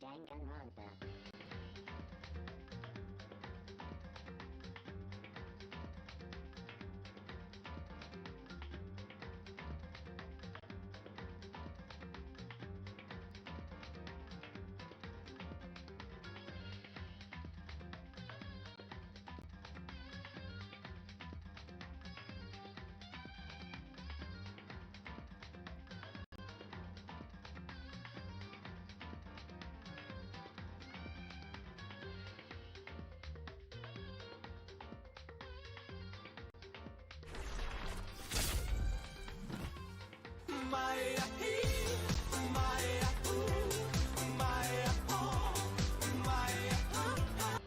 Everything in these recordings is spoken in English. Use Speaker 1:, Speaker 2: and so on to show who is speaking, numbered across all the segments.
Speaker 1: Dangan Ronpa.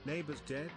Speaker 2: Neighbor's dead?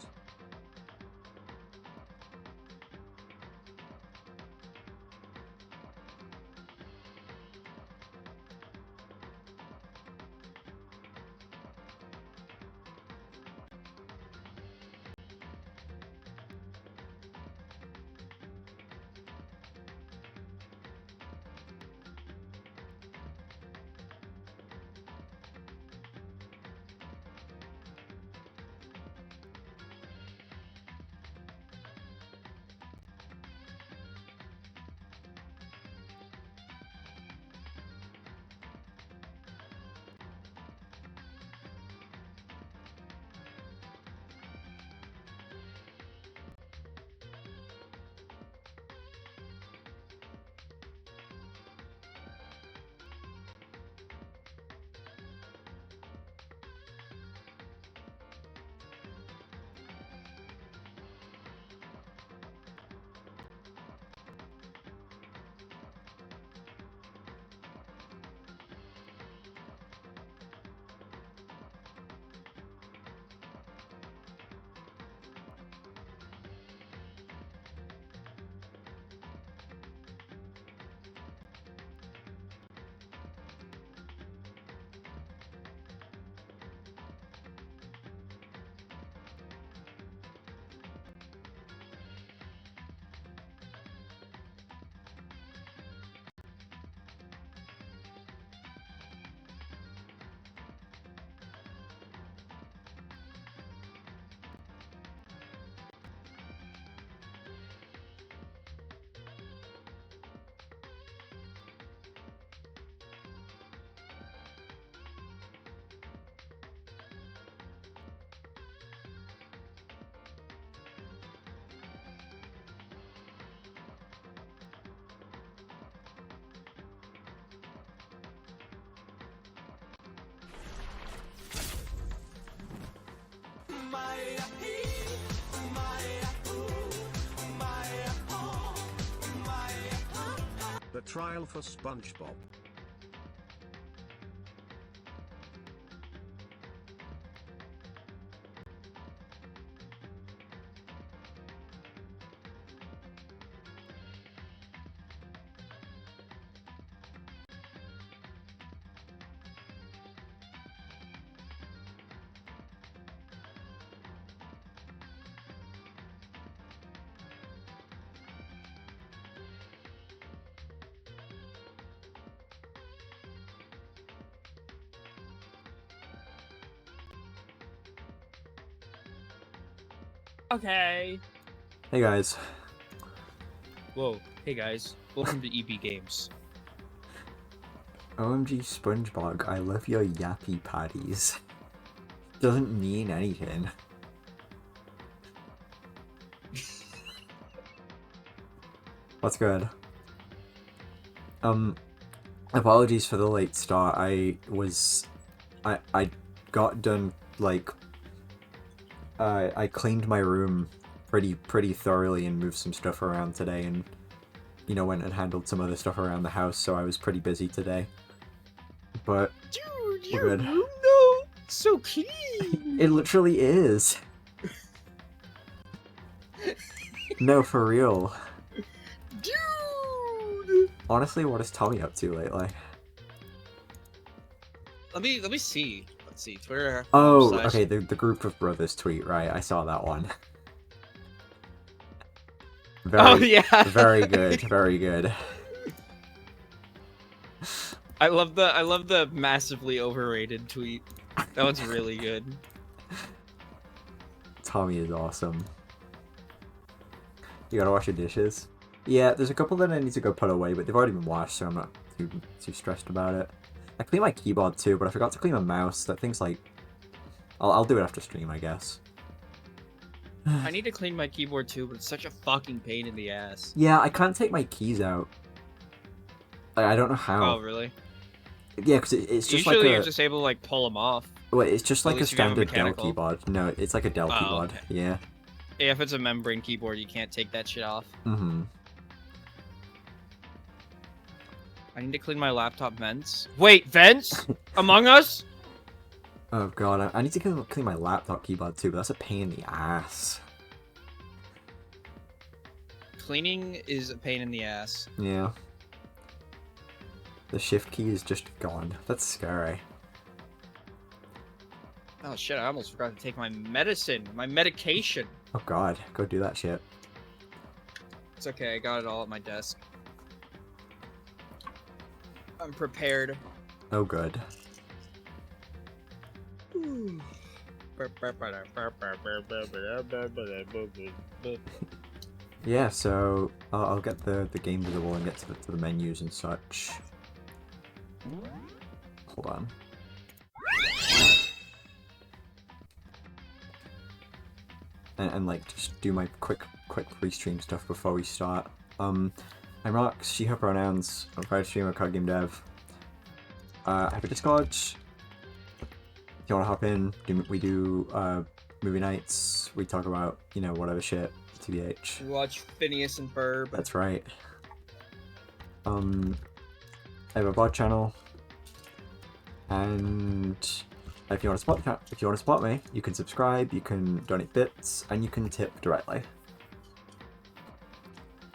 Speaker 2: The trial for SpongeBob.
Speaker 3: Okay.
Speaker 4: Hey guys.
Speaker 3: Whoa. Hey guys. Welcome to EB Games.
Speaker 4: OMG SpongeBob, I love your yappy patties. Doesn't mean anything. What's good? Apologies for the late start. I got done, like, I cleaned my room pretty thoroughly and moved some stuff around today, and, you know, went and handled some other stuff around the house, so I was pretty busy today. But
Speaker 3: Dude,
Speaker 4: we're
Speaker 3: your
Speaker 4: good.
Speaker 3: room though? So clean!
Speaker 4: It literally is! No, for real.
Speaker 3: Dude!
Speaker 4: Honestly, what is Tommy up to lately?
Speaker 3: Let me see. Let's see. Twitter.
Speaker 4: Oh, okay, the group of brothers tweet, right? I saw that one.
Speaker 3: Oh yeah.
Speaker 4: Very good, very good.
Speaker 3: I love the massively overrated tweet. That one's really good.
Speaker 4: Tommy is awesome. You gotta wash your dishes? Yeah, there's a couple that I need to go put away, but they've already been washed, so I'm not too stressed about it. I cleaned my keyboard too, but I forgot to clean my mouse. That thing's like... I'll do it after stream, I guess.
Speaker 3: I need to clean my keyboard too, but it's such a fucking pain in the ass.
Speaker 4: Yeah, I can't take my keys out. I don't know how.
Speaker 3: Oh, really?
Speaker 4: Yeah, because it's just
Speaker 3: Usually
Speaker 4: like
Speaker 3: you're
Speaker 4: a...
Speaker 3: just able to like pull them off.
Speaker 4: Wait, it's just
Speaker 3: At
Speaker 4: like a
Speaker 3: least if you have a
Speaker 4: standard Dell
Speaker 3: mechanical.
Speaker 4: keyboard. No, it's like a Dell
Speaker 3: Oh,
Speaker 4: keyboard.
Speaker 3: okay.
Speaker 4: Yeah.
Speaker 3: Yeah, if it's a membrane keyboard, you can't take that shit off.
Speaker 4: Mm-hmm.
Speaker 3: I need to clean my laptop vents. Wait, vents? Among Us?
Speaker 4: Oh god, I need to clean my laptop keyboard too, but that's a pain in the ass.
Speaker 3: Cleaning is a pain in the ass.
Speaker 4: Yeah. The shift key is just gone. That's scary.
Speaker 3: Oh shit, I almost forgot to take my medicine. My medication.
Speaker 4: Oh god, go do that shit.
Speaker 3: It's okay, I got it all at my desk. I'm prepared.
Speaker 4: Oh good. Yeah, so I'll get the game visible and get to the menus and such. Hold on. And like just do my quick pre-stream stuff before we start. I'm Rox, she, her pronouns. I'm proud streamer, card game dev. I have a Discord. If you want to hop in, we do movie nights. We talk about, you know, whatever shit. TBH.
Speaker 3: Watch Phineas and Ferb.
Speaker 4: That's right. I have a VOD channel, and if you want to spot me, you can subscribe, you can donate bits, and you can tip directly.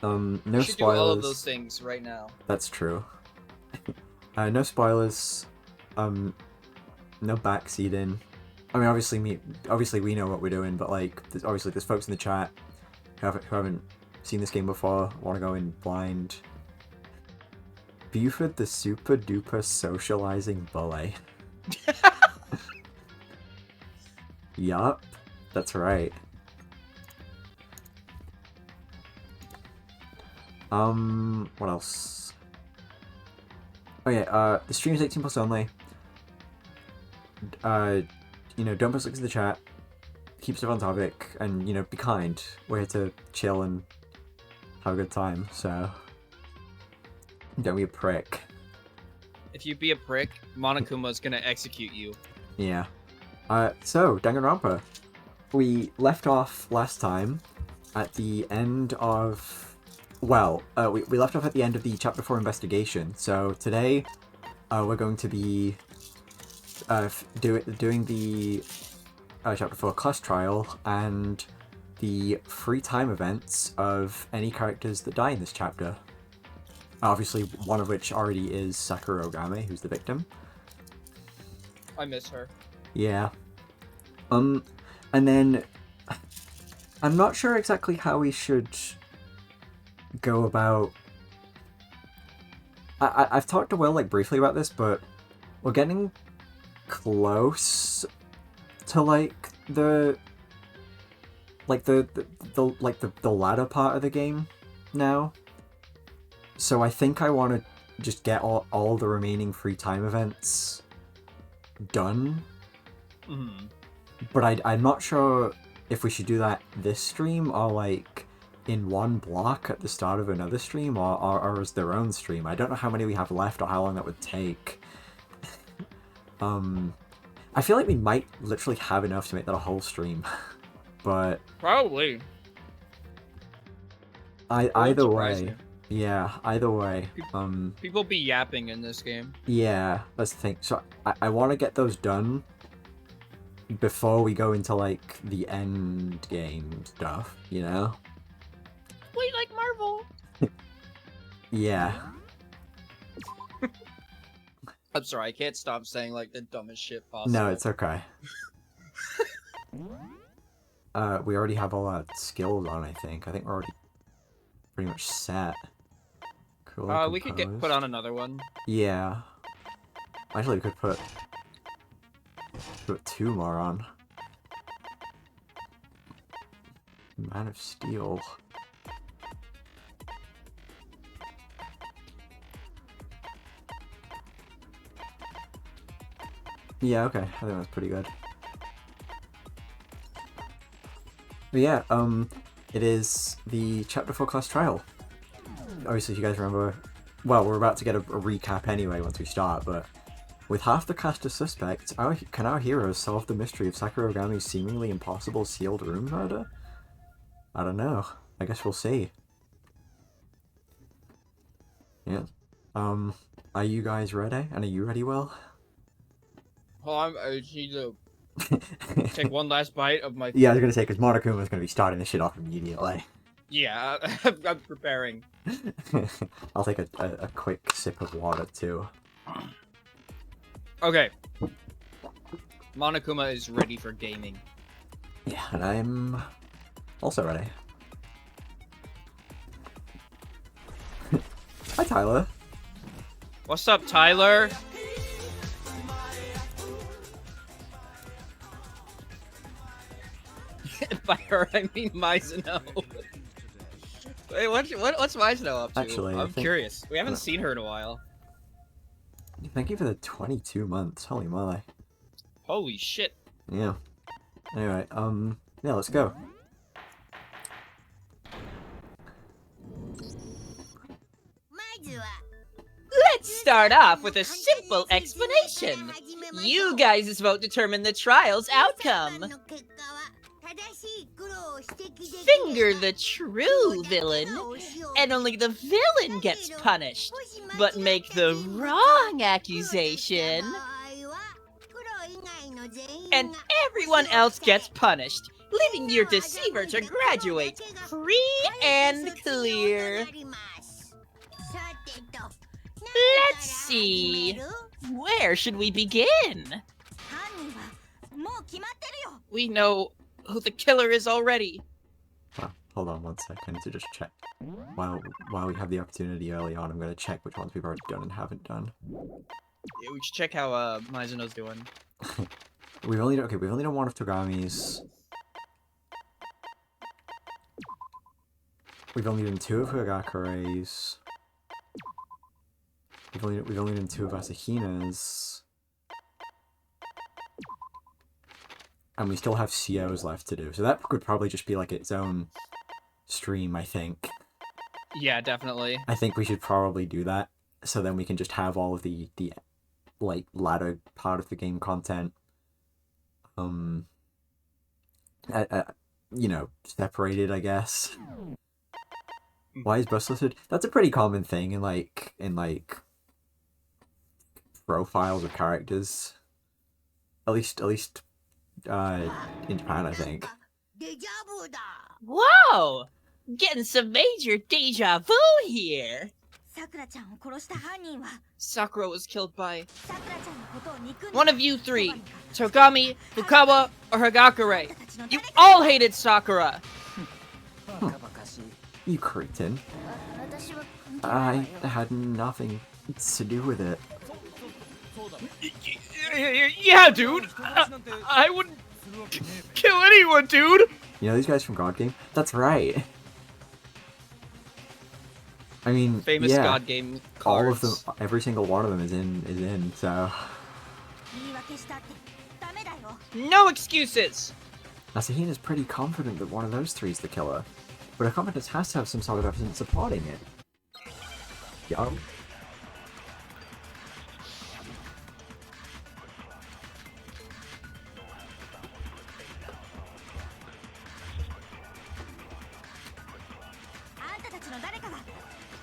Speaker 4: No
Speaker 3: You should
Speaker 4: spoilers.
Speaker 3: do all of those things right now.
Speaker 4: That's true. No spoilers. No backseating. I mean, obviously we know what we're doing, but like, there's folks in the chat who haven't seen this game before, want to go in blind. Buford the super duper socializing bully. Yup, that's right. What else? Oh yeah, the stream is 18 plus only. You know, don't post links in the chat. Keep stuff on topic, and, you know, be kind. We're here to chill and have a good time, so don't be a prick.
Speaker 3: If you be a prick, Monokuma's gonna execute you.
Speaker 4: Yeah. So, Dangan Ronpa. We left off last time at the end of... Well, we left off at the end of the Chapter 4 investigation, so today we're going to be doing the Chapter 4 class trial and the free time events of any characters that die in this chapter. Obviously, one of which already is Sakura Ogame, who's the victim.
Speaker 3: I miss her.
Speaker 4: Yeah. And then I'm not sure exactly how we should go about... I've talked to Will like briefly about this, but we're getting close to like the latter part of the game now. So I think I want to just get all the remaining free time events done.
Speaker 3: Mm-hmm.
Speaker 4: But I'm not sure if we should do that this stream or like in one block at the start of another stream or as their own stream. I don't know how many we have left or how long that would take. I feel like we might literally have enough to make that a whole stream. But
Speaker 3: Probably.
Speaker 4: either
Speaker 3: surprise
Speaker 4: way.
Speaker 3: me.
Speaker 4: Yeah, either way.
Speaker 3: People be yapping in this game.
Speaker 4: Yeah, that's the thing. So I want to get those done before we go into like the end game stuff, you know?
Speaker 3: We like Marvel.
Speaker 4: Yeah.
Speaker 3: I'm sorry, I can't stop saying like the dumbest shit possible.
Speaker 4: No, it's okay. We already have all our skills on, I think. I think we're already pretty much set. Cool.
Speaker 3: We could put on another one.
Speaker 4: Yeah. Actually, we could put... Put 2 more on. Man of Steel. Yeah, okay. I think that's pretty good. But yeah, it is the Chapter 4 class trial. Obviously, if you guys remember, well, we're about to get a recap anyway once we start, but with half the cast as suspects, can our heroes solve the mystery of Sakuragami's seemingly impossible sealed room murder? I don't know. I guess we'll see. Yeah. Are you guys ready? And are you ready, Will?
Speaker 3: I just need to take one last bite of my...
Speaker 4: Yeah, I was gonna say, because Monokuma's gonna be starting this shit off immediately.
Speaker 3: Yeah, I'm preparing.
Speaker 4: I'll take a quick sip of water, too.
Speaker 3: Okay. Monokuma is ready for gaming.
Speaker 4: Yeah, and I'm also ready. Hi, Tyler.
Speaker 3: What's up, Tyler? By her, I mean Mizuno. Wait, what's Mizuno up to?
Speaker 4: Actually,
Speaker 3: I'm curious. We haven't seen her in a while.
Speaker 4: Thank you for the 22 months. Holy moly.
Speaker 3: Holy shit.
Speaker 4: Yeah. Anyway, yeah, let's go.
Speaker 1: Let's start off with a simple explanation. You guys' vote determine the trial's outcome. Finger the true villain, and only the villain gets punished. But make the wrong accusation, and everyone else gets punished, leaving your deceiver to graduate free and clear. Let's see. Where should we begin?
Speaker 3: We know who the killer is already.
Speaker 4: Hold on 1 second to just check. While we have the opportunity early on, I'm gonna check which ones we've already done and haven't done.
Speaker 3: Yeah, we should check how Mizuno's doing.
Speaker 4: We've only done one of Togami's. We've only done 2 of Hagakure's. We've only done 2 of Asahina's. And we still have CO's left to do. So that could probably just be like its own stream, I think.
Speaker 3: Yeah, definitely.
Speaker 4: I think we should probably do that. So then we can just have all of the like latter part of the game content you know, separated, I guess. Why is bus listed? That's a pretty common thing in like profiles of characters. At least in Japan, I think.
Speaker 1: Whoa! Getting some major deja vu here.
Speaker 3: Sakura was killed by one of you 3. Togami, Fukawa, or Hagakure. You all hated Sakura!
Speaker 4: You cretin. I had nothing to do with it.
Speaker 3: Yeah, dude! I wouldn't kill anyone, dude!
Speaker 4: You know these guys from God Game? That's right. I mean,
Speaker 3: Famous
Speaker 4: yeah,
Speaker 3: God Game cards.
Speaker 4: all of them, every single one of them is in, so...
Speaker 3: No excuses!
Speaker 4: Asahina's pretty confident that one of those 3 is the killer, but her confidence has to have some sort of evidence supporting it. Yeah.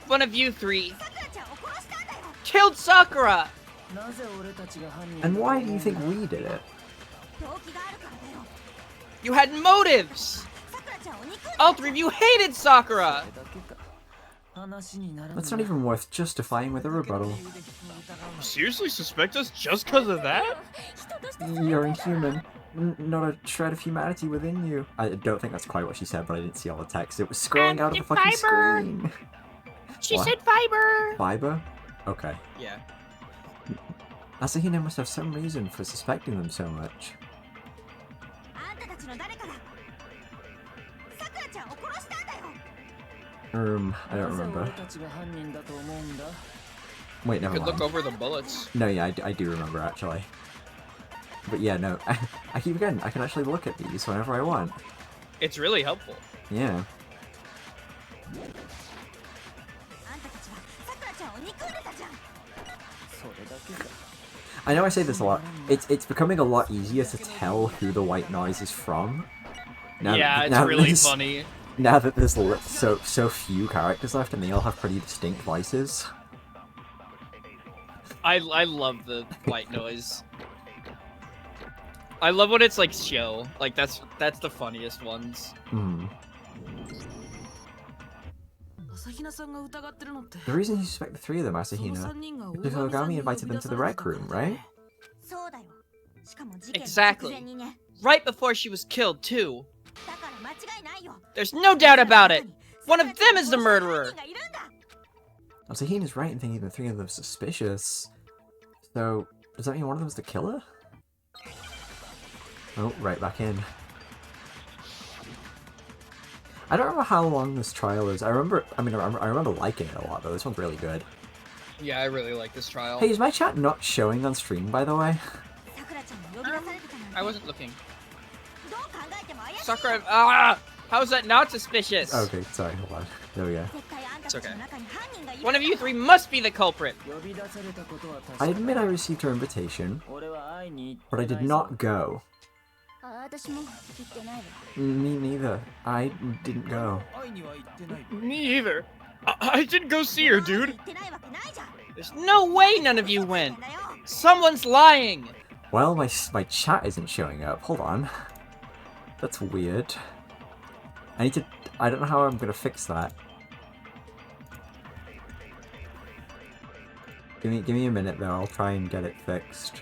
Speaker 3: One of you 3 killed Sakura!
Speaker 4: And why do you think we did it?
Speaker 3: You had motives! All 3 of you hated Sakura!
Speaker 4: That's not even worth justifying with a rebuttal.
Speaker 3: You seriously suspect us just because of that?
Speaker 4: You're inhuman. Not a shred of humanity within you. I don't think that's quite what she said, but I didn't see all the text. It was scrolling out of the fucking screen.
Speaker 1: She
Speaker 4: What?
Speaker 1: said fiber.
Speaker 4: Fiber? Okay.
Speaker 3: Yeah.
Speaker 4: Asahina must have some reason for suspecting them so much. I don't remember. Wait, never
Speaker 3: Could
Speaker 4: mind.
Speaker 3: look over the bullets.
Speaker 4: No, yeah, I do remember, actually. But yeah, no, I keep forgetting, I can actually look at these whenever I want.
Speaker 3: It's really helpful.
Speaker 4: Yeah. I know I say this a lot. It's becoming a lot easier to tell who the white noise is from.
Speaker 3: Yeah, it's really funny.
Speaker 4: Now that there's so few characters left and they all have pretty distinct voices.
Speaker 3: I love the white noise. I love when it's like show. Like that's the funniest ones.
Speaker 4: Hmm. The reason you suspect the three of them, Asahina, is because Ogami invited them to the rec room, right?
Speaker 3: Exactly. Right before she was killed, too. There's no doubt about it. One of them is the murderer.
Speaker 4: Asahina's right in thinking the three of them are suspicious. So, does that mean one of them is the killer? Oh, right back in. I don't remember how long this trial is. I remember liking it a lot, though. This one's really good.
Speaker 3: Yeah, I really like this trial.
Speaker 4: Hey, is my chat not showing on stream, by the way?
Speaker 3: I wasn't looking. Sakura, how is that not suspicious?
Speaker 4: Okay, sorry, hold on. There we go.
Speaker 3: It's okay. One of you three must be the culprit.
Speaker 4: I admit I received her invitation, but I did not go. Me neither. I didn't go.
Speaker 3: Me either. I didn't go see her, dude. There's no way none of you went. Someone's lying.
Speaker 4: Well, my chat isn't showing up. Hold on. That's weird. I don't know how I'm gonna fix that. Give me a minute though. I'll try and get it fixed.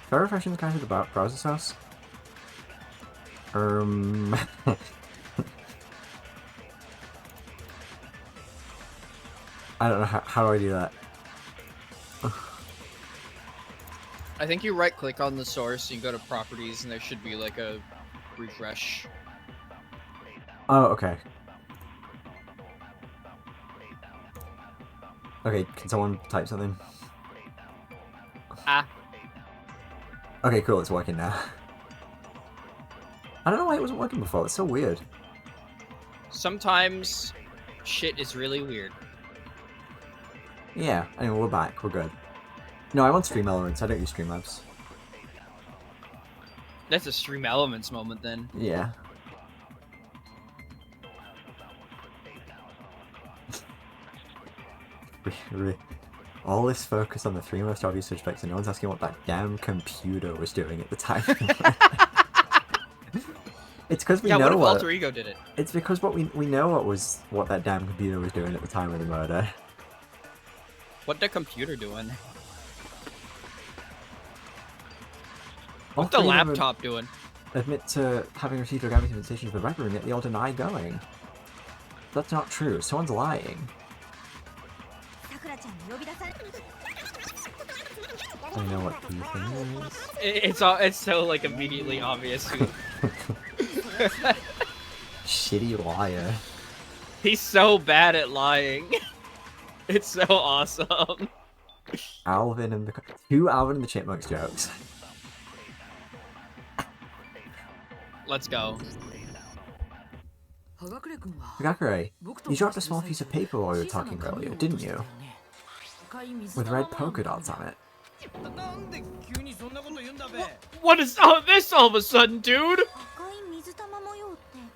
Speaker 4: Can I refresh the kind of the browser source? I don't know how do I do that?
Speaker 3: I think you right click on the source, you go to properties, and there should be like a refresh.
Speaker 4: Oh, okay. Okay, can someone type something?
Speaker 3: Ah.
Speaker 4: Okay, cool, it's working now. I don't know why it wasn't working before, it's so weird.
Speaker 3: Sometimes shit is really weird.
Speaker 4: Yeah, anyway, we're back, we're good. No, I want Stream Elements, I don't use Streamlabs.
Speaker 3: That's a Stream Elements moment then.
Speaker 4: Yeah. All this focus on the three most obvious suspects and no one's asking what that damn computer was doing at the time. It's because we know
Speaker 3: what if
Speaker 4: what...
Speaker 3: Alter Ego did it?
Speaker 4: It's because we know what that damn computer was doing at the time of the murder.
Speaker 3: What the computer doing?
Speaker 4: All
Speaker 3: What's the
Speaker 4: three of them
Speaker 3: laptop doing?
Speaker 4: admit to having received Ogami's invitation to the rec room, yet they all deny going. That's not true. Someone's lying. I know what the thing is.
Speaker 3: It's so like immediately obvious who.
Speaker 4: Shitty liar.
Speaker 3: He's so bad at lying. It's so awesome.
Speaker 4: Alvin and the... Two Alvin and the Chipmunks jokes.
Speaker 3: Let's go.
Speaker 4: Hagakure, you dropped a small piece of paper while we were talking earlier, didn't you? With red polka dots on it.
Speaker 3: What is all this all of a sudden, dude?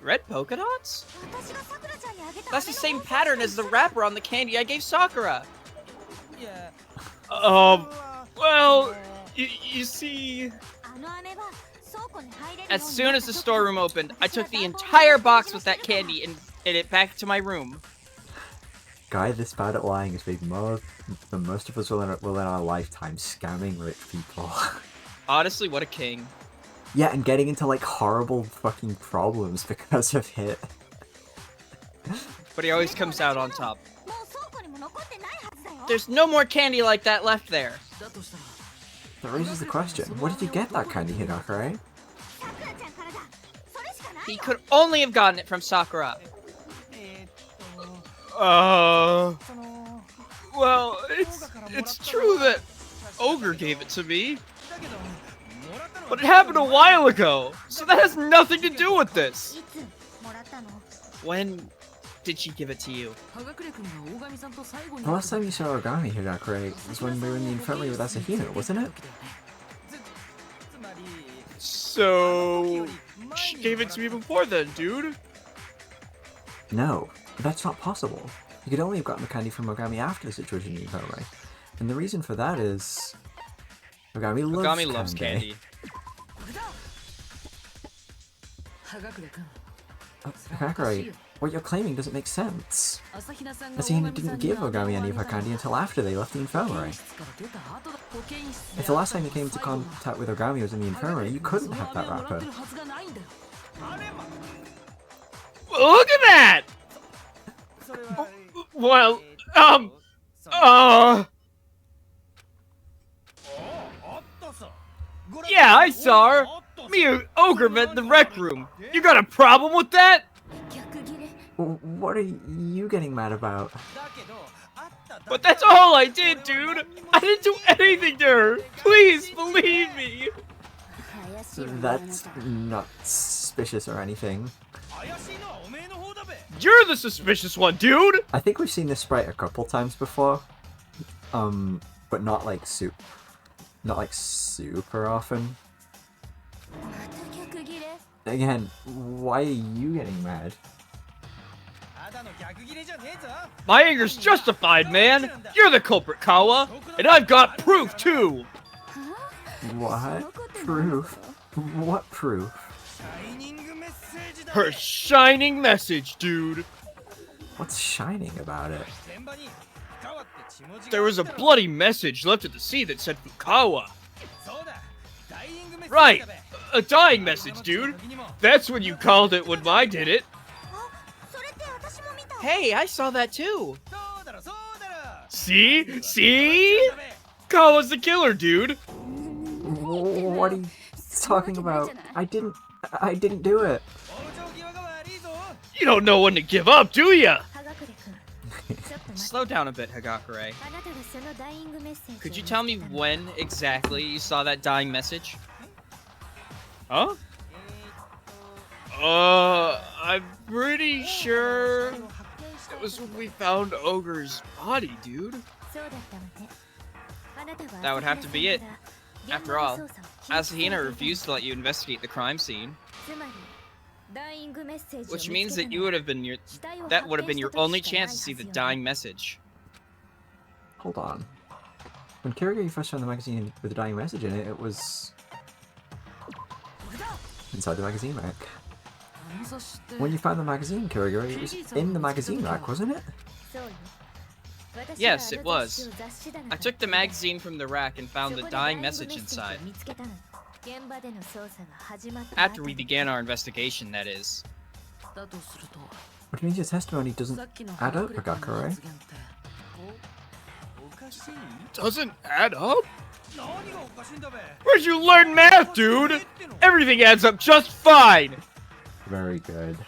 Speaker 3: Red polka dots? That's the same pattern as the wrapper on the candy I gave Sakura. Well, you see... As soon as the storeroom opened, I took the entire box with that candy and it back to my room.
Speaker 4: Guy this bad at lying has made more than most of us will in our lifetime scamming rich people.
Speaker 3: Honestly, what a king.
Speaker 4: Yeah, and getting into like horrible fucking problems because of it.
Speaker 3: But he always comes out on top. There's no more candy like that left there.
Speaker 4: That raises the question, where did you get that candy, Higakure?
Speaker 3: He could only have gotten it from Sakura. Well, it's true that Ogre gave it to me. But it happened a while ago, so that has nothing to do with this. When did she give it to you?
Speaker 4: The last time you saw Origami, Higakure, was when we were in the infirmary with Asahino, wasn't it?
Speaker 3: So... she gave it to me before then, dude.
Speaker 4: No, that's not possible. You could only have gotten the candy from Origami after the situation in the infirmary. And the reason for that is... Origami loves candy. Higakure, what you're claiming doesn't make sense. Asahino didn't give Origami any of her candy until after they left the infirmary. If the last time you came into contact with Origami was in the infirmary, you couldn't have that wrapper.
Speaker 3: Look at that! Well, yeah, I saw her. Me and Ogre met in the rec room. You got a problem with that?
Speaker 4: What are you getting mad about?
Speaker 3: But that's all I did, dude. I didn't do anything to her. Please believe me.
Speaker 4: That's not suspicious or anything.
Speaker 3: You're the suspicious one, dude.
Speaker 4: I think we've seen this sprite a couple times before. But not like super often. Again, why are you getting mad?
Speaker 3: My anger's justified, man. You're the culprit, Kawa. And I've got proof, too.
Speaker 4: What? Proof? What proof?
Speaker 3: Her shining message, dude.
Speaker 4: What's shining about it?
Speaker 3: There was a bloody message left at the sea that said Fukawa. Right, a dying message, dude. That's what you called it when I did it. Hey, I saw that too. See? See? Kawa's the killer, dude.
Speaker 4: What are you talking about? I didn't do it.
Speaker 3: You don't know when to give up, do ya? Slow down a bit, Higakure. Could you tell me when exactly you saw that dying message? Huh? I'm pretty sure it was when we found Ogre's body, dude. That would have to be it. After all, Asahina refused to let you investigate the crime scene. Which means that that would have been your only chance to see the dying message.
Speaker 4: Hold on. When Kirigiri first found the magazine with the dying message in it, it was inside the magazine rack. When you found the magazine, Kirigiri, it was in the magazine rack, wasn't it?
Speaker 1: Yes, it was. I took the magazine from the rack and found the dying message inside. After we began our investigation, that is.
Speaker 4: Which means your testimony doesn't add up, Higakure.
Speaker 3: Doesn't add up? Where'd you learn math, dude? Everything adds up just fine!
Speaker 4: Very good.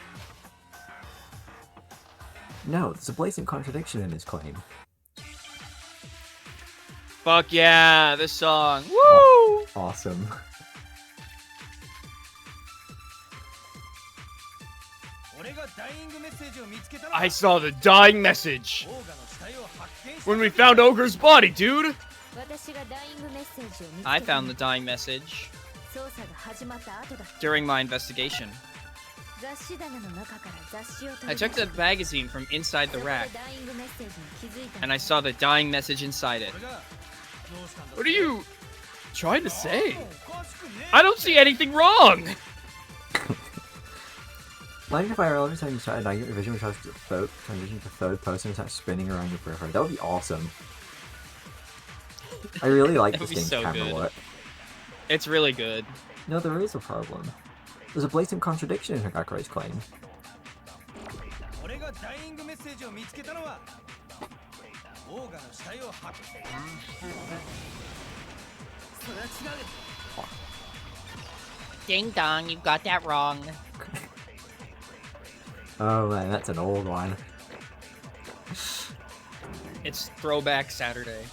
Speaker 4: No, there's a blatant contradiction in his claim.
Speaker 3: Fuck yeah, this song. Woo!
Speaker 4: Awesome.
Speaker 3: I saw the dying message. When we found Ogre's body, dude.
Speaker 1: I found the dying message during my investigation. I took the magazine from inside the rack, and I saw the dying message inside it.
Speaker 3: What are you trying to say? I don't see anything wrong!
Speaker 4: Imagine if I every time you started your vision would transition to third person and start spinning around your periphery. That would be awesome. I really like
Speaker 1: That
Speaker 4: this
Speaker 1: would be
Speaker 4: game's
Speaker 1: so
Speaker 4: camera
Speaker 1: good.
Speaker 4: work.
Speaker 1: It's really good.
Speaker 4: No, there is a problem. There's a blatant contradiction in Hagakure's claim.
Speaker 1: Ding dong, you got that wrong.
Speaker 4: Oh man, that's an old one.
Speaker 3: It's Throwback Saturday.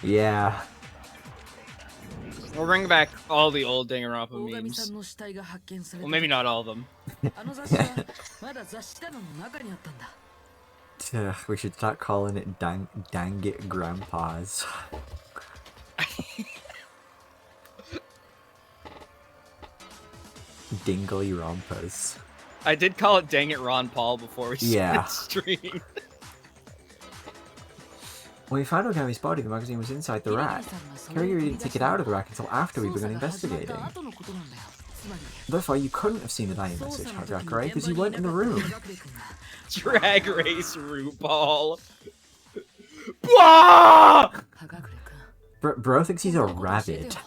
Speaker 4: Yeah.
Speaker 3: We'll bring back all the old Dangan Ronpa memes. Well, maybe not all of them.
Speaker 4: We should start calling it Dang It Grandpas. Dingly Rompas.
Speaker 3: I did call it Dang It Ron Paul before we started stream.
Speaker 4: When we found Ogami's body, the magazine was inside the rack. Kiryu didn't take it out of the rack until after we began investigating. Therefore, you couldn't have seen the dying message, Hagakure, because you weren't in the room.
Speaker 3: Drag Race RuPaul. Blah!
Speaker 4: Bro thinks he's a rabbit.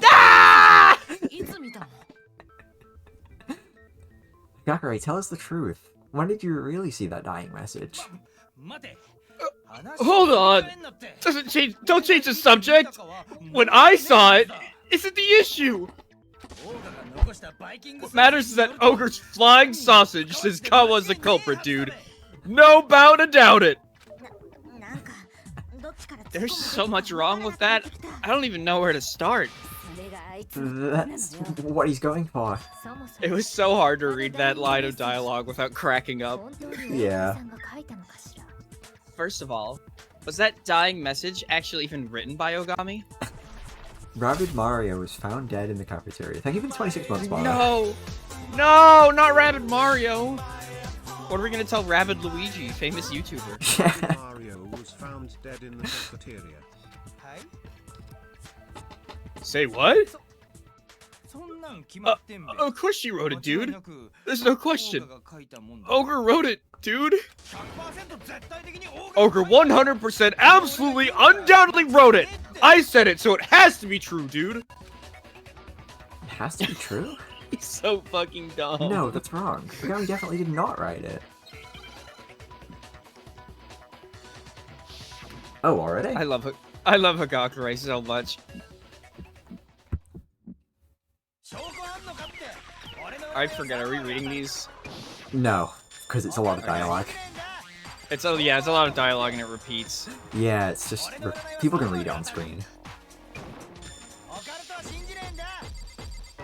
Speaker 3: Ah!
Speaker 4: Hagakure, tell us the truth. When did you really see that dying message?
Speaker 3: Hold on. Don't change the subject. When I saw it, isn't the issue. What matters is that Ogre's flying sausage says Kawa's the culprit, dude. No bound to doubt it. There's so much wrong with that. I don't even know where to start.
Speaker 4: That's what he's going for.
Speaker 3: It was so hard to read that line of dialogue without cracking up.
Speaker 4: Yeah.
Speaker 3: First of all, was that dying message actually even written by Ogami?
Speaker 4: Rabid Mario was found dead in the cafeteria. Thank you for the 26 months, Bob.
Speaker 3: No! No, not Rabid Mario! What are we gonna tell Rabid Luigi, famous YouTuber?
Speaker 2: Mario was found dead in the cafeteria.
Speaker 3: Say what? Of course she wrote it, dude. There's no question. Ogre wrote it, dude. Ogre 100% absolutely undoubtedly wrote it. I said it, so it has to be true, dude.
Speaker 4: It has to be true?
Speaker 3: He's so fucking dumb.
Speaker 4: No, that's wrong. Ogami definitely did not write it. Oh, already?
Speaker 3: I love Hagakure so much. I forget, are we reading these?
Speaker 4: No, because it's a lot of dialogue.
Speaker 3: It's a lot of dialogue and it repeats.
Speaker 4: Yeah, it's just people can read it on screen.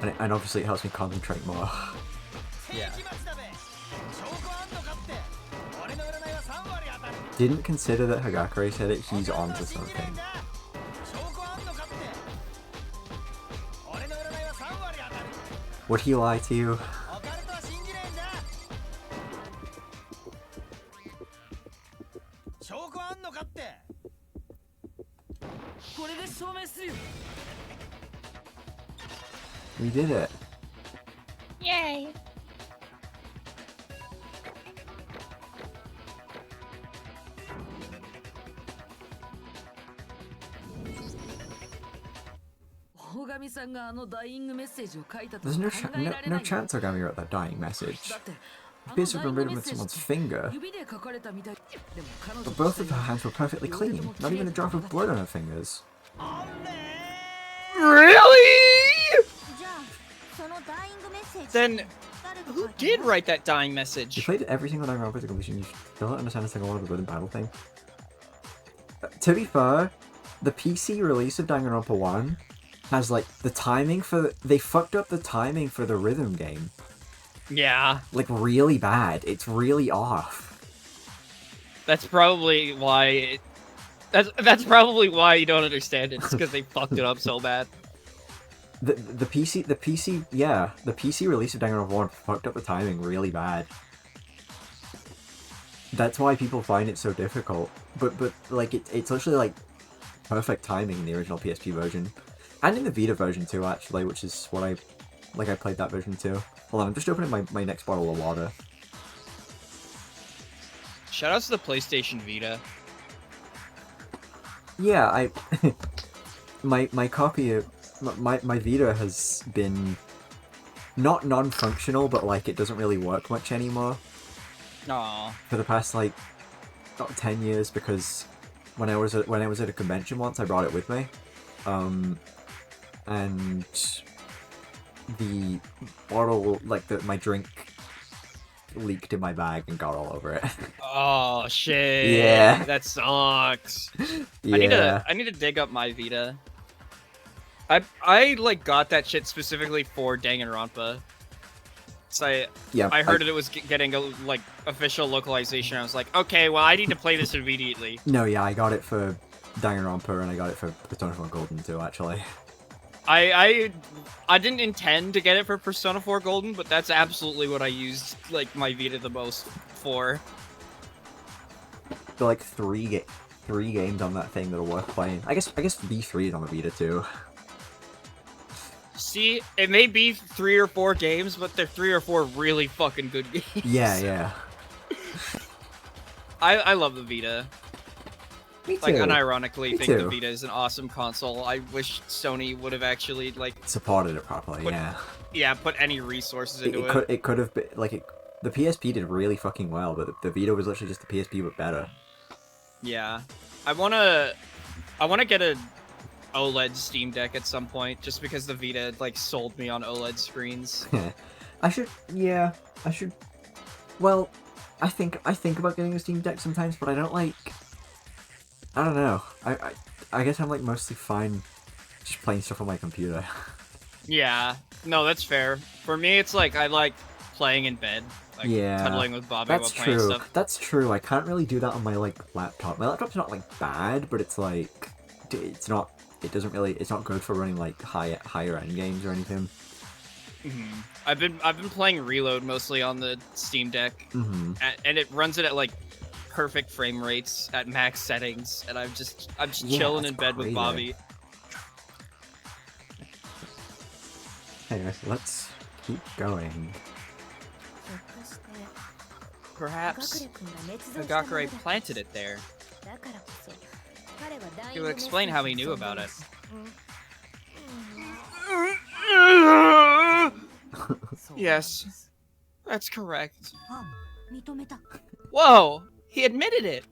Speaker 4: And obviously it helps me concentrate more.
Speaker 3: Yeah.
Speaker 4: Didn't consider that Hagakure said it, he's onto something. Would he lie to you? We did it.
Speaker 1: Yay!
Speaker 4: There's no chance Ogami wrote that dying message. It appears to have been written with someone's finger. But both of her hands were perfectly clean. Not even a drop of blood on her fingers.
Speaker 3: Really? Then, who did write that dying message?
Speaker 4: You played every single Dangan Ronpa to completion. You still don't understand a single one of the rhythm battle thing. To be fair, the PC release of Dangan Ronpa 1 has like the timing for they fucked up the timing for the rhythm game.
Speaker 3: Yeah.
Speaker 4: Like really bad. It's really off.
Speaker 3: That's probably why that's probably why you don't understand it. It's because they fucked it up so bad.
Speaker 4: The PC release of Dangan Ronpa 1 fucked up the timing really bad. That's why people find it so difficult. But like it's literally like perfect timing in the original PSP version. And in the Vita version too, actually, which is what I played that version too. Hold on, I'm just opening my next bottle of water.
Speaker 3: Shoutouts to the PlayStation Vita.
Speaker 4: Yeah, my copy of my Vita has been not non-functional, but like it doesn't really work much anymore.
Speaker 3: Aw.
Speaker 4: for the past like about 10 years because when I was at a convention once, I brought it with me, and the bottle, like my drink, leaked in my bag and got all over it.
Speaker 3: Oh shit.
Speaker 4: Yeah.
Speaker 3: That sucks.
Speaker 4: Yeah.
Speaker 3: I need to dig up my Vita. I like got that shit specifically for Dangan Ronpa. So I heard it was getting a like official localization. I was like, okay, well I need to play this immediately.
Speaker 4: No, yeah, I got it for Dangan Ronpa and I got it for Persona 4 Golden too, actually.
Speaker 3: I didn't intend to get it for Persona 4 Golden, but that's absolutely what I used like my Vita the most for.
Speaker 4: There are like three games on that thing that are worth playing. I guess V3 is on the Vita too.
Speaker 3: See, it may be 3 or 4 games, but they're 3 or 4 really fucking good games.
Speaker 4: Yeah.
Speaker 3: I love the Vita.
Speaker 4: Me too.
Speaker 3: Like, unironically,
Speaker 4: Me
Speaker 3: think
Speaker 4: too.
Speaker 3: the Vita is an awesome console. I wish Sony would have actually, like...
Speaker 4: Supported it properly, yeah.
Speaker 3: Yeah, put any resources into
Speaker 4: It could have been, like, the PSP did really fucking well, but the Vita was literally just the PSP but better.
Speaker 3: Yeah. I wanna get a OLED Steam Deck at some point, just because the Vita, like, sold me on OLED screens.
Speaker 4: I should, well, I think about getting a Steam Deck sometimes, but I don't know. I guess I'm, like, mostly fine just playing stuff on my computer.
Speaker 3: Yeah. No, that's fair. For me, it's like, I like playing in bed. Like, cuddling with Bobby
Speaker 4: that's
Speaker 3: while playing
Speaker 4: true.
Speaker 3: stuff.
Speaker 4: That's true. I can't really do that on my, like, laptop. My laptop's not, like, bad, but it's, like, it's not good for running, like, higher end games or anything.
Speaker 3: Mm-hmm. I've been playing Reload mostly on the Steam Deck,
Speaker 4: Mm-hmm.
Speaker 3: and it runs it at like perfect frame rates at max settings, and I'm just chilling in bed with Bobby.
Speaker 4: Anyways, let's keep going.
Speaker 1: Perhaps Hagakure planted it there.
Speaker 3: He would explain how he knew about it. Yes, that's correct. Whoa, he admitted it.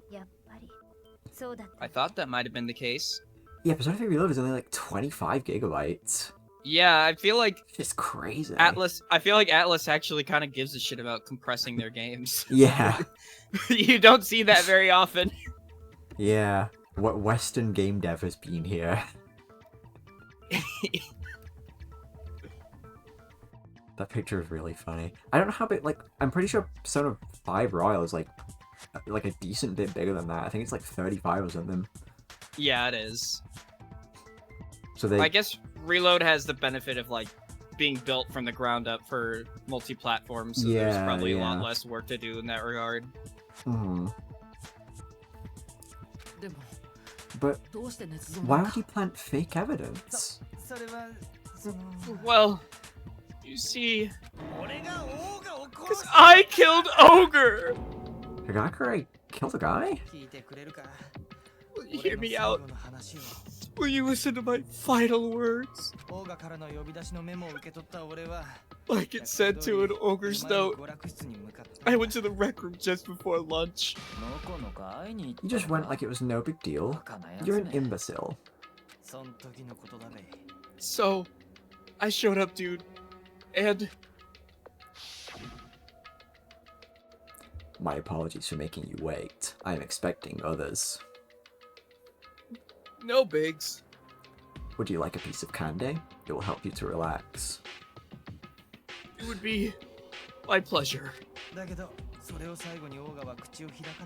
Speaker 3: I thought that might have been the case.
Speaker 4: Yeah, Persona 3 Reload is only like 25 gigabytes.
Speaker 3: Yeah, I feel like
Speaker 4: It's crazy.
Speaker 3: Atlas actually kind of gives a shit about compressing their games.
Speaker 4: Yeah.
Speaker 3: You don't see that very often.
Speaker 4: Yeah. What Western game dev has been here. That picture is really funny. I don't know how big, like, I'm pretty sure Persona 5 Royal is like a decent bit bigger than that. I think it's like 35 or something.
Speaker 3: Yeah, it is.
Speaker 4: So they...
Speaker 3: I guess Reload has the benefit of, like, being built from the ground up for multi-platform, so there's probably a lot less work to do in that regard.
Speaker 4: Hmm. But why would you plant fake evidence?
Speaker 3: Well, you see, because I killed Ogre!
Speaker 4: Hagakure killed a guy?
Speaker 3: Will you hear me out? Will you listen to my final words? Like it said to an Ogre's note, I went to the rec room just before lunch.
Speaker 4: You just went like it was no big deal. You're an imbecile.
Speaker 3: So, I showed up, dude, and...
Speaker 4: My apologies for making you wait. I am expecting others.
Speaker 3: No bigs.
Speaker 4: Would you like a piece of candy? It will help you to relax.
Speaker 3: It would be my pleasure.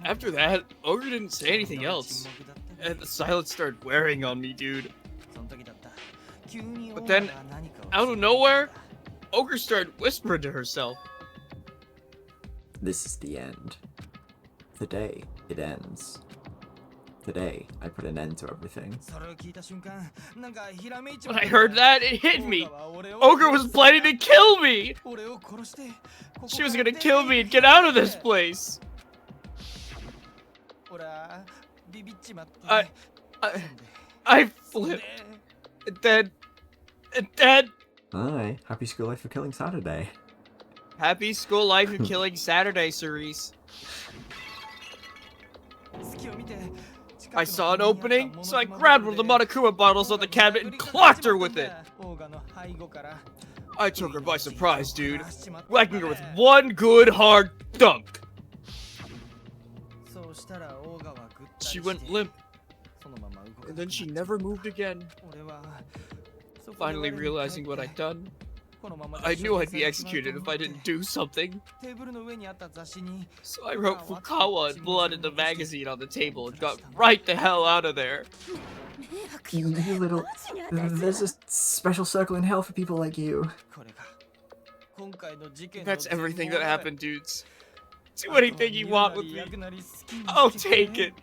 Speaker 3: After that, Ogre didn't say anything else, and the silence started wearing on me, dude. But then, out of nowhere, Ogre started whispering to herself.
Speaker 4: This is the end. The day it ends. Today, I put an end to everything.
Speaker 3: When I heard that, it hit me. Ogre was planning to kill me. She was gonna kill me and get out of this place. I flipped. And then...
Speaker 4: Aye, happy school life for killing Saturday.
Speaker 3: Happy school life and killing Saturday, Cerise. I saw an opening, so I grabbed one of the Monokuma bottles on the cabinet and clocked her with it. I took her by surprise, dude, whacking her with one good hard dunk. She went limp, and then she never moved again. Finally realizing what I'd done, I knew I'd be executed if I didn't do something. So I wrote Fukawa in blood in the magazine on the table and got right the hell out of there.
Speaker 4: You little... There's a special circle in hell for people like you.
Speaker 3: That's everything that happened, dudes. Do anything you want with me. I'll take it.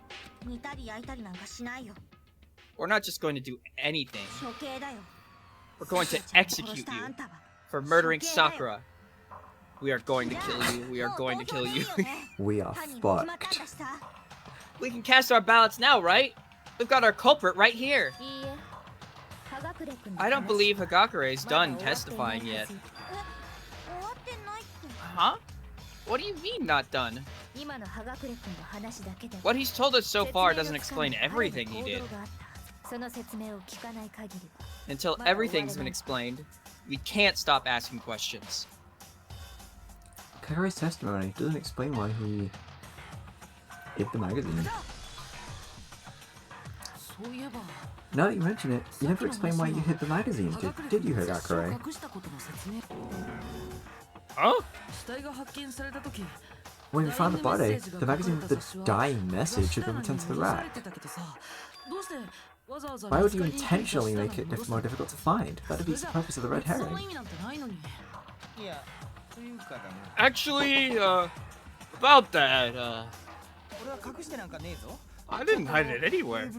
Speaker 3: We're not just going to do anything. We're going to execute you for murdering Sakura. We are going to kill you. We are going to kill you.
Speaker 4: We are fucked.
Speaker 3: We can cast our ballots now, right? We've got our culprit right here. I don't believe Hagakure's done testifying yet. Huh? What do you mean not done? What he's told us so far doesn't explain everything he did. Until everything's been explained, we can't stop asking questions.
Speaker 4: Kagare's testimony doesn't explain why he hid the magazine. Now that you mention it, you never explained why you hid the magazine, did you, Hagakure?
Speaker 3: Huh?
Speaker 4: When we found the body, the magazine with the dying message had been returned to the rack. Why would you intentionally make it more difficult to find? That defeats the purpose of the red herring.
Speaker 3: Actually, about that, I didn't hide it anywhere.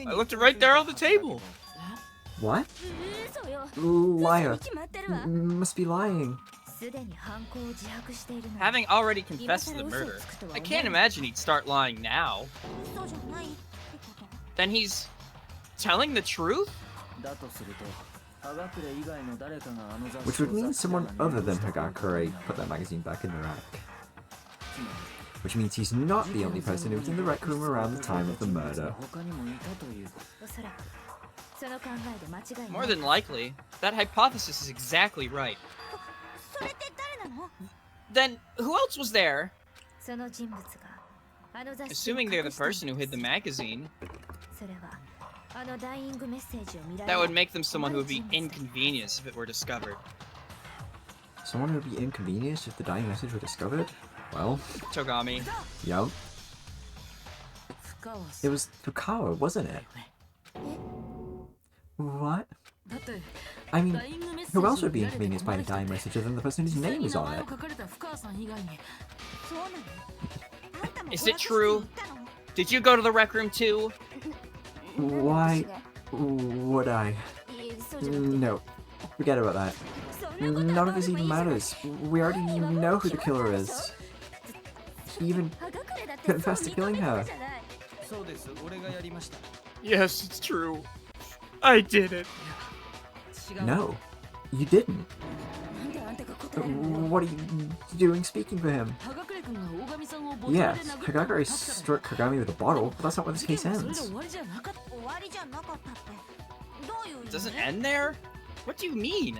Speaker 3: I left it right there on the table.
Speaker 4: What? Liar. Must be lying.
Speaker 3: Having already confessed to the murder, I can't imagine he'd start lying now. Then he's telling the truth?
Speaker 4: Which would mean someone other than Hagakure put that magazine back in the rack. Which means he's not the only person who was in the rec room around the time of the murder.
Speaker 3: More than likely, that hypothesis is exactly right. Then, who else was there? Assuming they're the person who hid the magazine, that would make them someone who would be inconvenienced if it were discovered.
Speaker 4: Someone who would be inconvenienced if the dying message were discovered? Well...
Speaker 3: Togami.
Speaker 4: Yup. It was Fukawa, wasn't it? What? I mean, who else would be inconvenienced by a dying message other than the person whose name is on it?
Speaker 3: Is it true? Did you go to the rec room too?
Speaker 4: Why would I? No. Forget about that. None of this even matters. We already know who the killer is. He even confessed to killing her.
Speaker 3: Yes, it's true. I did it.
Speaker 4: No, you didn't. What are you doing speaking for him? Yes, Hagakure struck Kagami with a bottle, but that's not where this case ends.
Speaker 3: It doesn't end there? What do you mean?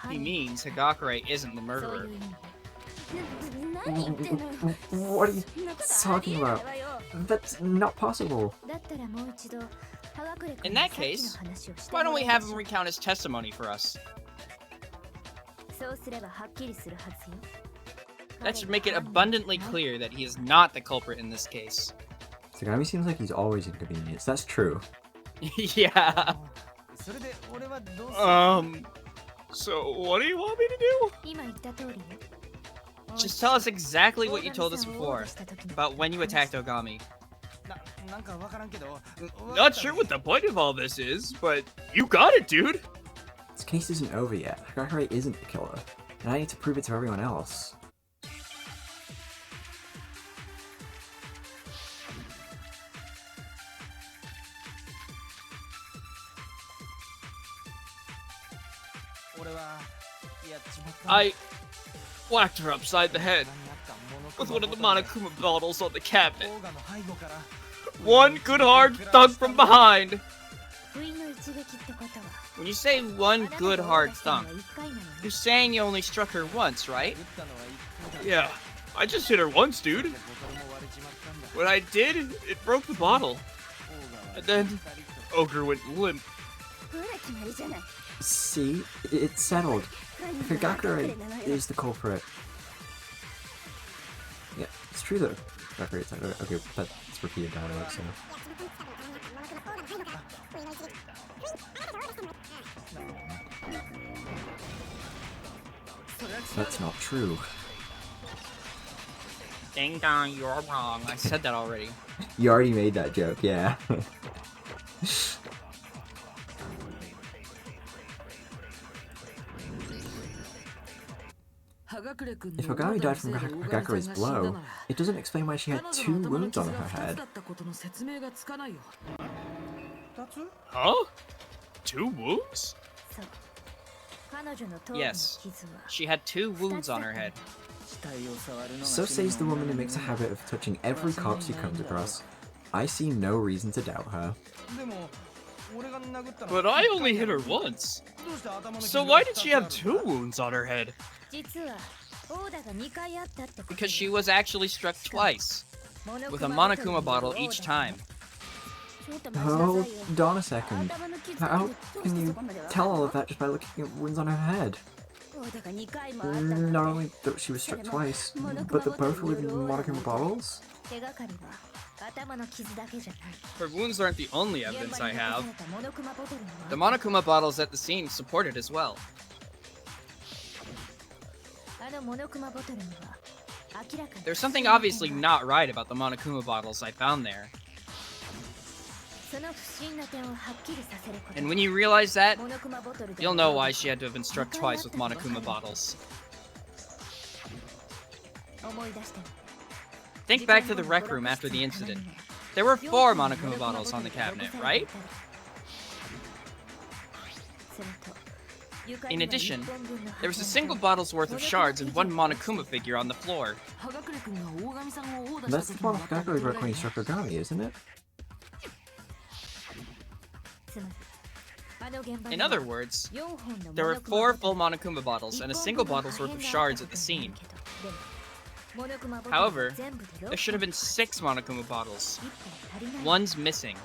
Speaker 3: He means Hagakure isn't the murderer.
Speaker 4: What are you talking about? That's not possible.
Speaker 3: In that case, why don't we have him recount his testimony for us? That should make it abundantly clear that he is not the culprit in this case.
Speaker 4: Sagami seems like he's always inconvenienced. That's true.
Speaker 3: Yeah. So what do you want me to do? Just tell us exactly what you told us before, about when you attacked Ogami. Not sure what the point of all this is, but you got it, dude!
Speaker 4: This case isn't over yet. Hagakure isn't the killer, and I need to prove it to everyone else.
Speaker 3: I whacked her upside the head. with one of the Monokuma bottles on the cabinet. One good hard thunk from behind. When you say one good hard thunk, you're saying you only struck her once, right? Yeah, I just hit her once, dude. When I did, it broke the bottle. And then, Ogre went limp.
Speaker 4: See? It's settled. Higakure is the culprit. Yeah, it's true though. Higakure is okay, that's repeated dialogue, so... That's not true.
Speaker 3: Ding dong, you're wrong. I said that already.
Speaker 4: You already made that joke, yeah. If Ogami died from Hagakure's blow, it doesn't explain why she had 2 wounds on her head.
Speaker 3: Huh? 2 wounds? Yes, she had 2 wounds on her head.
Speaker 4: So says the woman who makes a habit of touching every corpse she comes across. I see no reason to doubt her.
Speaker 3: But I only hit her once. So why did she have 2 wounds on her head? Because she was actually struck twice, with a Monokuma bottle each time.
Speaker 4: Hold on a second. How can you tell all of that just by looking at wounds on her head? Not only that she was struck twice, but that both were with Monokuma bottles?
Speaker 3: Her wounds aren't the only evidence I have. The Monokuma bottles at the scene support it as well. There's something obviously not right about the Monokuma bottles I found there. And when you realize that, you'll know why she had to have been struck twice with Monokuma bottles. Think back to the rec room after the incident. There were 4 Monokuma bottles on the cabinet, right? In addition, there was a single bottle's worth of shards and 1 Monokuma figure on the floor.
Speaker 4: That's the bottle Hagakure broke when he struck Ogami, isn't it?
Speaker 3: In other words, there were 4 full Monokuma bottles and a single bottle's worth of shards at the scene. However, there should have been 6 Monokuma bottles. One's missing.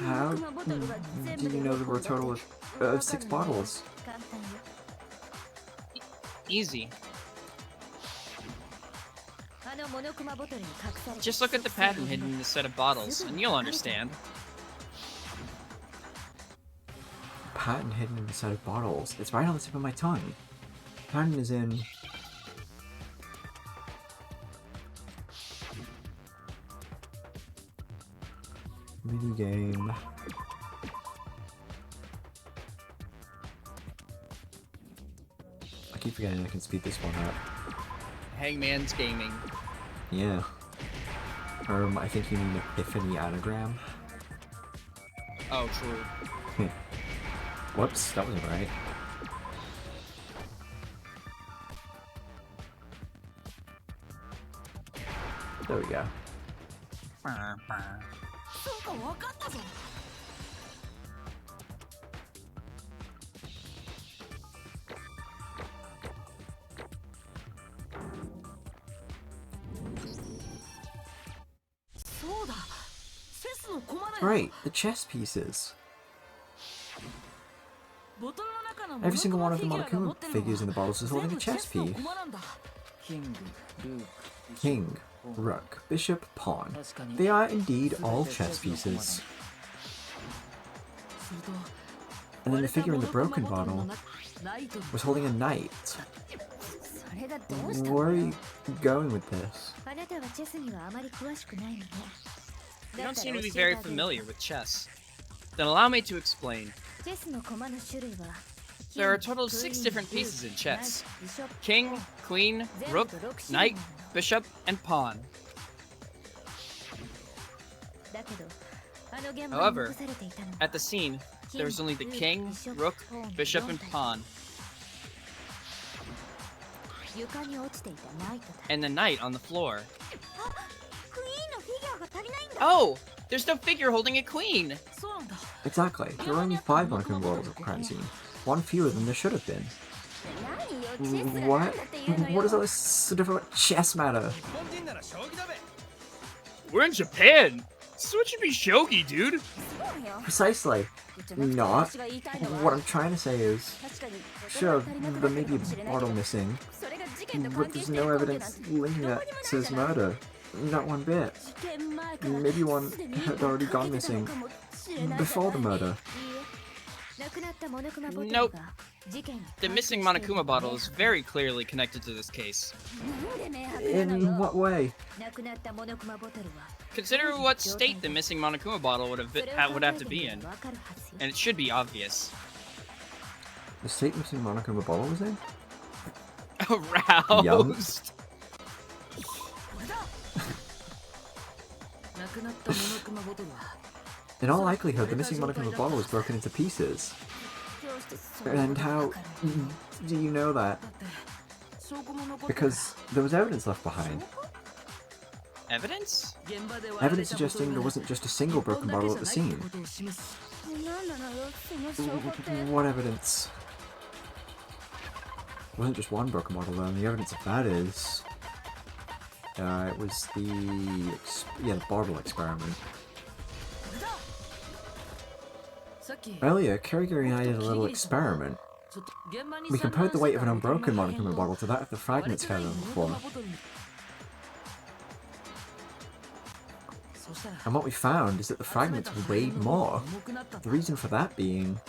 Speaker 4: How do you know there were a total of 6 bottles?
Speaker 3: Easy. Just look at the pattern hidden in the set of bottles, and you'll understand.
Speaker 4: Pattern hidden in the set of bottles. It's right on the tip of my tongue. Pattern is in... Minigame. I keep forgetting I can speed this one up.
Speaker 3: Hangman's Gaming.
Speaker 4: Yeah. I think you mean Epiphany anagram.
Speaker 3: Oh, true.
Speaker 4: Whoops, that wasn't right. There we go. Right, the chess pieces. Every single one of the Monokuma figures in the bottles is holding a chess piece. King, rook, bishop, pawn. They are indeed all chess pieces. And then the figure in the broken bottle was holding a knight. Where are you going with this?
Speaker 3: You don't seem to be very familiar with chess. Then allow me to explain. There are a total of 6 different pieces in chess. King, queen, rook, knight, bishop, and pawn. However, at the scene, there was only the king, rook, bishop, and pawn. And the knight on the floor. Oh! There's no figure holding a queen!
Speaker 4: Exactly. There are only 5 Monokuma bottles at the crime scene. 1 fewer than there should have been. What? What does all this sort of chess matter?
Speaker 3: We're in Japan! This is what should be shogi, dude!
Speaker 4: Precisely. Not. What I'm trying to say is, sure, there may be a bottle missing, but there's no evidence linking that to his murder. Not one bit. Maybe one had already gone missing before the murder.
Speaker 3: Nope. The missing Monokuma bottle is very clearly connected to this case.
Speaker 4: In what way?
Speaker 3: Consider what state the missing Monokuma bottle would have to be in, and it should be obvious.
Speaker 4: The state missing Monokuma bottle was in?
Speaker 3: Aroused.
Speaker 4: In all likelihood, the missing Monokuma bottle was broken into pieces. And how do you know that? Because there was evidence left behind.
Speaker 3: Evidence?
Speaker 4: Evidence suggesting there wasn't just a single broken bottle at the scene. What evidence? It wasn't just one broken bottle though, and the evidence of that is... it was the bottle experiment. Earlier, Kirigiri and I did a little experiment. We compared the weight of an unbroken Monokuma bottle to that of the fragments found on the floor. And what we found is that the fragments weighed more. The reason for that being...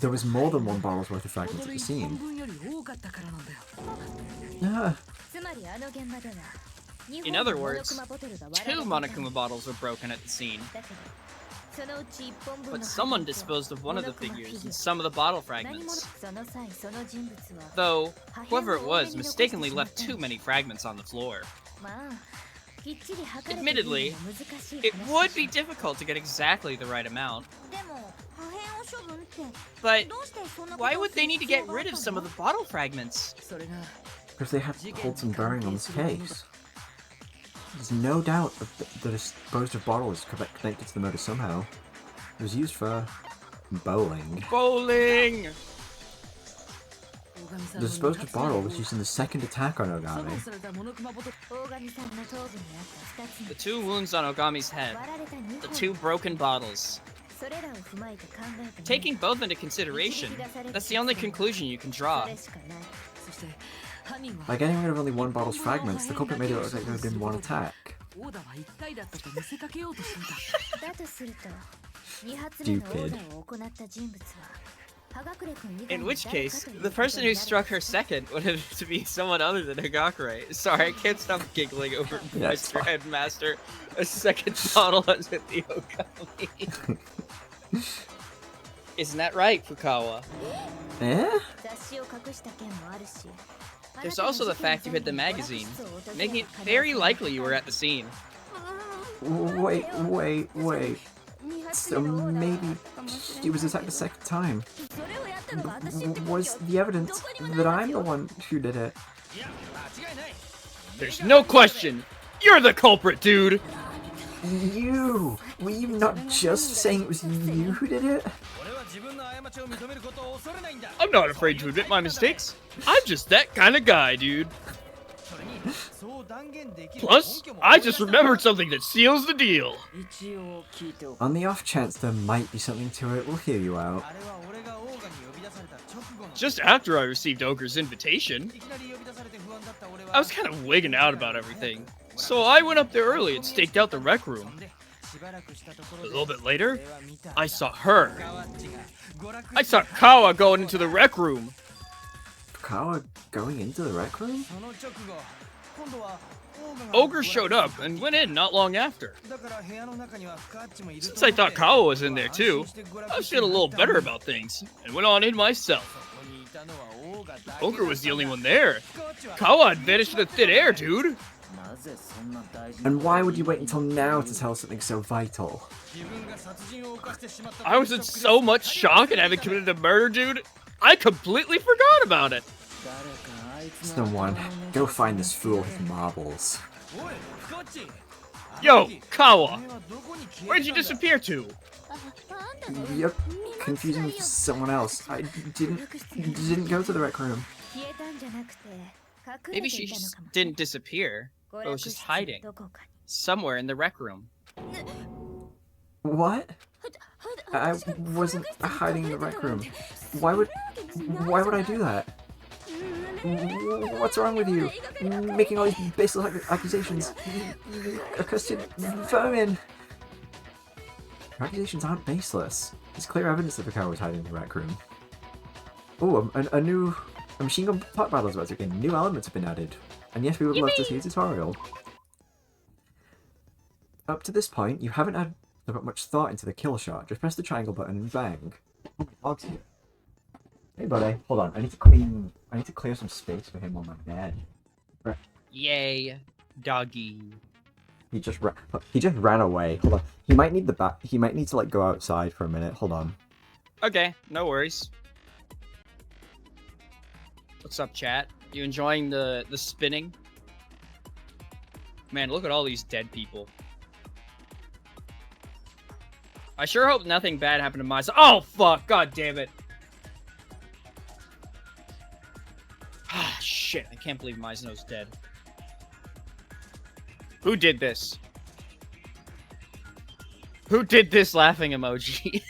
Speaker 4: there was more than one bottle's worth of fragments at the scene.
Speaker 3: In other words, 2 Monokuma bottles were broken at the scene. But someone disposed of one of the figures and some of the bottle fragments. Though, whoever it was mistakenly left too many fragments on the floor. Admittedly, it would be difficult to get exactly the right amount. But why would they need to get rid of some of the bottle fragments?
Speaker 4: Because they have to hold some bearing on this case. There's no doubt that the disposed of bottle is connected to the murder somehow. It was used for bowling.
Speaker 3: Bowling!
Speaker 4: The disposed of bottle was used in the second attack on Ogami.
Speaker 3: The 2 wounds on Ogami's head. The 2 broken bottles. Taking both into consideration, that's the only conclusion you can draw.
Speaker 4: By getting rid of only one bottle's fragments, the culprit made it look like there had been one attack. Stupid.
Speaker 3: In which case, the person who struck her second would have to be someone other than Hagakure. Sorry, I can't stop giggling over Mr. Headmaster. A second bottle has hit the Ogami. Isn't that right, Fukawa?
Speaker 4: Eh?
Speaker 3: There's also the fact you hid the magazine, making it very likely you were at the scene.
Speaker 4: Wait. So maybe she was attacked a second time. Was the evidence that I'm the one who did it?
Speaker 3: There's no question! You're the culprit, dude!
Speaker 4: You! Were you not just saying it was you who did it?
Speaker 3: I'm not afraid to admit my mistakes. I'm just that kind of guy, dude. Plus, I just remembered something that seals the deal.
Speaker 4: On the off chance there might be something to it, we'll hear you out.
Speaker 3: Just after I received Ogre's invitation, I was kind of wigging out about everything. So I went up there early and staked out the rec room. A little bit later, I saw her. I saw Kawa going into the rec room.
Speaker 4: Kawa going into the rec room?
Speaker 3: Ogre showed up and went in not long after. Since I thought Kawa was in there too, I was feeling a little better about things and went on in myself. Ogre was the only one there. Kawa had vanished into thin air, dude.
Speaker 4: And why would you wait until now to tell something so vital?
Speaker 3: I was in so much shock at having committed a murder, dude. I completely forgot about it.
Speaker 4: Someone, go find this fool with marbles.
Speaker 3: Yo, Kawa, where'd you disappear to?
Speaker 4: You're confusing me with someone else. I didn't go to the rec room.
Speaker 3: Maybe she just didn't disappear, but was just hiding somewhere in the rec room.
Speaker 4: What? I wasn't hiding in the rec room. Why would I do that? What's wrong with you? Making all these baseless accusations. Accursed vermin! Your accusations aren't baseless. There's clear evidence that the cow was hiding in the rec room. Oh, a machine gun pot battle is about to begin. New elements have been added. And yes, we would love to see a tutorial. Up to this point, you haven't put much thought into the kill shot. Just press the triangle button and bang. Oh, my dog's here. Hey, buddy. Hold on. I need to clear some space for him on my bed. Right.
Speaker 3: Yay, doggy.
Speaker 4: He just ran away. Hold on. He might need He might need to like go outside for a minute. Hold on.
Speaker 3: Okay, no worries. What's up, chat? You enjoying the spinning? Man, look at all these dead people. I sure hope nothing bad happened to myself. Oh fuck! God damn it! Ah shit! I can't believe Meisno's dead. Who did this? Who did this laughing emoji?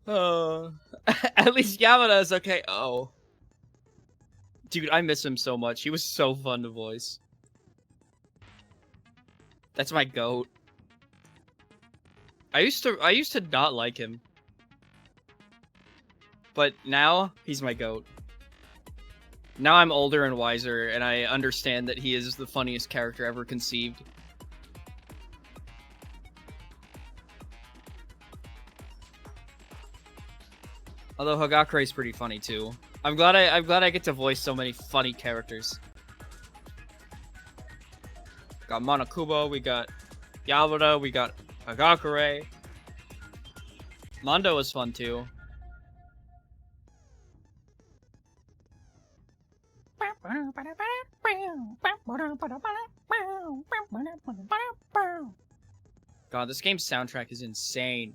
Speaker 3: Oh, at least Yamada is okay. Oh, dude, I miss him so much. He was so fun to voice. That's my goat. I used to not like him, but now he's my goat. Now I'm older and wiser, and I understand that he is the funniest character ever conceived. Although Hagakure is pretty funny too. I'm glad I get to voice so many funny characters. Got Monokubo, we got Yamada, we got Hagakure. Mondo was fun too. God, this game's soundtrack is insane.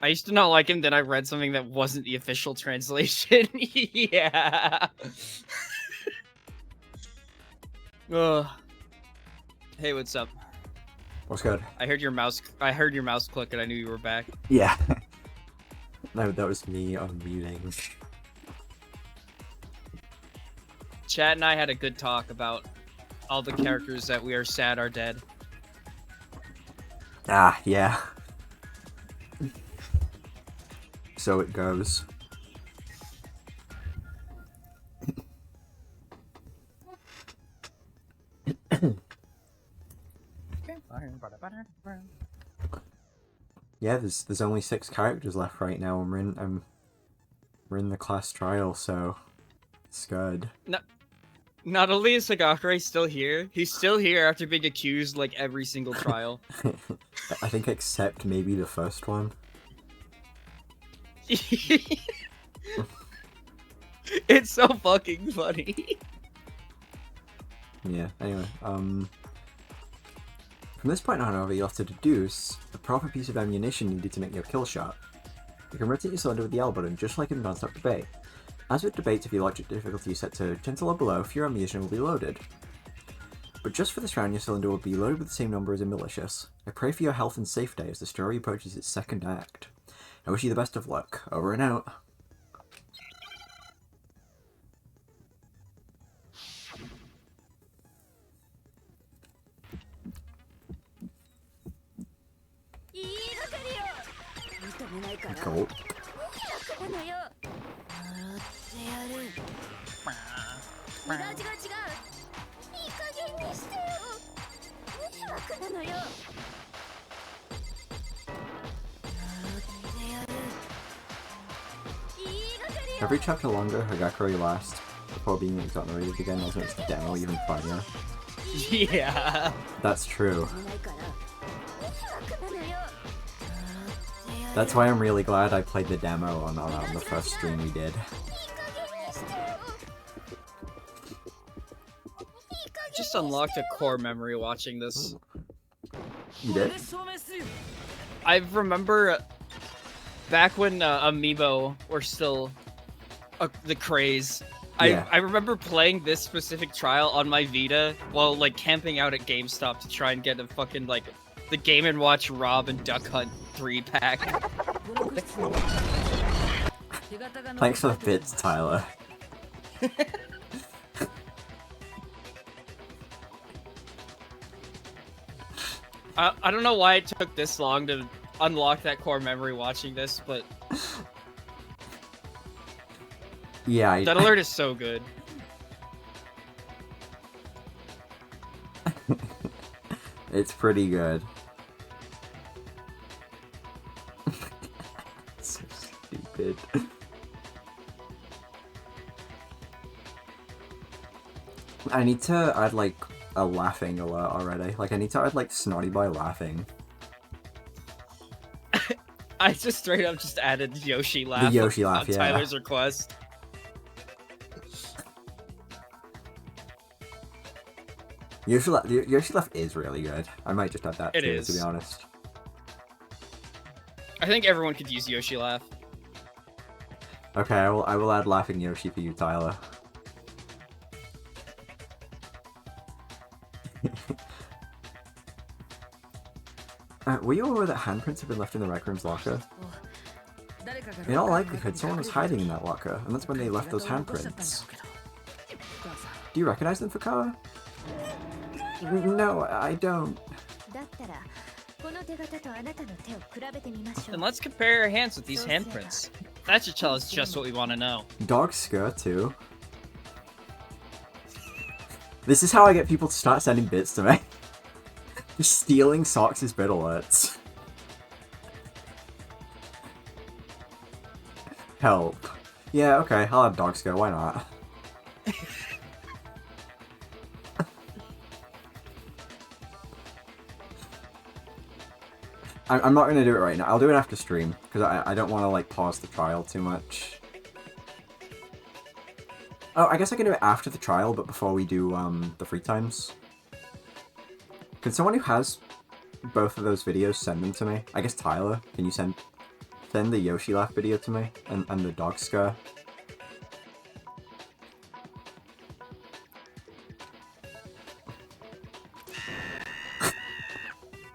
Speaker 3: I used to not like him, then I read something that wasn't the official translation. Yeah. Ugh. Hey, what's up?
Speaker 4: What's good?
Speaker 3: I heard your mouse click and I knew you were back.
Speaker 4: Yeah. No, that was me unmuting.
Speaker 3: Chad and I had a good talk about all the characters that we are sad are dead.
Speaker 4: Ah, yeah. So it goes. Yeah, there's only 6 characters left right now, and we're in the class trial, so it's good.
Speaker 3: Not only is Hagakure still here, he's still here after being accused like every single trial.
Speaker 4: I think except maybe the first one.
Speaker 3: It's so fucking funny.
Speaker 4: Yeah, anyway, from this point on, however, you'll have to deduce the proper piece of ammunition needed to make your kill shot. You can rotate your cylinder with the L button, just like in non-stop debate. As with debates, if your logic difficulty is set to gentle or below, fewer ammunition will be loaded. But just for this round, your cylinder will be loaded with the same number as a malicious. I pray for your health and safety as the story approaches its second act. I wish you the best of luck. Over and out. Cool. Every chapter longer Hagakure lasts before being exonerated again also makes the demo even funnier.
Speaker 3: Yeah.
Speaker 4: That's true. That's why I'm really glad I played the demo on the first stream we did.
Speaker 3: Just unlocked a core memory watching this.
Speaker 4: You did?
Speaker 3: I remember back when Amiibo were still the craze.
Speaker 4: Yeah.
Speaker 3: I remember playing this specific trial on my Vita while like camping out at GameStop to try and get a fucking like the Game & Watch Rob and Duck Hunt 3-pack.
Speaker 4: Thanks for the bits, Tyler.
Speaker 3: I don't know why it took this long to unlock that core memory watching this, but
Speaker 4: Yeah,
Speaker 3: that alert is so good.
Speaker 4: It's pretty good. So stupid. I need to add like a laughing alert already. Like I need to add like Snotty Boy laughing.
Speaker 3: I just straight up just added Yoshi laugh.
Speaker 4: The Yoshi laugh,
Speaker 3: on
Speaker 4: yeah.
Speaker 3: Tyler's request.
Speaker 4: Yoshi laugh is really good. I might just add that
Speaker 3: It
Speaker 4: too,
Speaker 3: is.
Speaker 4: to be honest.
Speaker 3: I think everyone could use Yoshi laugh.
Speaker 4: Okay, I will add laughing Yoshi for you, Tyler. Were you aware that handprints have been left in the Rec Room's locker? In all likelihood, someone was hiding in that locker, and that's when they left those handprints. Do you recognize them, Fukawa? No, I don't.
Speaker 3: Then let's compare our hands with these handprints. That should tell us just what we want to know.
Speaker 4: Dog skirt, too. This is how I get people to start sending bits to me. Just stealing Socks' bit alerts. Help. Yeah, okay, I'll have dog skirt, why not? I'm not gonna do it right now. I'll do it after stream, because I don't want to, like, pause the trial too much. Oh, I guess I can do it after the trial, but before we do, the free times. Can someone who has both of those videos send them to me? I guess Tyler, can you send the Yoshi laugh video to me? And the dog scare?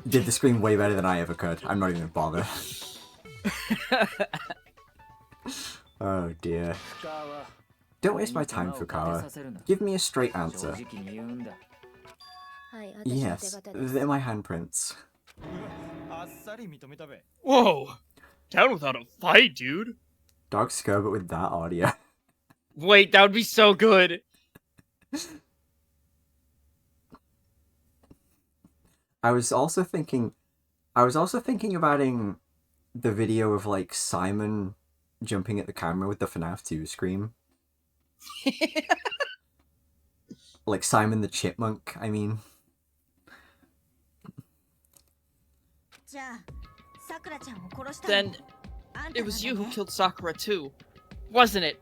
Speaker 4: Did the scream way better than I ever could. I'm not even gonna bother. Oh dear. Don't waste my time, Fukawa. Give me a straight answer. Yes, they're my handprints.
Speaker 3: Whoa! Down without a fight, dude!
Speaker 4: Dog scare, but with that audio.
Speaker 3: Wait, that would be so good!
Speaker 4: I was also thinking of adding the video of, like, Simon jumping at the camera with the FNAF 2 scream. Like Simon the Chipmunk, I mean.
Speaker 1: Then it was you who killed Sakura too, wasn't it?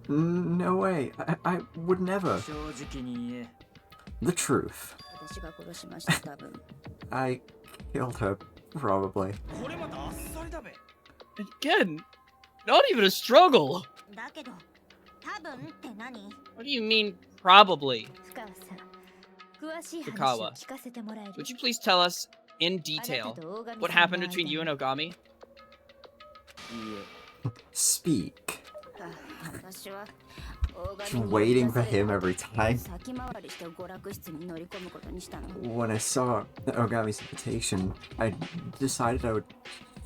Speaker 4: No way. I would never. The truth. I killed her, probably.
Speaker 3: Again, not even a struggle! What do you mean, probably? Fukawa, would you please tell us, in detail, what happened between you and Ogami?
Speaker 4: Speak. Just waiting for him every time. When I saw Ogami's invitation, I decided I would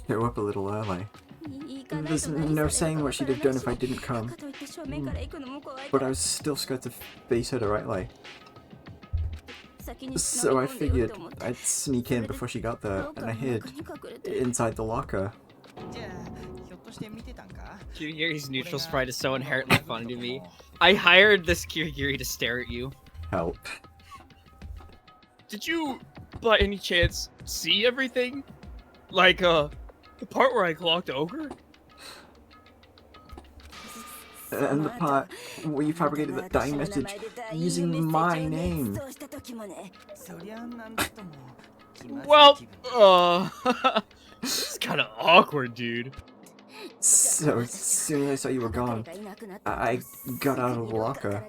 Speaker 4: show up a little early. There's no saying what she'd have done if I didn't come. But I was still scared to face her directly. So I figured I'd sneak in before she got there, and I hid inside the locker.
Speaker 3: Kirigiri's neutral sprite is so inherently funny to me. I hired this Kirigiri to stare at you.
Speaker 4: Help.
Speaker 3: Did you, by any chance, see everything? Like, the part where I clocked Ogre?
Speaker 4: And the part where you fabricated that dying message using my name.
Speaker 3: Well, this is kinda awkward, dude.
Speaker 4: So, as soon as I saw you were gone, I got out of the locker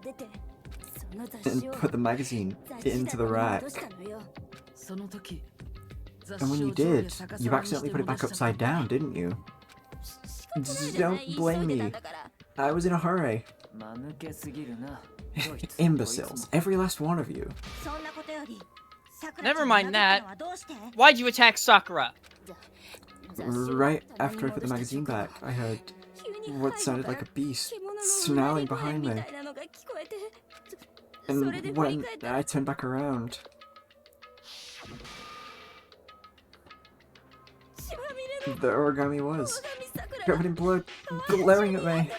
Speaker 4: and put the magazine into the rack. And when you did, you accidentally put it back upside down, didn't you? Don't blame me. I was in a hurry. Imbeciles, every last one of you.
Speaker 1: Never mind that. Why'd you attack Sakura?
Speaker 4: Right after I put the magazine back, I heard what sounded like a beast snarling behind me. And when I turned back around, there origami was, covered in blood, glaring at me.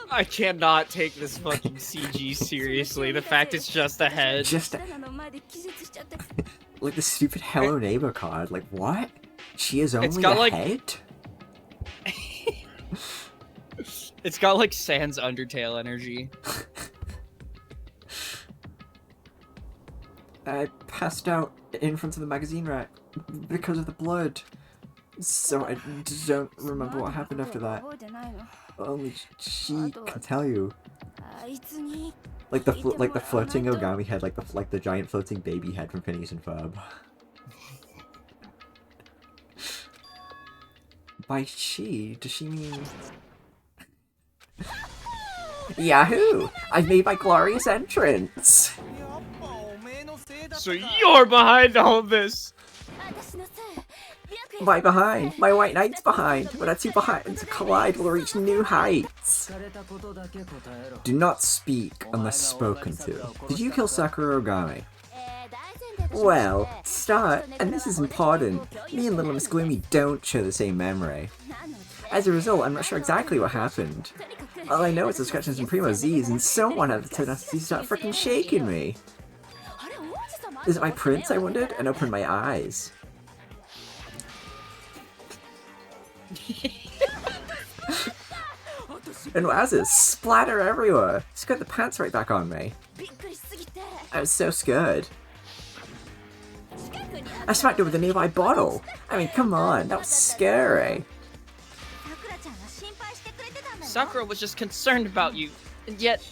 Speaker 3: I cannot take this fucking CG seriously. The fact it's just a head.
Speaker 4: Just like the stupid Hello Neighbor card. Like, what? She is only a head?
Speaker 3: It's got like Sans Undertale energy.
Speaker 4: I passed out in front of the magazine rack because of the blood. So I don't remember what happened after that. Only she can tell you. Like the floating Ogami head, like the giant floating baby head from Phineas and Ferb. By she, does she mean... Yahoo! I've made my glorious entrance!
Speaker 3: So you're behind all this!
Speaker 4: Why behind? My white knight's behind! When our two behinds collide, we'll reach new heights! Do not speak unless spoken to. Did you kill Sakura Ogami? Well, start, and this is important. Me and Little Miss Gloomy don't share the same memory. As a result, I'm not sure exactly what happened. All I know is the scratches and Primo Z's, and someone had the tenacity to start freaking shaking me. Is it my prince, I wondered, and opened my eyes. And wowzers, splatter everywhere! Just got the pants right back on me. I was so scared. I smacked her with a nearby bottle. I mean, come on, that was scary.
Speaker 1: Sakura was just concerned about you, and yet...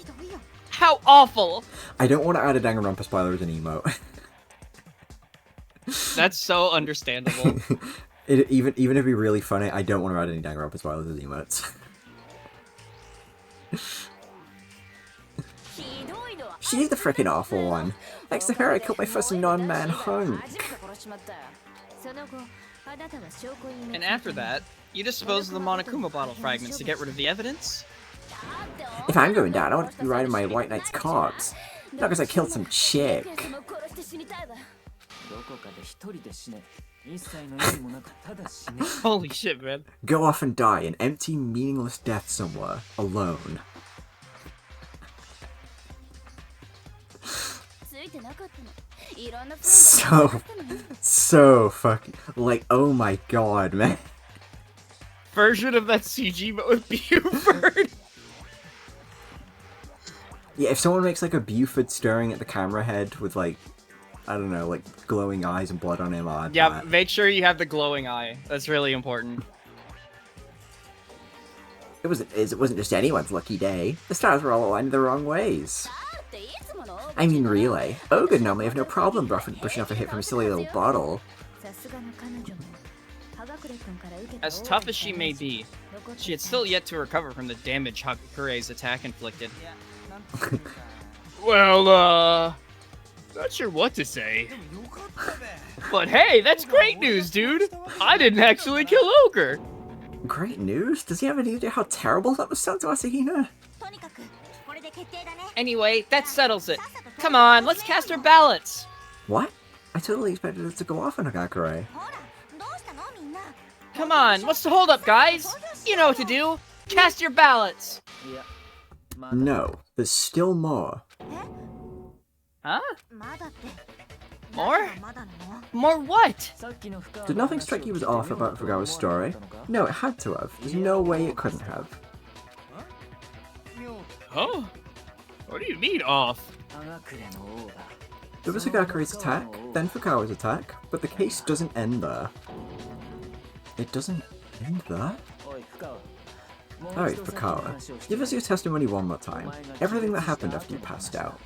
Speaker 1: How awful!
Speaker 4: I don't want to add a Dangan Ronpa spoiler as an emote.
Speaker 3: That's so understandable.
Speaker 4: Even if it'd be really funny, I don't want to add any Dangan Ronpa spoilers as emotes. She's the freaking awful one. Thanks to her, I killed my first non-man hunk.
Speaker 3: And after that, you disposed of the Monokuma bottle fragments to get rid of the evidence?
Speaker 4: If I'm going down, I want to be riding my white knight's corpse. Not because I killed some chick.
Speaker 3: Holy shit, man.
Speaker 4: Go off and die an empty, meaningless death somewhere, alone. So fucking, like, oh my god, man.
Speaker 3: Version of that CG but with Buford.
Speaker 4: Yeah, if someone makes like a Buford staring at the camera head with like, I don't know, like glowing eyes and blood on him, I'll add that.
Speaker 3: Make sure you have the glowing eye. That's really important.
Speaker 4: It wasn't just anyone's lucky day. The stars were all aligned the wrong ways. I mean, really. Ogre normally have no problem brushing off a hit from a silly little bottle.
Speaker 3: As tough as she may be, she had still yet to recover from the damage Hakure's attack inflicted. Well, not sure what to say. But hey, that's great news, dude! I didn't actually kill Ogre!
Speaker 4: Great news? Does he have any idea how terrible that was sound to Asahina?
Speaker 1: Anyway, that settles it. Come on, let's cast our ballots!
Speaker 4: What? I totally expected it to go off on Hagakure.
Speaker 3: Come on, what's the holdup, guys? You know what to do. Cast your ballots.
Speaker 4: No, there's still more.
Speaker 3: Huh? More? More what?
Speaker 4: Did nothing strike you as off about Fugawa's story? No, it had to have. There's no way it couldn't have.
Speaker 3: Huh? What do you mean off?
Speaker 4: There was Hagakure's attack, then Fukawa's attack, but the case doesn't end there. It doesn't end there? Alright, Fukawa, give us your testimony one more time. Everything that happened after you passed out.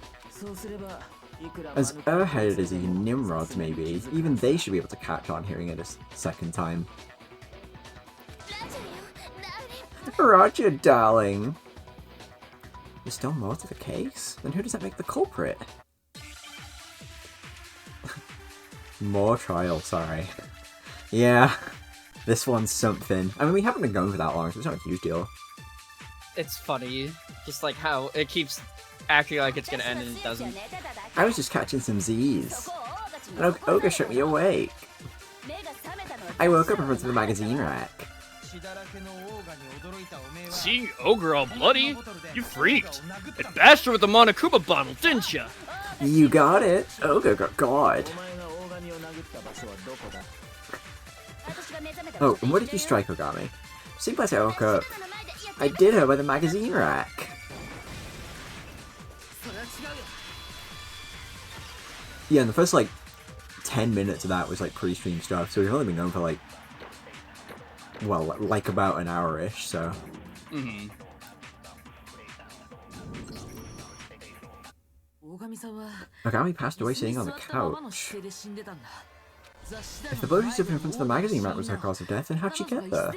Speaker 4: As airheaded as you Nimrods may be, even they should be able to catch on hearing it a second time. Roger, darling! There's still more to the case? Then who does that make the culprit? More trial, sorry. Yeah, this one's something. I mean, we haven't been going for that long, so it's not a huge deal.
Speaker 3: It's funny, just like how it keeps acting like it's gonna end and it doesn't.
Speaker 4: I was just catching some Z's. And Ogre shook me awake. I woke up and went to the magazine rack.
Speaker 3: Seeing Ogre all bloody? You freaked. It bashed her with the Monokuma bottle, didn't ya?
Speaker 4: You got it. Ogre got God. Oh, and what did you strike, Ogami? Seemed like I woke up. I did her by the magazine rack. Yeah, and the first, like, 10 minutes of that was, like, pre-stream stuff, so we've only been going for, like, well, like about an hour-ish, so.
Speaker 3: Mm-hmm.
Speaker 4: Ogami passed away sitting on the couch. If the blow she suffered in front of the magazine rack was her cause of death, then how'd she get there?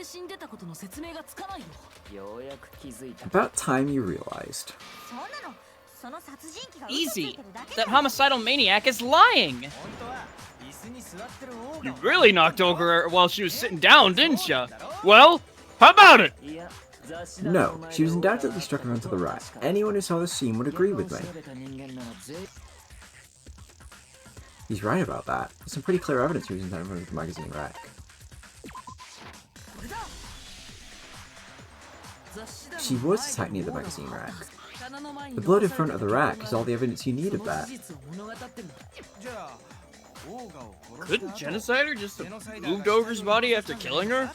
Speaker 4: About time you realized.
Speaker 3: Easy. That homicidal maniac is lying. You really knocked Ogre while she was sitting down, didn't ya? Well, how about it?
Speaker 4: No, she was undoubtedly struck her onto the rack. Anyone who saw the scene would agree with me. He's right about that. There's some pretty clear evidence he was in front of the magazine rack. She was attacked near the magazine rack. The blood in front of the rack is all the evidence you need of that.
Speaker 3: Couldn't Genocider just have moved Ogre's body after killing her?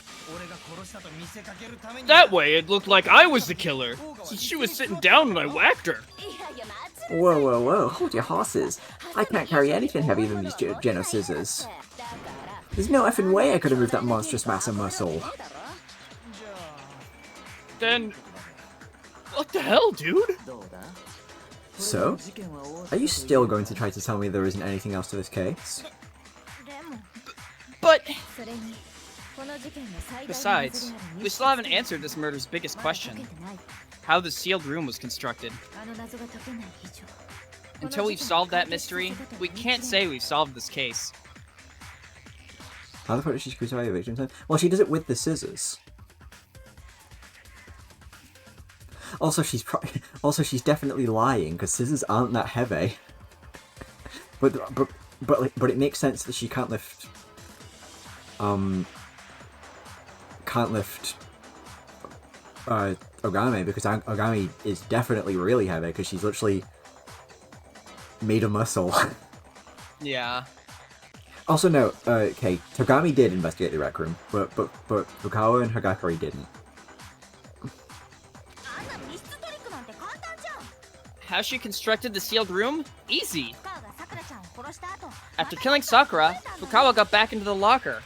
Speaker 3: That way it looked like I was the killer, since she was sitting down when I whacked her.
Speaker 4: Whoa, whoa, whoa, hold your horses. I can't carry anything heavier than these Geno scissors. There's no effing way I could have moved that monstrous mass of muscle.
Speaker 3: Then, what the hell, dude?
Speaker 4: So? Are you still going to try to tell me there isn't anything else to this case?
Speaker 3: But... Besides, we still haven't answered this murder's biggest question. How the sealed room was constructed. Until we've solved that mystery, we can't say we've solved this case.
Speaker 4: How the fuck does she crucify the victim? Well, she does it with the scissors. Also, she's definitely lying because scissors aren't that heavy. but it makes sense that she can't lift. Ogami, because Ogami is definitely really heavy because she's literally made of muscle.
Speaker 3: Yeah.
Speaker 4: Also, no. Okay, Togami did investigate the rec room, but Fukawa and Hagakure didn't.
Speaker 3: How she constructed the sealed room? Easy. After killing Sakura, Fukawa got back into the locker.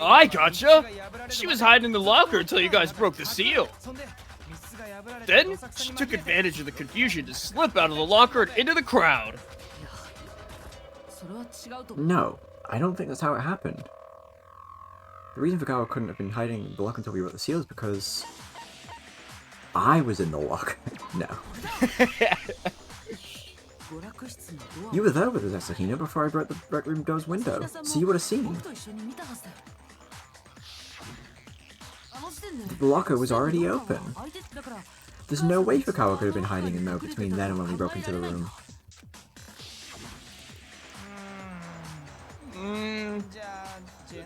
Speaker 3: I gotcha! She was hiding in the locker until you guys broke the seal. Then, she took advantage of the confusion to slip out of the locker and into the crowd.
Speaker 4: No, I don't think that's how it happened. The reason Fukawa couldn't have been hiding in the locker until we broke the seal is because I was in the locker. No. You were there with us, Asahina, before I broke the rec room door's window, so you would have seen. The locker was already open. There's no way Fukawa could have been hiding in there between then and when we broke into the room.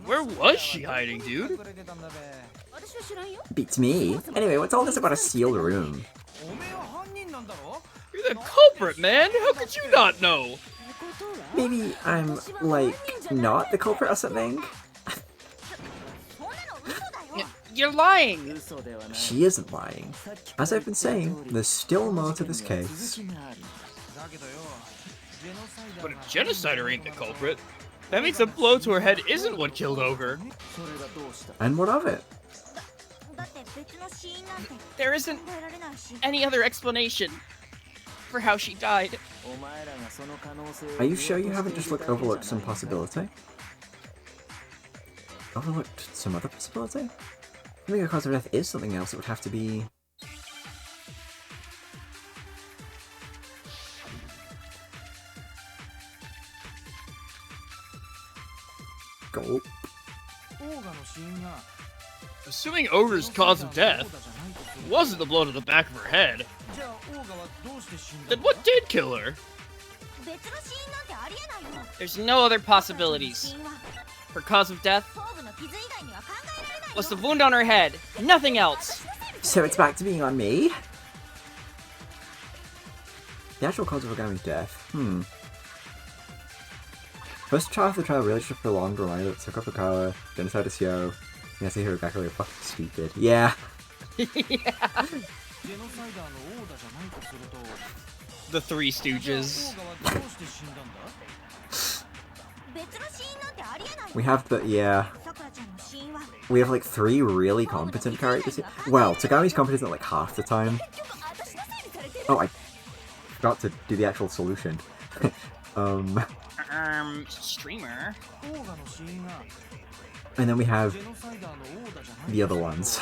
Speaker 3: Where was she hiding, dude?
Speaker 4: Beats me. Anyway, what's all this about a sealed room?
Speaker 3: You're the culprit, man! How could you not know?
Speaker 4: Maybe I'm, like, not the culprit or something?
Speaker 3: You're lying!
Speaker 4: She isn't lying. As I've been saying, there's still more to this case.
Speaker 3: But a genocider ain't the culprit. That means the blow to her head isn't what killed Ogre.
Speaker 4: And what of it?
Speaker 3: There isn't any other explanation for how she died.
Speaker 4: Are you sure you haven't just overlooked some possibility? Overlooked some other possibility? I think the cause of death is something else. It would have to be... Gulp.
Speaker 3: Assuming Ogre's cause of death wasn't the blow to the back of her head, then what did kill her? There's no other possibilities. Her cause of death was the wound on her head, nothing else.
Speaker 4: So it's back to being on me? The actual cause of Ogami's death? First trial of the trial really just prolonged reminder that Fukawa, genocide is yo. Yes, I hear exactly fucking stupid. Yeah.
Speaker 3: Yeah. The Three Stooges.
Speaker 4: We have the, yeah. We have like 3 really competent characters here. Well, Tagami's competent at like half the time. Oh, I forgot to do the actual solution.
Speaker 3: Streamer.
Speaker 4: And then we have the other ones.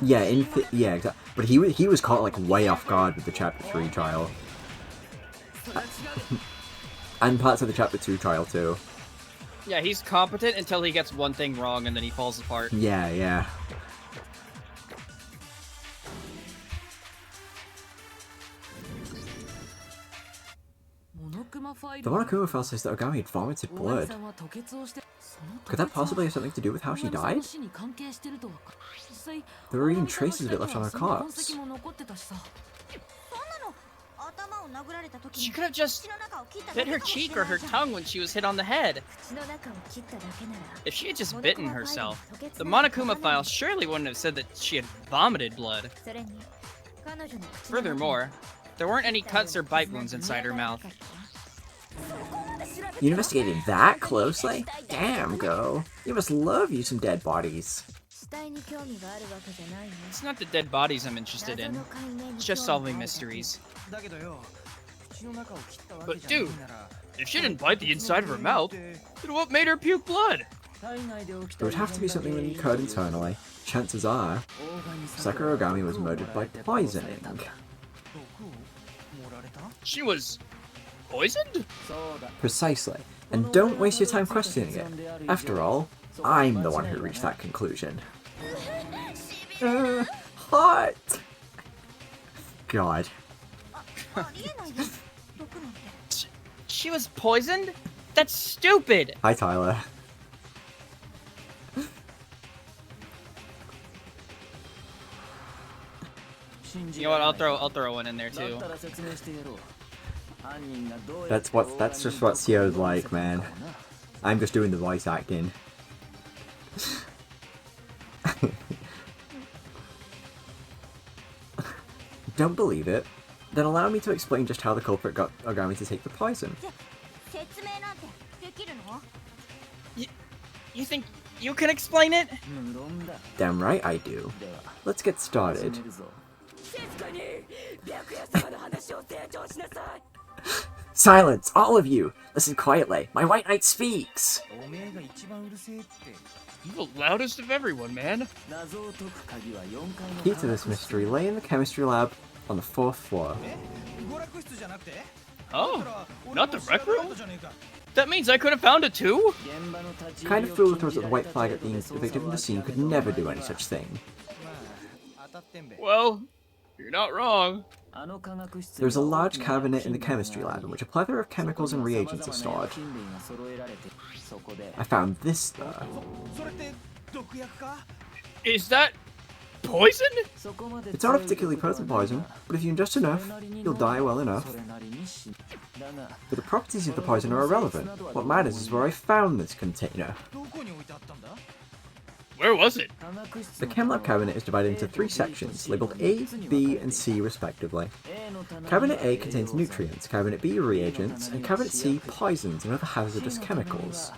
Speaker 4: Yeah, yeah, exactly. But he was caught like way off guard with the Chapter 3 trial. And parts of the Chapter 2 trial too.
Speaker 3: Yeah, he's competent until he gets one thing wrong and then he falls apart.
Speaker 4: Yeah, yeah. The Monokuma file says that Ogami had vomited blood. Could that possibly have something to do with how she died? There were even traces of it left on her corpse.
Speaker 3: She could have just bit her cheek or her tongue when she was hit on the head. If she had just bitten herself, the Monokuma file surely wouldn't have said that she had vomited blood. Furthermore, there weren't any cuts or bite wounds inside her mouth.
Speaker 4: You investigated that closely? Damn, Go. You must love you some dead bodies.
Speaker 3: It's not the dead bodies I'm interested in. It's just solving mysteries. But dude, if she didn't bite the inside of her mouth, then what made her puke blood?
Speaker 4: It would have to be something that occurred internally. Chances are, Sakura Ogami was murdered by poisoning.
Speaker 3: She was poisoned?
Speaker 4: Precisely. And don't waste your time questioning it. After all, I'm the one who reached that conclusion. Hot! God.
Speaker 3: She was poisoned? That's stupid!
Speaker 4: Hi, Tyler.
Speaker 3: You know what, I'll throw one in there too.
Speaker 4: That's just what CO's like, man. I'm just doing the voice acting. Don't believe it? Then allow me to explain just how the culprit got Ogami to take the poison.
Speaker 3: You think you can explain it?
Speaker 4: Damn right I do. Let's get started. Silence, all of you! Listen quietly. My White Knight speaks!
Speaker 3: You're the loudest of everyone, man.
Speaker 4: Key to this mystery lay in the chemistry lab on the 4th floor.
Speaker 3: Oh, not the rec room? That means I could have found it too?
Speaker 4: Kind of fool who throws at the white flag at being the victim of the scene could never do any such thing.
Speaker 3: Well, you're not wrong.
Speaker 4: There's a large cabinet in the chemistry lab in which a plethora of chemicals and reagents are stored. I found this there.
Speaker 3: Is that poison?
Speaker 4: It's not a particularly potent poison, but if you ingest enough, you'll die well enough. But the properties of the poison are irrelevant. What matters is where I found this container.
Speaker 3: Where was it?
Speaker 4: The chem lab cabinet is divided into 3 sections, labelled A, B, and C respectively. Cabinet A contains nutrients, Cabinet B reagents, and Cabinet C poisons and other hazardous chemicals.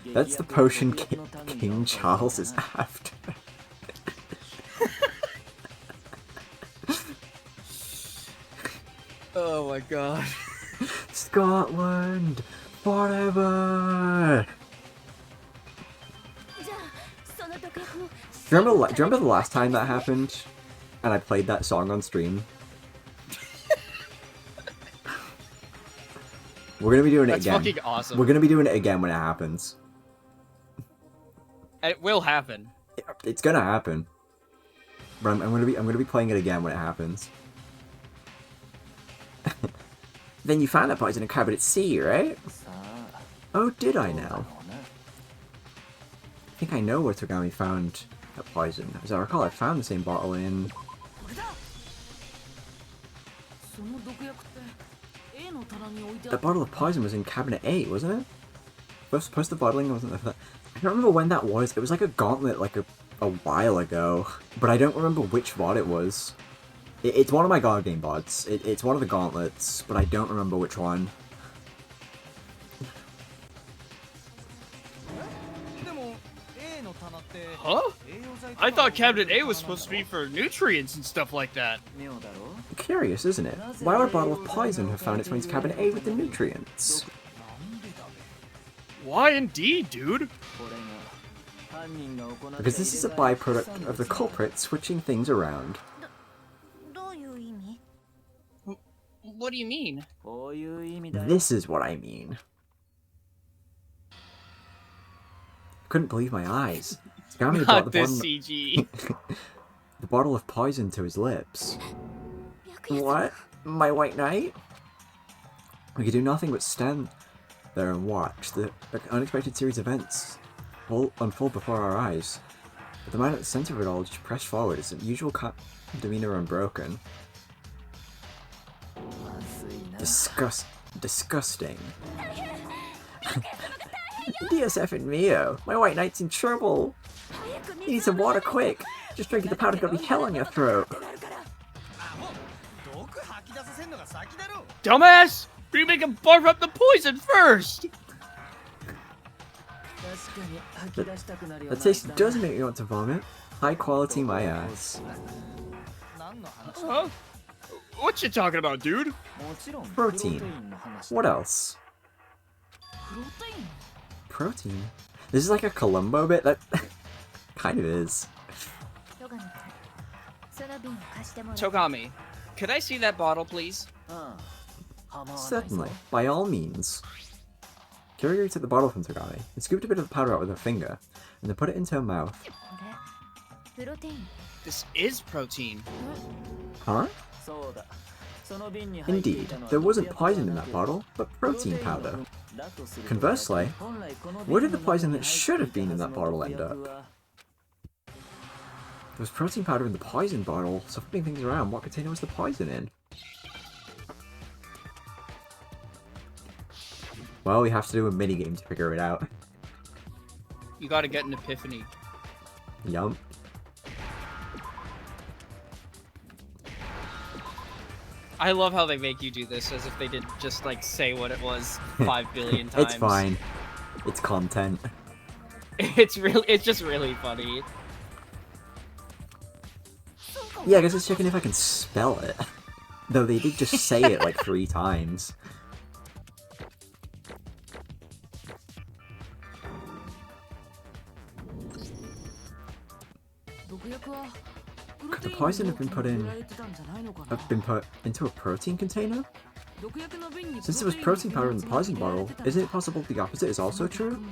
Speaker 4: That's the potion King Charles is after.
Speaker 3: Oh my god.
Speaker 4: Scotland! Forever! Do you remember the last time that happened? And I played that song on stream? We're gonna be doing it again.
Speaker 3: That's fucking awesome.
Speaker 4: We're gonna be doing it again when it happens.
Speaker 3: It will happen.
Speaker 4: It's gonna happen. But I'm gonna be playing it again when it happens. Then you found that poison in Cabinet C, right? Oh, did I now? I think I know where Togami found that poison. As I recall, I found the same bottle in... That bottle of poison was in Cabinet A, wasn't it? First the bottling wasn't there. I don't remember when that was. It was like a gauntlet like a while ago. But I don't remember which VOD it was. It's one of my God Game VODs. It's one of the gauntlets, but I don't remember which one.
Speaker 3: Huh? I thought Cabinet A was supposed to be for nutrients and stuff like that.
Speaker 4: Curious, isn't it? Why would a bottle of poison have found its way into Cabinet A with the nutrients?
Speaker 3: Why indeed, dude?
Speaker 4: Because this is a byproduct of the culprit switching things around.
Speaker 3: What do you mean?
Speaker 4: This is what I mean. Couldn't believe my eyes. Togami brought
Speaker 3: Not this CG.
Speaker 4: the bottle of poison to his lips. What? My white knight? We could do nothing but stand there and watch the unexpected series of events unfold before our eyes. But the man at the center of it all just pressed forward, his usual demeanor unbroken. Disgusting. DSF and Mio, my white knight's in trouble. You need some water quick. Just drinking the powder's gonna be hell on your throat.
Speaker 3: Dumbass! You make him barf up the poison first!
Speaker 4: The taste does make me want to vomit. High quality my ass.
Speaker 3: Huh? What you talking about, dude?
Speaker 4: Protein. What else? Protein? This is like a Columbo bit? That kind of is.
Speaker 3: Togami, could I see that bottle, please?
Speaker 4: Certainly. By all means. Kiryu took the bottle from Togami and scooped a bit of the powder out with her finger, and then put it into her mouth.
Speaker 3: This is protein.
Speaker 4: Huh? Indeed, there wasn't poison in that bottle, but protein powder. Conversely, where did the poison that should have been in that bottle end up? There was protein powder in the poison bottle, so flipping things around, what container was the poison in? Well, we have to do a minigame to figure it out.
Speaker 3: You gotta get an epiphany.
Speaker 4: Yum.
Speaker 3: I love how they make you do this as if they didn't just like say what it was 5 billion times.
Speaker 4: It's fine. It's content.
Speaker 3: It's just really funny.
Speaker 4: Yeah, I guess it's checking if I can spell it. Though they did just say it like 3 times. Could the poison have been put into a protein container? Since there was protein powder in the poison bottle, isn't it possible the opposite is also true?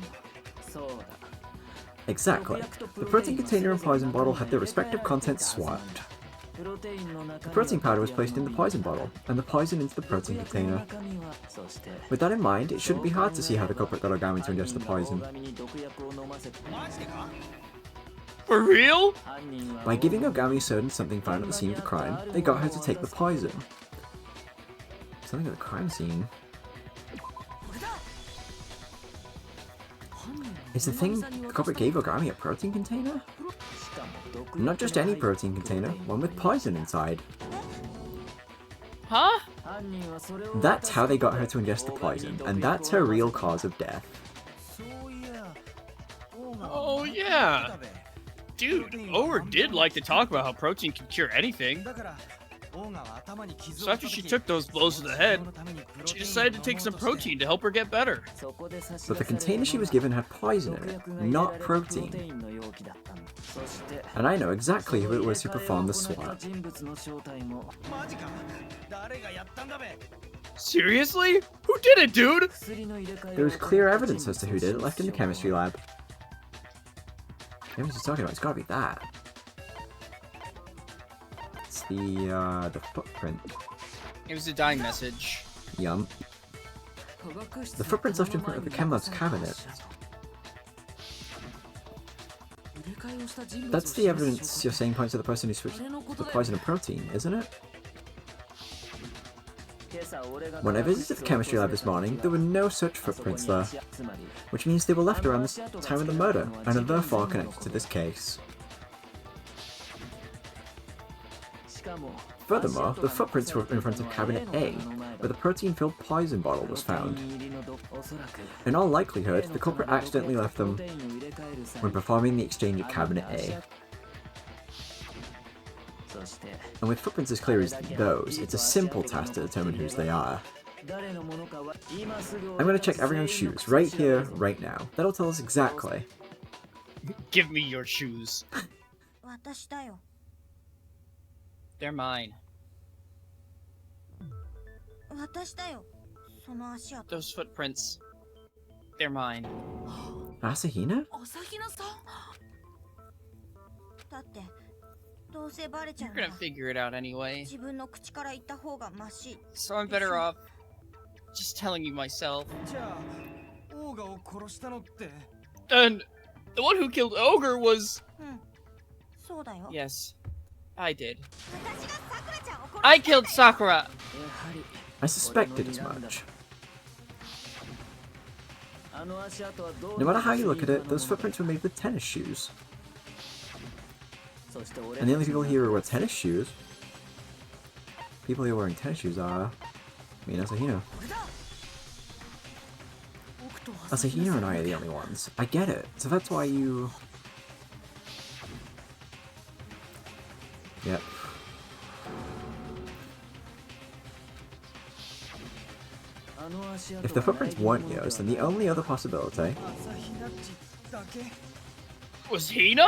Speaker 4: Exactly. The protein container and poison bottle had their respective contents swapped. The protein powder was placed in the poison bottle, and the poison into the protein container. With that in mind, it shouldn't be hard to see how the culprit got Ogami to ingest the poison.
Speaker 3: For real?
Speaker 4: By giving Ogami something found at the scene of the crime, they got her to take the poison. Something at the crime scene? Is the thing the culprit gave Ogami a protein container? Not just any protein container, one with poison inside.
Speaker 3: Huh?
Speaker 4: That's how they got her to ingest the poison, and that's her real cause of death.
Speaker 3: Oh yeah. Dude, Ower did like to talk about how protein can cure anything. So after she took those blows to the head, she decided to take some protein to help her get better.
Speaker 4: But the container she was given had poison in it, not protein. And I know exactly who it was who performed the swap.
Speaker 3: Seriously? Who did it, dude?
Speaker 4: There was clear evidence as to who did it left in the chemistry lab. What he's talking about, it's gotta be that. It's the footprint.
Speaker 3: It was a dying message.
Speaker 4: Yum. The footprints left in front of the chem lab's cabinet. That's the evidence you're saying points to the person who switched the poison to protein, isn't it? When I visited the chemistry lab this morning, there were no such footprints there, which means they were left around the time of the murder, and are therefore connected to this case. Furthermore, the footprints were in front of Cabinet A, where the protein-filled poison bottle was found. In all likelihood, the culprit accidentally left them when performing the exchange at Cabinet A. And with footprints as clear as those, it's a simple task to determine whose they are. I'm gonna check everyone's shoes, right here, right now. That'll tell us exactly.
Speaker 3: Give me your shoes. They're mine. Those footprints. They're mine.
Speaker 4: Asahina?
Speaker 3: You're gonna figure it out anyway. So I'm better off just telling you myself. And the one who killed Ogre was... Yes, I did. I killed Sakura!
Speaker 4: I suspected as much. No matter how you look at it, those footprints were made with tennis shoes. And the only people here who wear tennis shoes... People who are wearing tennis shoes are... me and Asahina. Asahina and I are the only ones. I get it. So that's why you... Yep. If the footprints weren't yours, then the only other possibility...
Speaker 3: Was Hina?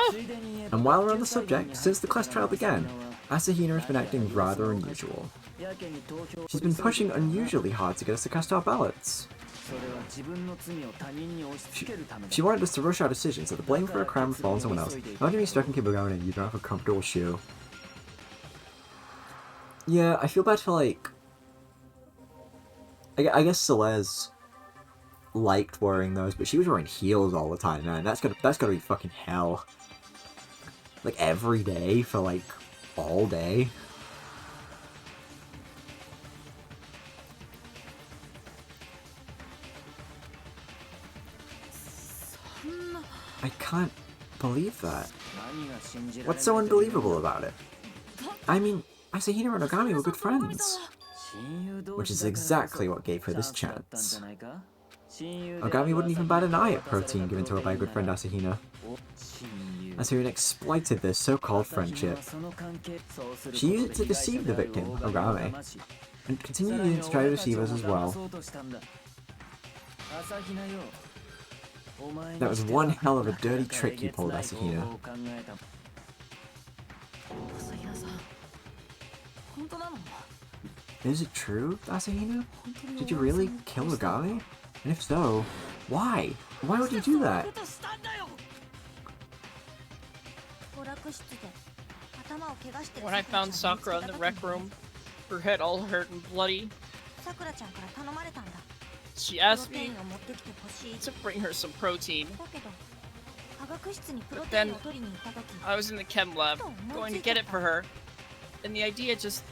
Speaker 4: And while we're on the subject, since the class trial began, Asahina has been acting rather unusual. She's been pushing unusually hard to get us to cast our ballots. She wanted us to rush our decisions, so the blame for her crime would fall on someone else. Imagine me stuck in Kibugao and you don't have a comfortable shoe. Yeah, I feel bad for, like... I guess Celeste liked wearing those, but she was wearing heels all the time, man. That's gotta be fucking hell. Like, every day for, like, all day. I can't believe that. What's so unbelievable about it? I mean, Asahina and Ogami were good friends. Which is exactly what gave her this chance. Ogami wouldn't even bat an eye at protein given to her by a good friend Asahina. Asahina exploited this so-called friendship. She used it to deceive the victim, Ogami, and continued using it to try to deceive us as well. That was one hell of a dirty trick you pulled, Asahina. Is it true, Asahina? Did you really kill Ogami? And if so, why? Why would you do that?
Speaker 3: When I found Sakura in the rec room, her head all hurt and bloody, she asked me to bring her some protein. But then, I was in the chem lab, going to get it for her, and the idea just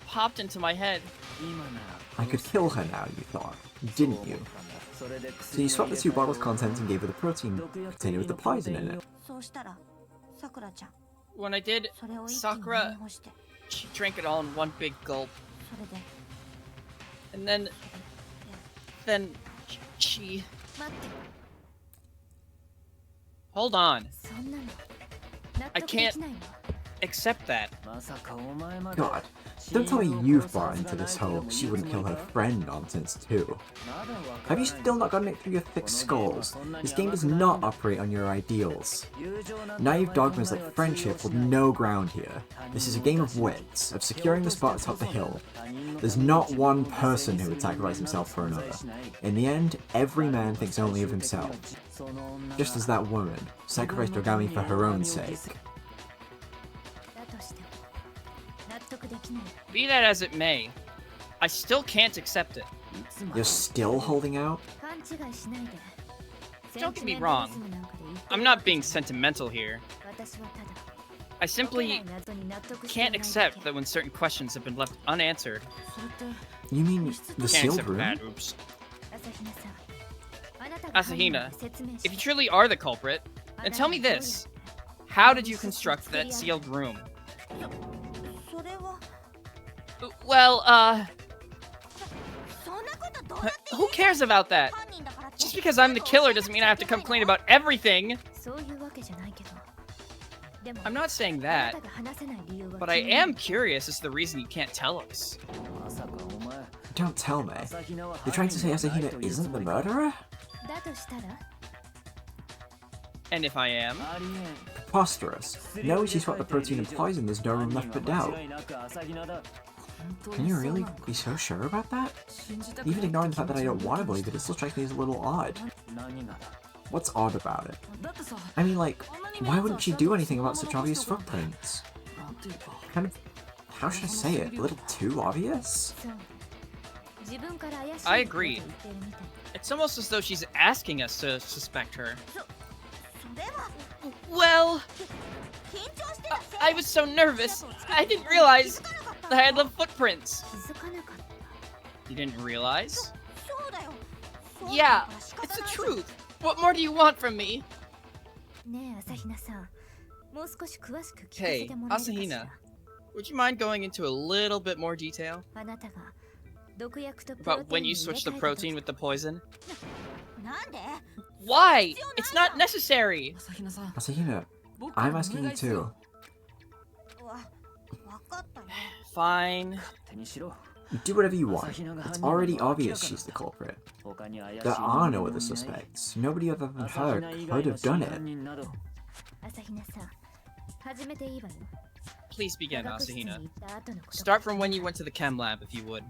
Speaker 3: popped into my head.
Speaker 4: I could kill her now, you thought, didn't you? So you swapped the 2 bottles' contents and gave her the protein container with the poison in it.
Speaker 3: When I did, Sakura, she drank it all in one big gulp. And then she... Hold on. I can't accept that.
Speaker 4: God, don't tell me you've bought into this whole she wouldn't kill her friend nonsense too. Have you still not gotten it through your thick skulls? This game does not operate on your ideals. Naive dogmas like friendship hold no ground here. This is a game of wits, of securing the spot atop the hill. There's not one person who would sacrifice himself for another. In the end, every man thinks only of himself. Just as that woman sacrificed Ogami for her own sake.
Speaker 3: Be that as it may, I still can't accept it.
Speaker 4: You're still holding out?
Speaker 3: Don't get me wrong. I'm not being sentimental here. I simply can't accept that when certain questions have been left unanswered.
Speaker 4: You mean the
Speaker 3: Can't
Speaker 4: sealed
Speaker 3: accept
Speaker 4: room?
Speaker 3: that, oops. Asahina, if you truly are the culprit, then tell me this. How did you construct that sealed room? Well, who cares about that? Just because I'm the killer doesn't mean I have to come clean about everything! I'm not saying that, but I am curious as to the reason you can't tell us.
Speaker 4: Don't tell me. You're trying to say Asahina isn't the murderer?
Speaker 3: And if I am?
Speaker 4: Preposterous. Knowing she swapped the protein and poison, there's no room left for doubt. Can you really be so sure about that? Even ignoring the fact that I don't want to believe it, it still strikes me as a little odd. What's odd about it? I mean, like, why wouldn't she do anything about such obvious footprints? Kind of, how should I say it, a little too obvious?
Speaker 3: I agree. It's almost as though she's asking us to suspect her. Well, I was so nervous, I didn't realize that I had left footprints. You didn't realize? Yeah, it's the truth. What more do you want from me? Hey, Asahina, would you mind going into a little bit more detail? About when you switched the protein with the poison? Why? It's not necessary!
Speaker 4: Asahina, I'm asking you too.
Speaker 3: Fine.
Speaker 4: Do whatever you want. It's already obvious she's the culprit. There are no other suspects. Nobody other than her could have done it.
Speaker 3: Please begin, Asahina. Start from when you went to the chem lab, if you would.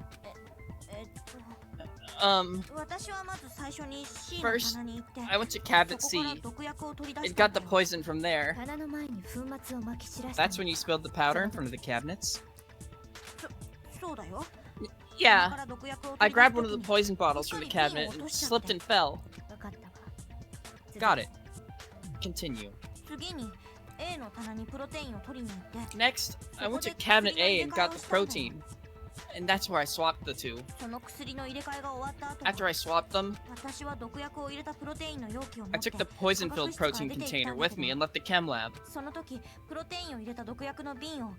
Speaker 3: First, I went to cabinet C. It got the poison from there. That's when you spilled the powder in front of the cabinets? Yeah. I grabbed one of the poison bottles from the cabinet and slipped and fell. Got it. Continue. Next, I went to cabinet A and got the protein. And that's where I swapped the two. After I swapped them, I took the poison-filled protein container with me and left the chem lab.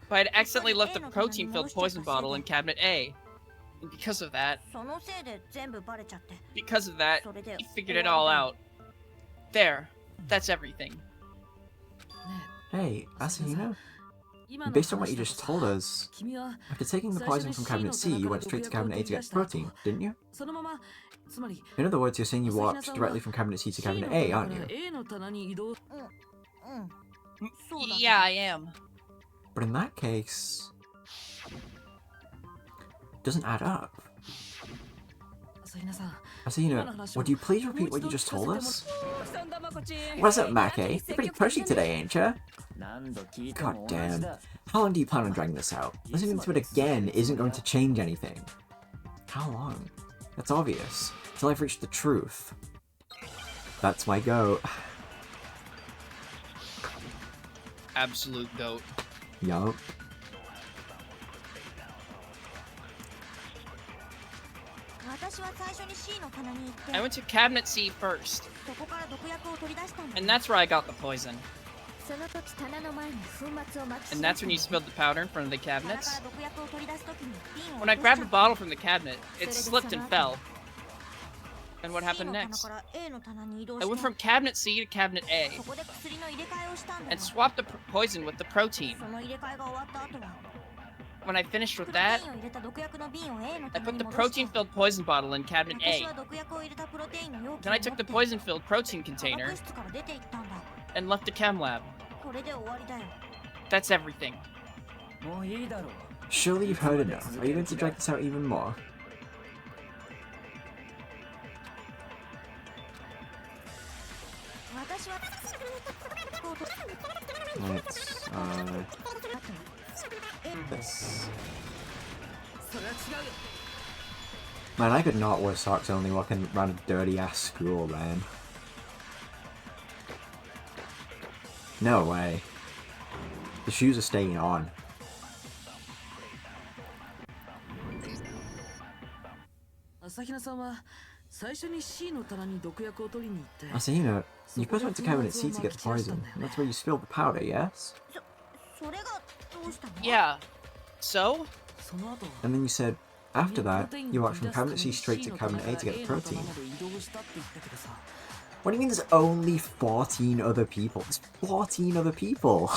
Speaker 3: But I had accidentally left the protein-filled poison bottle in cabinet A. And because of that, he figured it all out. There. That's everything.
Speaker 4: Hey, Asahina? Based on what you just told us, after taking the poison from cabinet C, you went straight to cabinet A to get the protein, didn't you? In other words, you're saying you walked directly from cabinet C to cabinet A, aren't you?
Speaker 3: Yeah, I am.
Speaker 4: But in that case... it doesn't add up. Asahina, would you please repeat what you just told us? What's up, Make? You're pretty pushy today, ain't ya? God damn. How long do you plan on dragging this out? Listening to it again isn't going to change anything. How long? That's obvious. Till I've reached the truth. That's my goat.
Speaker 3: Absolute goat.
Speaker 4: Yup.
Speaker 3: I went to cabinet C first. And that's where I got the poison. And that's when you spilled the powder in front of the cabinets. When I grabbed the bottle from the cabinet, it slipped and fell. And what happened next? I went from cabinet C to cabinet A and swapped the poison with the protein. When I finished with that, I put the protein-filled poison bottle in cabinet A. Then I took the poison-filled protein container and left the chem lab. That's everything.
Speaker 4: Surely you've heard enough. Are you going to drag this out even more? Let's, this. Man, I could not wear socks only walking around a dirty-ass school, man. No way. The shoes are staying on. Asahina, you first went to cabinet C to get the poison, and that's where you spilled the powder, yes?
Speaker 3: Yeah. So?
Speaker 4: And then you said, after that, you walked from cabinet C straight to cabinet A to get the protein. What do you mean there's only 14 other people? There's 14 other people!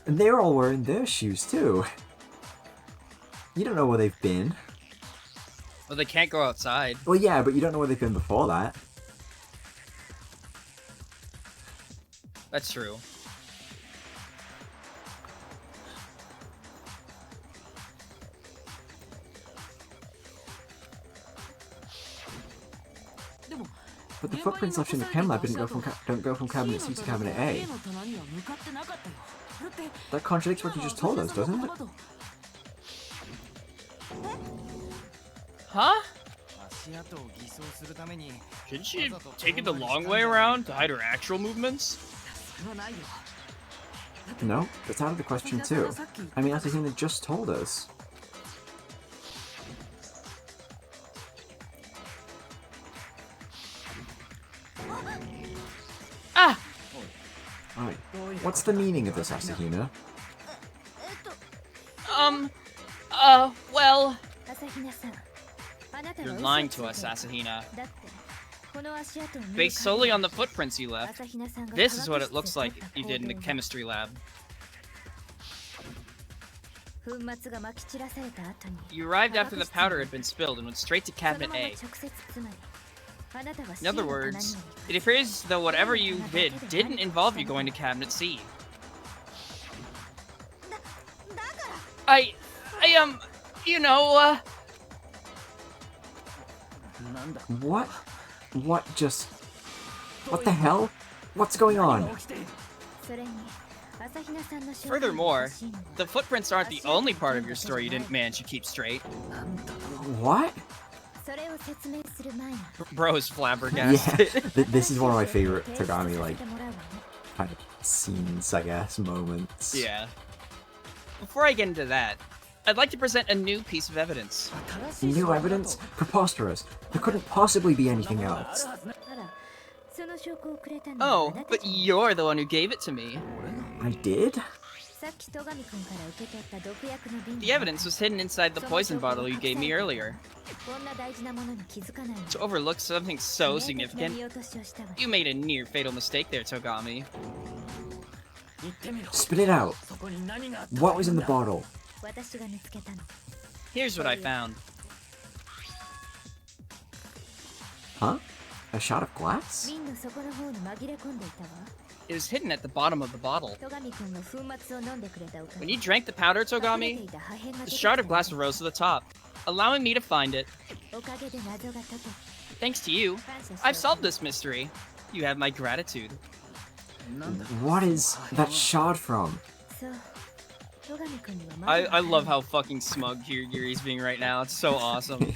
Speaker 4: And they're all wearing their shoes too. You don't know where they've been.
Speaker 3: Well, they can't go outside.
Speaker 4: Well, yeah, but you don't know where they've been before that.
Speaker 3: That's true.
Speaker 4: But the footprints left in the chem lab don't go from cabinet C to cabinet A. That contradicts what you just told us, doesn't it?
Speaker 3: Huh? Did she take it the long way around to hide her actual movements?
Speaker 4: No, that's out of the question too. I mean, Asahina just told us.
Speaker 3: Ah!
Speaker 4: Alright, what's the meaning of this, Asahina?
Speaker 3: Well... You're lying to us, Asahina. Based solely on the footprints you left, this is what it looks like you did in the chemistry lab. You arrived after the powder had been spilled and went straight to cabinet A. In other words, it appears as though whatever you did didn't involve you going to cabinet C.
Speaker 4: What? What the hell? What's going on?
Speaker 3: Furthermore, the footprints aren't the only part of your story you didn't manage to keep straight.
Speaker 4: What?
Speaker 3: Bro is flabbergasted.
Speaker 4: Yeah, this is one of my favorite Togami, like, kind of scenes, I guess, moments.
Speaker 3: Yeah. Before I get into that, I'd like to present a new piece of evidence.
Speaker 4: New evidence? Preposterous. There couldn't possibly be anything else.
Speaker 3: Oh, but you're the one who gave it to me.
Speaker 4: I did?
Speaker 3: The evidence was hidden inside the poison bottle you gave me earlier. To overlook something so significant, you made a near-fatal mistake there, Togami.
Speaker 4: Spit it out. What was in the bottle?
Speaker 3: Here's what I found.
Speaker 4: Huh? A shot of glass?
Speaker 3: It was hidden at the bottom of the bottle. When you drank the powder, Togami, the shard of glass rose to the top. allowing me to find it. Thanks to you, I've solved this mystery. You have my gratitude.
Speaker 4: What is that shard from?
Speaker 3: I love how fucking smug Yuri's being right now. It's so awesome.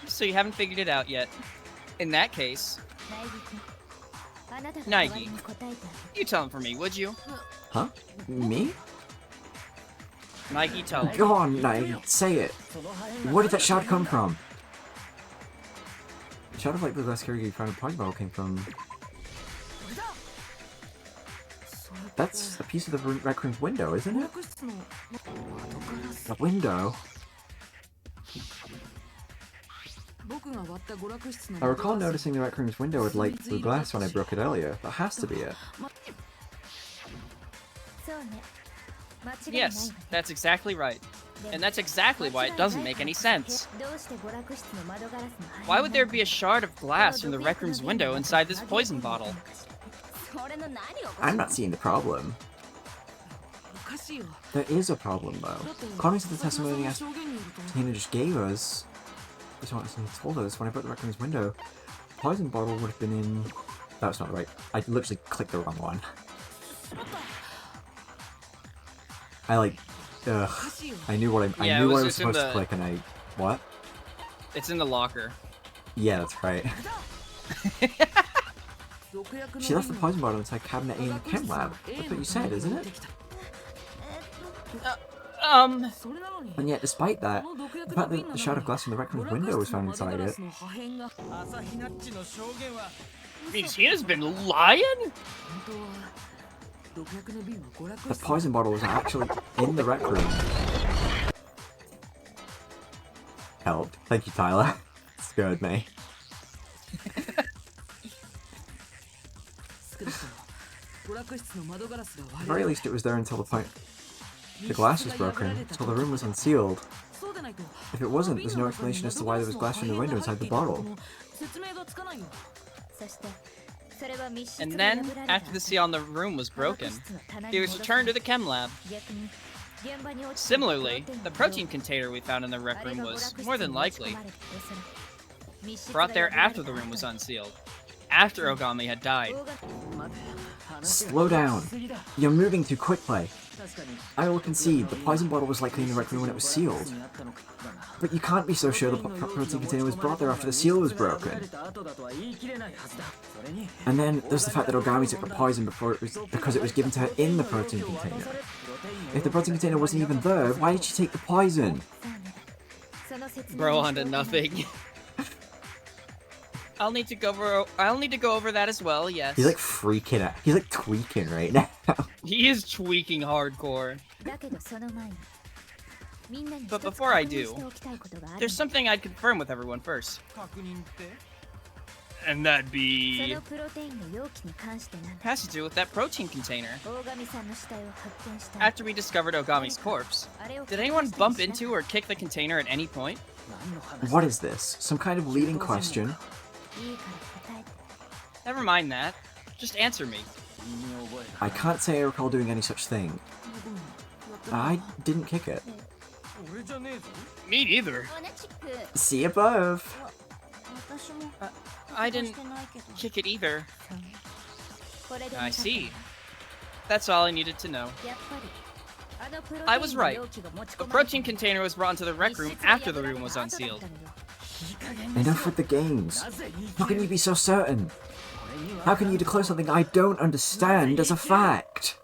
Speaker 3: So you haven't figured it out yet. In that case, Naigi, you tell him for me, would you?
Speaker 4: Huh? Me?
Speaker 3: Naigi, tell him.
Speaker 4: Go on, Naigi, say it. Where did that shard come from? The shard of light blue glass carrier you found in Party Bottle came from... That's a piece of the Rec Room's window, isn't it? A window? I recall noticing the Rec Room's window with light blue glass when I broke it earlier. That has to be it.
Speaker 3: Yes, that's exactly right. And that's exactly why it doesn't make any sense. Why would there be a shard of glass from the Rec Room's window inside this poison bottle?
Speaker 4: I'm not seeing the problem. There is a problem, though. According to the testimony Tina just gave us, this one told us when I broke the Rec Room's window, the poison bottle would have been in... That's not right. I literally clicked the wrong one. I knew what I knew what I was supposed to click, and I... What?
Speaker 3: It's in the locker.
Speaker 4: Yeah, that's right. She left the poison bottle inside cabinet A in the chem lab. That's what you said, isn't it? And yet, despite that, the fact that the shard of glass from the Rec Room's window was found inside it...
Speaker 3: Means Tina's been lying?
Speaker 4: The poison bottle was actually in the Rec Room. Helped. Thank you, Tyler. Scared me. At the very least, it was there until the point the glass was broken, until the room was unsealed. If it wasn't, there's no explanation as to why there was glass from the window inside the bottle.
Speaker 3: And then, after the seal on the room was broken, it was returned to the chem lab. Similarly, the protein container we found in the Rec Room was, more than likely, brought there after the room was unsealed. After Ogami had died.
Speaker 4: Slow down. You're moving too quickly. I will concede, the poison bottle was likely in the Rec Room when it was sealed. But you can't be so sure the protein container was brought there after the seal was broken. And then there's the fact that Ogami took the poison because it was given to her in the protein container. If the protein container wasn't even there, why did she take the poison?
Speaker 3: Bro, onto nothing. I'll need to go over that as well, yes.
Speaker 4: He's like freaking out. He's like tweaking right now.
Speaker 3: He is tweaking hardcore. But before I do, there's something I'd confirm with everyone first. And that'd be... has to do with that protein container. After we discovered Ogami's corpse, did anyone bump into or kick the container at any point?
Speaker 4: What is this? Some kind of leading question?
Speaker 3: Never mind that. Just answer me.
Speaker 4: I can't say I recall doing any such thing. I didn't kick it.
Speaker 3: Me neither.
Speaker 4: See above.
Speaker 3: I didn't kick it either. I see. That's all I needed to know. I was right. The protein container was brought into the Rec Room after the room was unsealed.
Speaker 4: Enough with the games. How can you be so certain? How can you declare something I don't understand as a fact?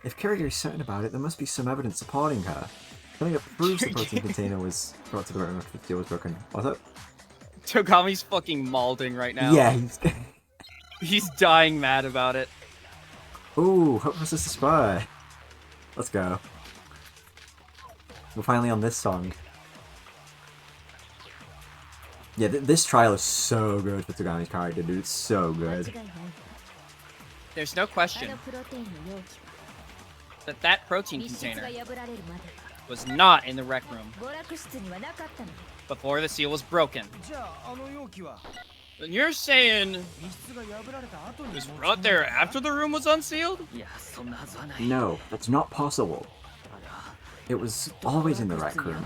Speaker 4: If Kiryu is certain about it, there must be some evidence supporting her. Something that proves the protein container was brought to the room after the seal was broken. Was it?
Speaker 3: Togami's fucking malding right now.
Speaker 4: Yeah,
Speaker 3: he's dying mad about it.
Speaker 4: Ooh, Hope vs. the Spy. Let's go. We're finally on this song. Yeah, this trial is so good for Togami's character, dude. It's so good.
Speaker 3: There's no question that that protein container was not in the Rec Room before the seal was broken. And you're saying it was brought there after the room was unsealed?
Speaker 4: No, that's not possible. It was always in the rec room.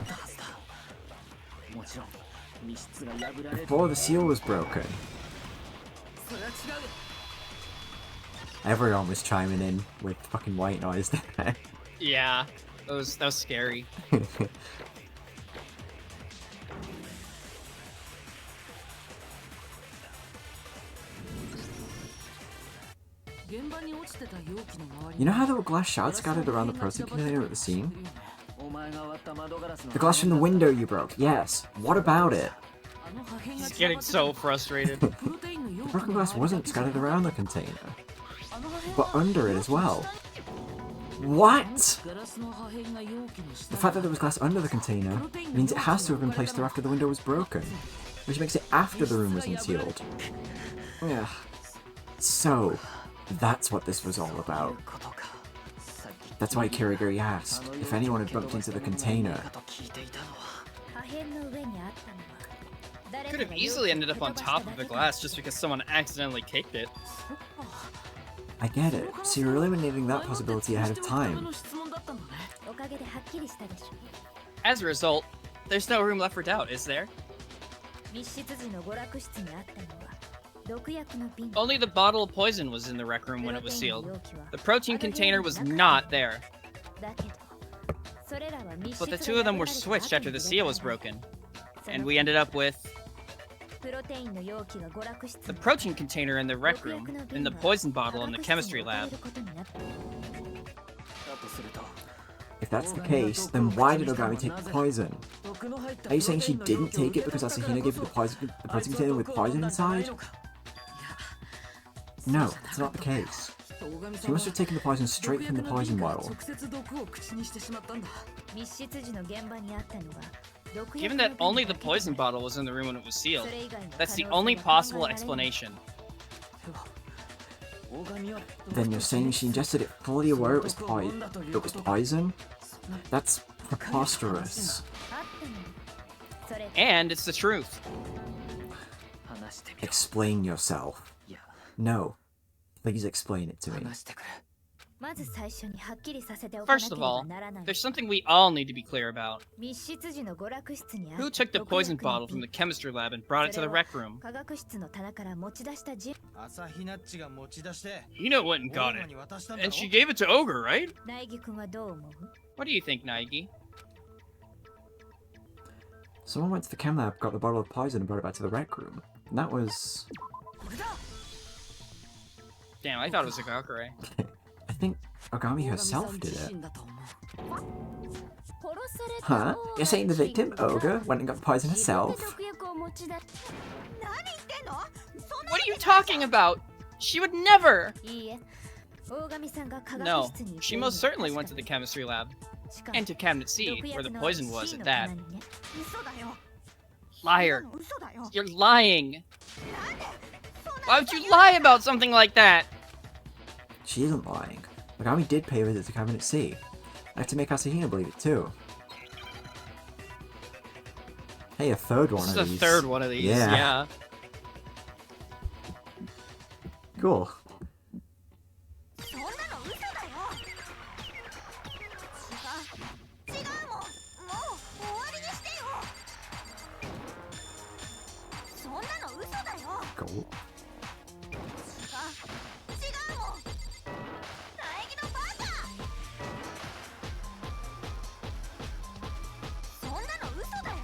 Speaker 4: Before the seal was broken. Everyone was chiming in with fucking white noise there.
Speaker 3: Yeah, that was scary.
Speaker 4: You know how there were glass shards scattered around the protein container at the scene? The glass from the window you broke, yes. What about it?
Speaker 3: He's getting so frustrated.
Speaker 4: The broken glass wasn't scattered around the container, but under it as well. What? The fact that there was glass under the container means it has to have been placed there after the window was broken, which makes it after the room was unsealed. Ugh. So, that's what this was all about. That's why Kirigiri asked if anyone had bumped into the container.
Speaker 3: Could have easily ended up on top of the glass just because someone accidentally kicked it.
Speaker 4: I get it, so you're eliminating that possibility ahead of time.
Speaker 3: As a result, there's no room left for doubt, is there? Only the bottle of poison was in the rec room when it was sealed. The protein container was not there. But the two of them were switched after the seal was broken. And we ended up with the protein container in the rec room, and the poison bottle in the chemistry lab.
Speaker 4: If that's the case, then why did Ogami take the poison? Are you saying she didn't take it because Asahina gave her the protein container with poison inside? No, that's not the case. She must have taken the poison straight from the poison bottle.
Speaker 3: Given that only the poison bottle was in the room when it was sealed, that's the only possible explanation.
Speaker 4: Then you're saying she ingested it fully aware it was poison? That's preposterous.
Speaker 3: And it's the truth.
Speaker 4: Explain yourself. No. Please explain it to me.
Speaker 3: First of all, there's something we all need to be clear about. Who took the poison bottle from the chemistry lab and brought it to the rec room? Hina went and got it. And she gave it to Ogre, right? What do you think, Naigi?
Speaker 4: Someone went to the chem lab, got the bottle of poison and brought it back to the rec room. And that was...
Speaker 3: Damn, I thought it was Hagakure.
Speaker 4: I think Ogami herself did it. Huh? You're saying the victim, Ogre, went and got the poison herself?
Speaker 3: What are you talking about? She would never! No, she most certainly went to the chemistry lab. And to Cabinet C, where the poison was at that. Liar. You're lying. Why would you lie about something like that?
Speaker 4: She isn't lying. Ogami did pay a visit to Cabinet C. I have to make Asahina believe it too. Hey, a third one of these.
Speaker 3: This is the third one of these, yeah.
Speaker 4: Cool. Cool.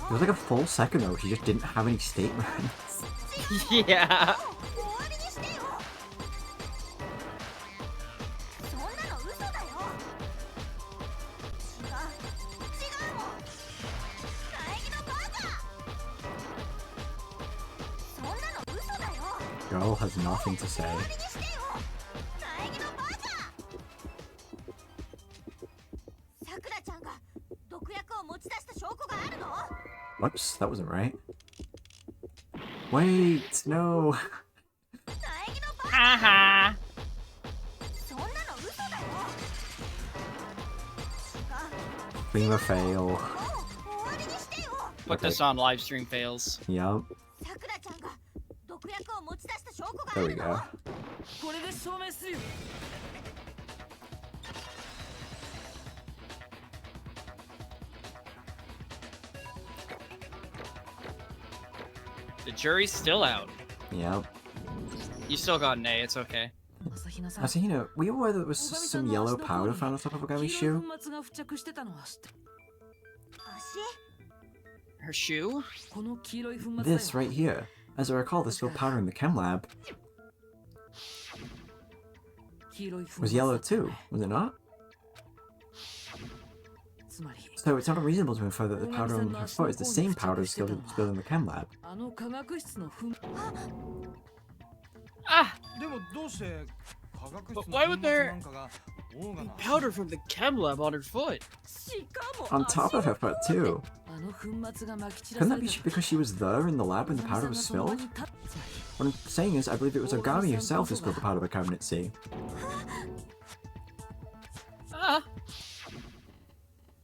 Speaker 4: It was like a full second though, she just didn't have any statements.
Speaker 3: Yeah.
Speaker 4: Girl has nothing to say. Whoops, that wasn't right. Wait, no.
Speaker 3: Haha.
Speaker 4: Prima fail.
Speaker 3: Put this on live stream fails.
Speaker 4: Yup. There we go.
Speaker 3: The jury's still out.
Speaker 4: Yep.
Speaker 3: You still got an A, it's okay.
Speaker 4: Asahina, were you aware there was some yellow powder found on top of Ogami's shoe?
Speaker 3: Her shoe?
Speaker 4: This right here. As I recall, the spilled powder in the chem lab was yellow too, was it not? So it's not unreasonable to infer that the powder on her foot is the same powder spilled in the chem lab.
Speaker 3: Ah! But why would there be powder from the chem lab on her foot?
Speaker 4: On top of her foot too. Couldn't that be because she was there in the lab when the powder was spilled? What I'm saying is, I believe it was Ogami herself who spilled the powder by Cabinet C.
Speaker 3: Ah!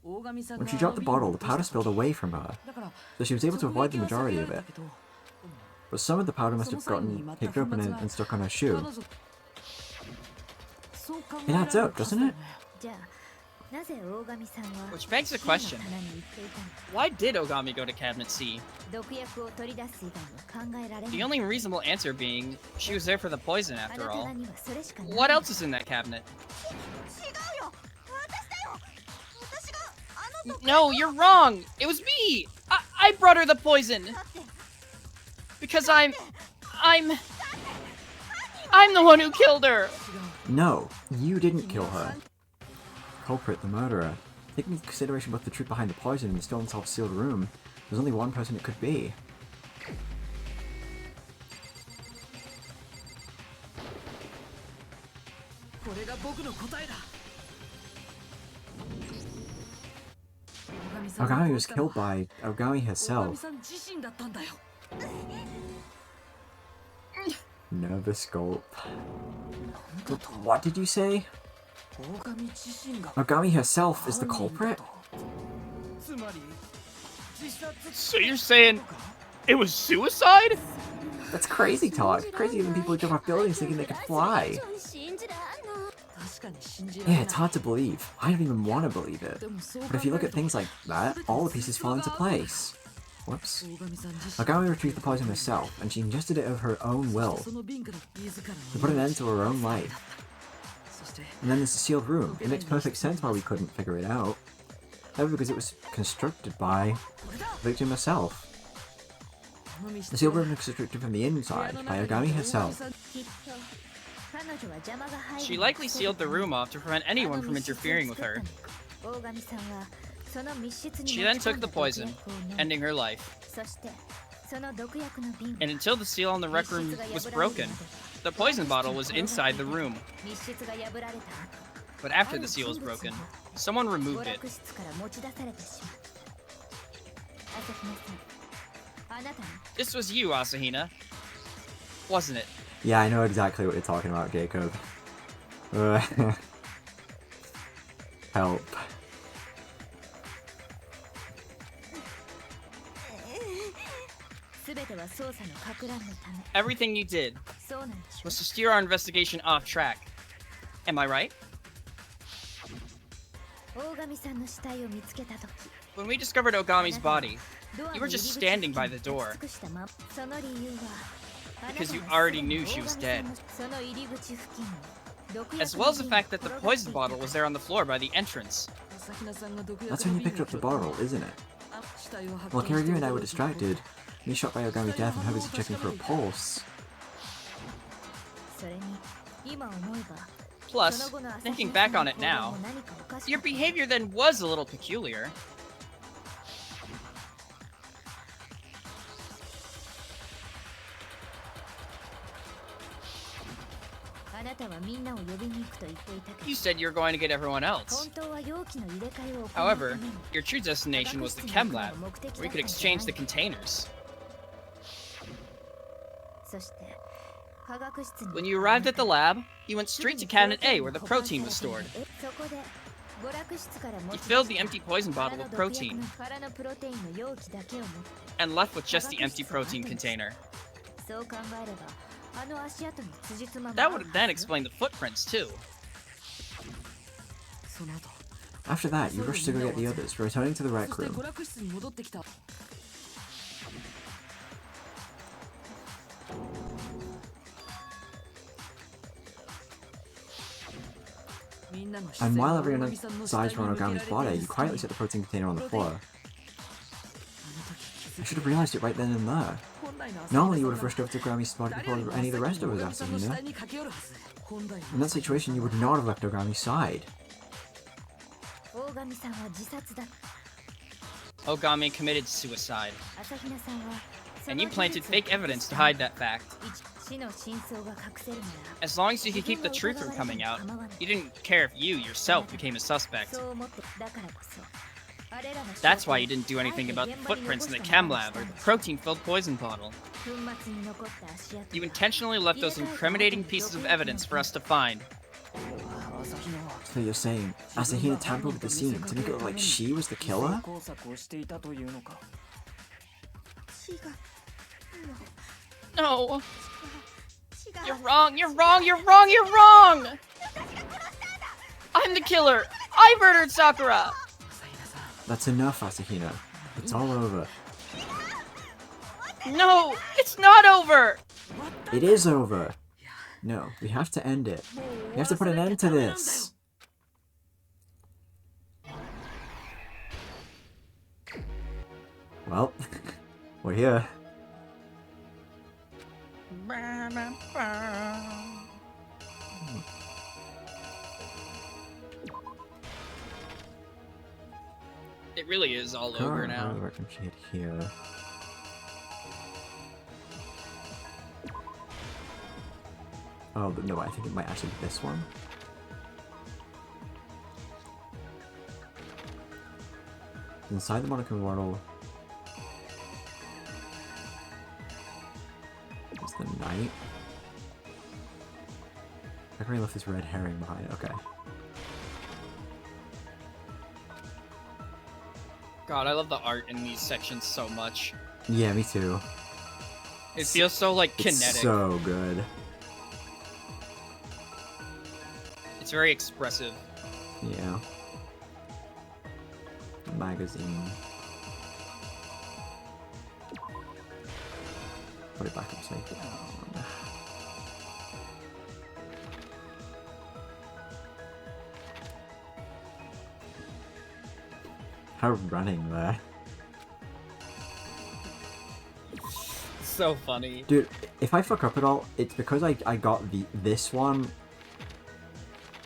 Speaker 4: When she dropped the bottle, the powder spilled away from her, so she was able to avoid the majority of it. But some of the powder must have gotten picked up and stuck on her shoe. It adds up, doesn't it?
Speaker 3: Which begs the question, why did Ogami go to Cabinet C? The only reasonable answer being, she was there for the poison after all. What else is in that cabinet? No, you're wrong! It was me! I brought her the poison! Because I'm the one who killed her!
Speaker 4: No, you didn't kill her. Culprit, the murderer. Taking into consideration both the truth behind the poison and the still unsolved sealed room, there's only one person it could be. Ogami was killed by Ogami herself. Nervous gulp. What did you say? Ogami herself is the culprit?
Speaker 3: So you're saying it was suicide?
Speaker 4: That's crazy talk. Crazier than people who jump off buildings thinking they can fly. Yeah, it's hard to believe. I don't even want to believe it. But if you look at things like that, all the pieces fall into place. Whoops. Ogami retrieved the poison herself, and she ingested it of her own will, to put an end to her own life. And then there's the sealed room. It makes perfect sense why we couldn't figure it out. That was because it was constructed by the victim herself. The sealed room was constructed from the inside by Ogami herself.
Speaker 3: She likely sealed the room off to prevent anyone from interfering with her. She then took the poison, ending her life. And until the seal on the rec room was broken, the poison bottle was inside the room. But after the seal was broken, someone removed it. This was you, Asahina. Wasn't it?
Speaker 4: Yeah, I know exactly what you're talking about, Jacob. Help.
Speaker 3: Everything you did was to steer our investigation off track. Am I right? When we discovered Ogami's body, you were just standing by the door. Because you already knew she was dead. As well as the fact that the poison bottle was there on the floor by the entrance.
Speaker 4: That's when you picked up the bottle, isn't it? While Kiryu and I were distracted, me shot by Ogami Death and her busy checking for a pulse.
Speaker 3: Plus, thinking back on it now, your behavior then was a little peculiar. You said you were going to get everyone else. However, your true destination was the chem lab, where you could exchange the containers. When you arrived at the lab, you went straight to Cabinet A, where the protein was stored. You filled the empty poison bottle with protein, and left with just the empty protein container. That would then explain the footprints, too.
Speaker 4: After that, you rushed to go get the others, returning to the rec room. And while everyone decides on Ogami's body, you quietly set the protein container on the floor. I should have realized it right then and there. Normally you would have rushed over to Ogami's body before any of the rest of us, Asahina. In that situation, you would not have left Ogami's side.
Speaker 3: Ogami committed suicide. And you planted fake evidence to hide that fact. As long as you could keep the truth from coming out, you didn't care if you, yourself, became a suspect. That's why you didn't do anything about the footprints in the chem lab or the protein-filled poison bottle. You intentionally left those incriminating pieces of evidence for us to find.
Speaker 4: So you're saying Asahina tampered with the scene to make it look like she was the killer?
Speaker 3: No! You're wrong, you're wrong, you're wrong, you're wrong! I'm the killer! I murdered Sakura!
Speaker 4: That's enough, Asahina. It's all over.
Speaker 3: No! It's not over!
Speaker 4: It is over! No, we have to end it. We have to put an end to this! Well, we're here.
Speaker 3: It really is all over now.
Speaker 4: Here. Oh, but no, I think it might actually be this one. Inside the Monaco model is the knight. I already left this red herring behind. Okay.
Speaker 3: God, I love the art in these sections so much.
Speaker 4: Yeah, me too.
Speaker 3: It feels so, like, kinetic.
Speaker 4: It's so good.
Speaker 3: It's very expressive.
Speaker 4: Yeah. Magazine. Put it back upside down. Her running there.
Speaker 3: So funny.
Speaker 4: Dude, if I fuck up at all, it's because I got this one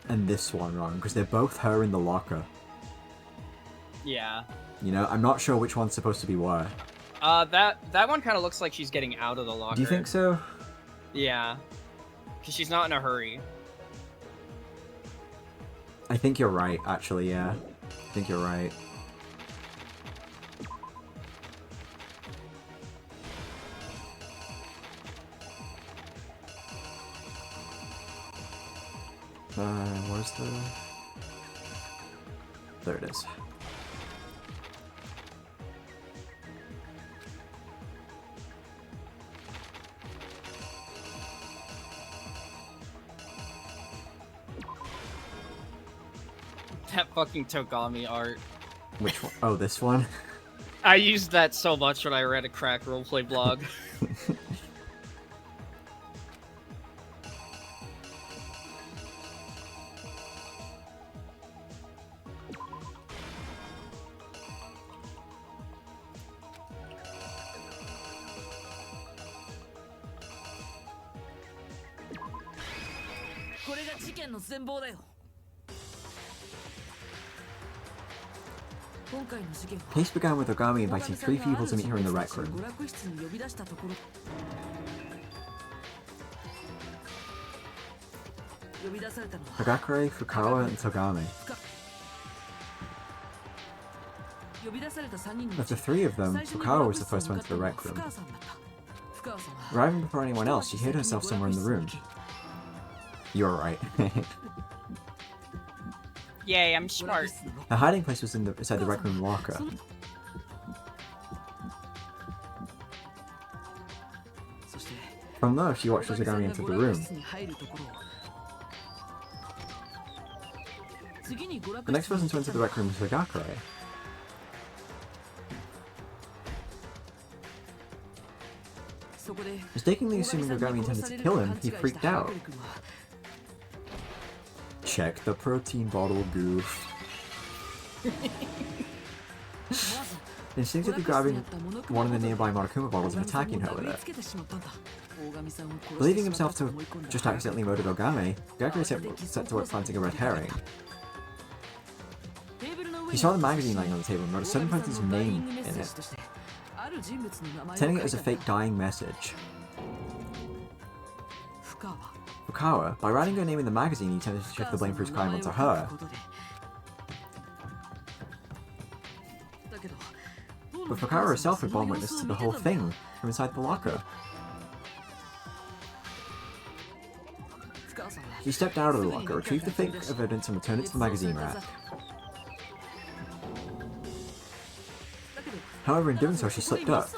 Speaker 4: and this one wrong, because they're both her in the locker.
Speaker 3: Yeah.
Speaker 4: You know, I'm not sure which one's supposed to be where.
Speaker 3: That one kind of looks like she's getting out of the locker.
Speaker 4: Do you think so?
Speaker 3: Yeah. Because she's not in a hurry.
Speaker 4: I think you're right, actually, yeah. I think you're right. Where's the... There it is.
Speaker 3: That fucking Togami art.
Speaker 4: Which one? Oh, this one?
Speaker 3: I used that so much when I read a crack roleplay blog.
Speaker 4: Case began with Ogami inviting 3 people to meet her in the rec room. Hagakure, Fukawa, and Togami. Of the 3 of them, Fukawa was the first one to the rec room. Arriving before anyone else, she hid herself somewhere in the room. You're right.
Speaker 3: Yay, I'm smart.
Speaker 4: Her hiding place was inside the rec room locker. From there, she watched as Ogami entered the room. The next person to enter the rec room was Hagakure. Mistakenly assuming Ogami intended to kill him, he freaked out. check the protein bottle goof. Instinctively grabbing one of the nearby Monokuma bottles and attacking her with it. Believing himself to have just accidentally murdered Ogame, Gakure set to work planting a red herring. He saw the magazine lying on the table and wrote a certain person's name in it, telling it as a fake dying message. Fukawa, by writing her name in the magazine, he tended to shift the blame for his crime onto her. But Fukawa herself had borne witness to the whole thing from inside the locker. She stepped out of the locker, retrieved the fake evidence and returned it to the magazine rack. However, in doing so, she slipped up.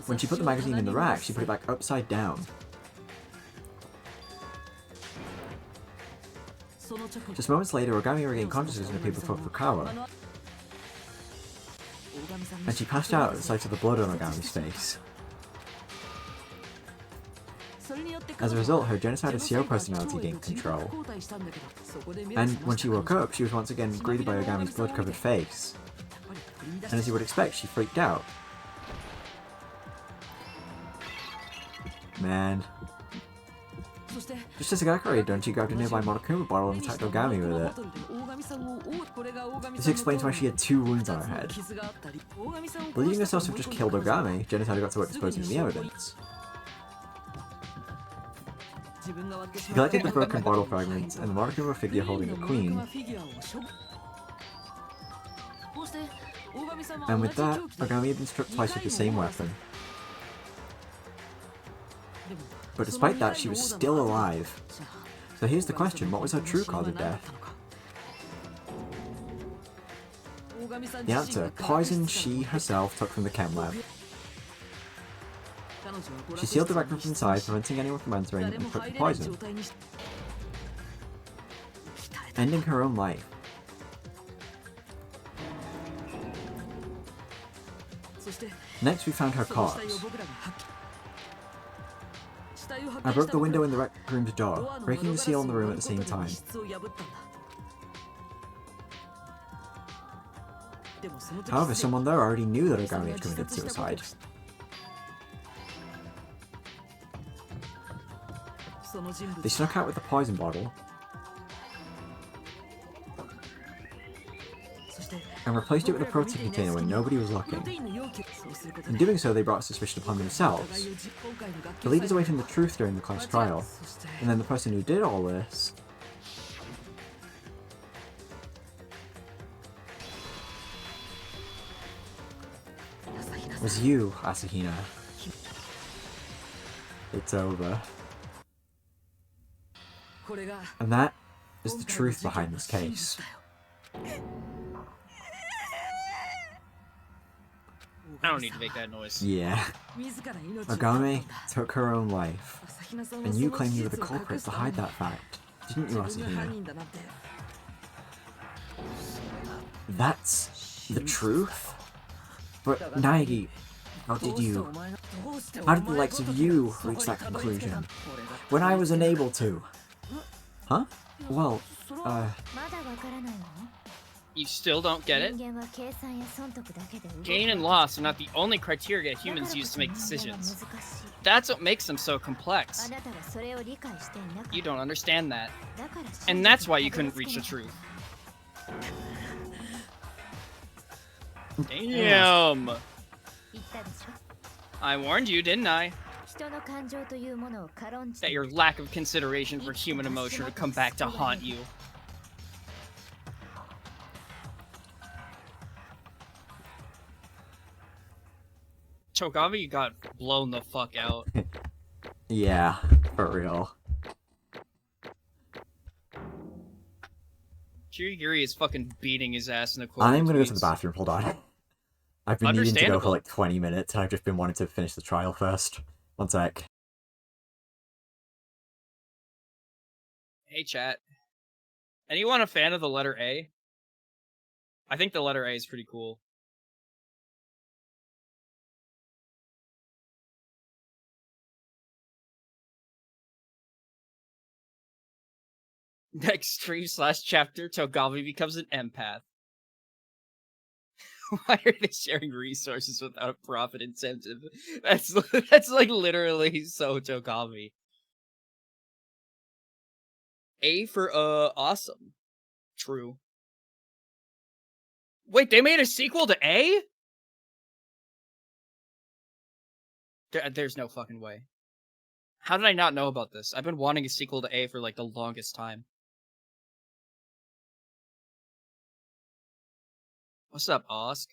Speaker 4: When she put the magazine in the rack, she put it back upside down. Just moments later, Ogami regained consciousness and appeared before Fukawa, and she passed out at the sight of the blood on Ogami's face. As a result, her genocidal CO personality gained control, and when she woke up, she was once again greeted by Ogami's blood-covered face. And as you would expect, she freaked out. Man. Just as Gakure had done, she grabbed a nearby Monokuma bottle and attacked Ogami with it. This explains why she had 2 wounds on her head. Believing herself to have just killed Ogami, Genocide got to work disposing of the evidence. She collected the broken bottle fragments and the Monokuma figure holding the queen. And with that, Ogami had been struck twice with the same weapon. But despite that, she was still alive. So here's the question, what was her true cause of death? The answer, poison she herself took from the chem lab. She sealed the rack from inside, preventing anyone from entering, and took the poison, ending her own life. Next we found her corpse. I broke the window in the rec room's door, breaking the seal in the room at the same time. However, someone there already knew that Ogami had committed suicide. They snuck out with the poison bottle and replaced it with a protein container when nobody was looking. In doing so, they brought suspicion upon themselves. The leaders away from the truth during the class trial, and then the person who did all this was you, Asahina. It's over. And that is the truth behind this case.
Speaker 3: I don't need to make that noise.
Speaker 4: Yeah. Ogami took her own life, and you claim you were the culprit to hide that fact, didn't you, Asahina? That's the truth? But Naegi, how did the likes of you reach that conclusion, when I was unable to? Huh? Well,
Speaker 1: You still don't get it? Gain and loss are not the only criteria humans use to make decisions. That's what makes them so complex. You don't understand that. And that's why you couldn't reach the truth. Damn! I warned you, didn't I? That your lack of consideration for human emotion would come back to haunt you. Chogavi got blown the fuck out.
Speaker 4: yeah, for real.
Speaker 3: Kirigiri is fucking beating his ass in the corner.
Speaker 4: I'm gonna go to the bathroom, hold on. I've been needing to go for like 20 minutes, and I've just been wanting to finish the trial first. One sec.
Speaker 3: Hey chat. Anyone a fan of the letter A? I think the letter A is pretty cool. Next stream/chapter, Togavi becomes an empath. Why are they sharing resources without a profit incentive? That's like literally so Togavi. A for awesome. True. Wait, they made a sequel to A? There's no fucking way. How did I not know about this? I've been wanting a sequel to A for like the longest time. What's up, Osk?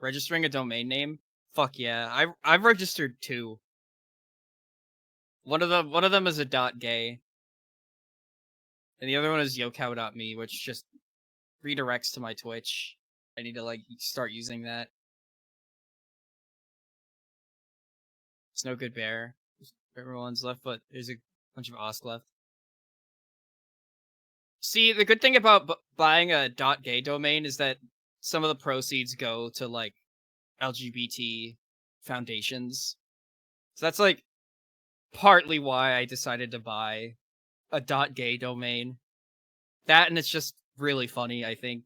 Speaker 3: Registering a domain name? Fuck yeah. I've registered 2. One of them is a .gay. And the other one is yocow.me, which just redirects to my Twitch. I need to like start using that. It's no good bear. Everyone's left, but there's a bunch of Osk left. See, the good thing about buying a .gay domain is that some of the proceeds go to like LGBT foundations. So that's like partly why I decided to buy a .gay domain. That, and it's just really funny, I think.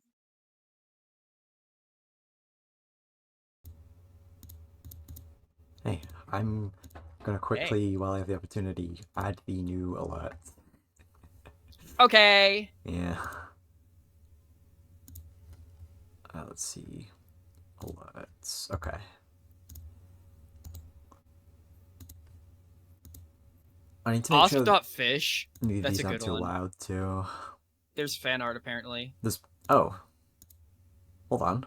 Speaker 4: Hey, I'm gonna quickly, while I have the opportunity, add the new alert.
Speaker 3: Okay.
Speaker 4: Yeah. Let's see. Alerts. Okay. I need to make sure
Speaker 3: Ask.fish.
Speaker 4: maybe
Speaker 3: That's
Speaker 4: these
Speaker 3: a
Speaker 4: aren't
Speaker 3: good
Speaker 4: too
Speaker 3: one.
Speaker 4: loud too.
Speaker 3: There's fan art apparently.
Speaker 4: There's oh. Hold on.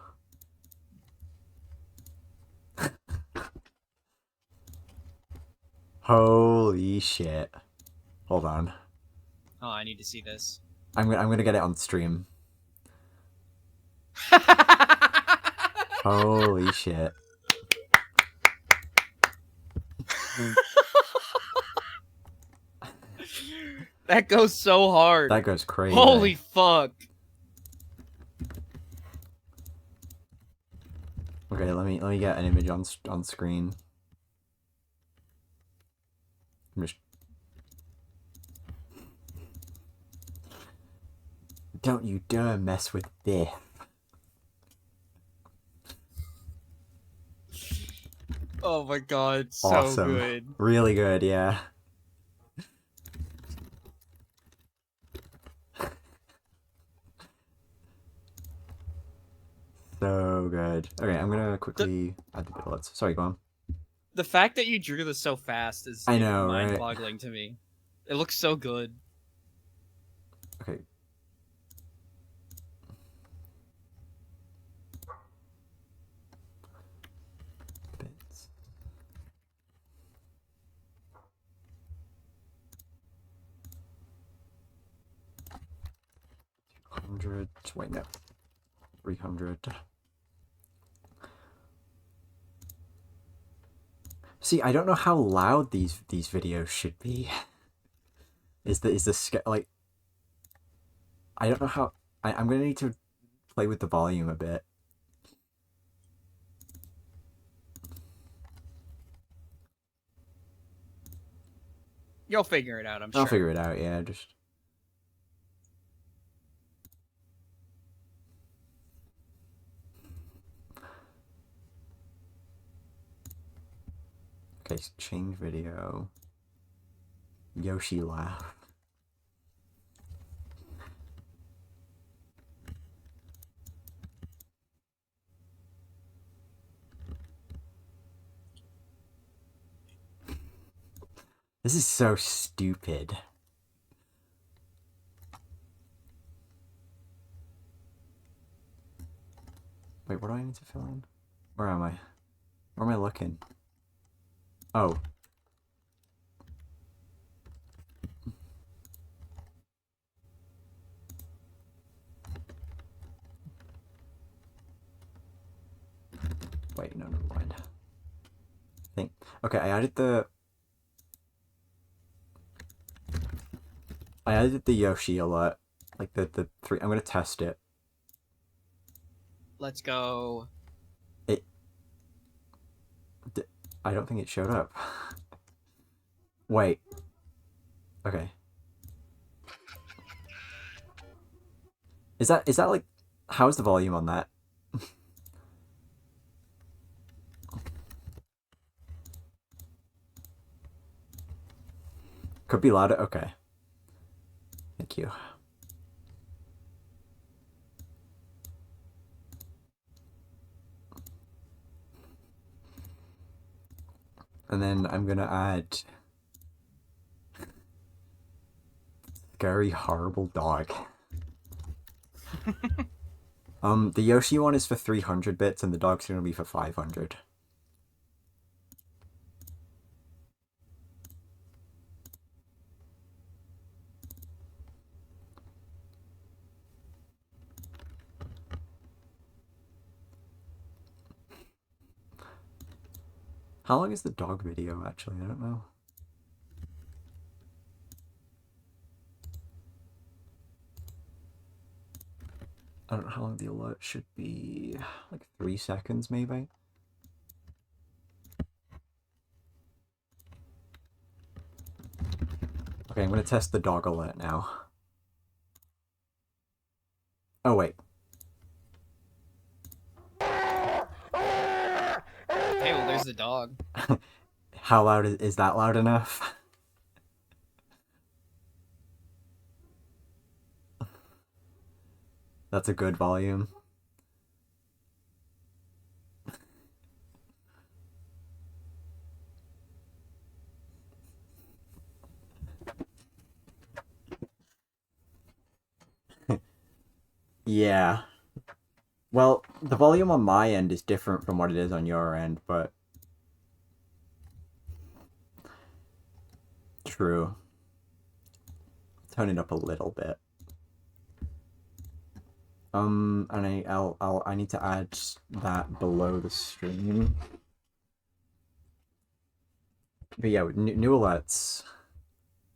Speaker 4: Holy shit. Hold on.
Speaker 3: Oh, I need to see this.
Speaker 4: I'm gonna get it on stream. Holy shit.
Speaker 3: That goes so hard.
Speaker 4: That goes crazy.
Speaker 3: Holy fuck.
Speaker 4: Okay, let me get an image on screen. I'm just... Don't you dare mess with this.
Speaker 3: Oh my god, so
Speaker 4: Awesome.
Speaker 3: good.
Speaker 4: Really good, yeah. So good. Okay, I'm gonna quickly add the bullets. Sorry, go on.
Speaker 3: The fact that you drew this so fast is
Speaker 4: I know,
Speaker 3: mind-boggling
Speaker 4: right?
Speaker 3: to me. It looks so good.
Speaker 4: Okay. Bits. Wait, no. 300. See, I don't know how loud these videos should be. Is the like? I don't know how. I'm gonna need to play with the volume a bit.
Speaker 3: You'll figure it out, I'm sure.
Speaker 4: I'll figure it out. Yeah, just. Okay, change video. Yoshi laugh. This is so stupid. Wait, what do I need to fill in? Where am I? Where am I looking? Oh. Wait, no, never mind. Okay, I added the Yoshi alert. Like the 3. I'm gonna test it.
Speaker 1: Let's go.
Speaker 4: I don't think it showed up. Wait. Okay. Is that like... How's the volume on that? Could be louder? Okay. Thank you. And then I'm gonna add... Scary, horrible dog. The Yoshi one is for 300 bits and the dog's gonna be for 500. How long is the dog video, actually? I don't know. I don't know how long the alert should be. Like 3 seconds, maybe? Okay, I'm gonna test the dog alert now. Oh, wait.
Speaker 1: Hey, well, there's the dog.
Speaker 4: How loud is that loud enough? That's a good volume. Yeah. Well, the volume on my end is different from what it is on your end, but... True. Turn it up a little bit. And I need to add that below the stream. But yeah, new alerts.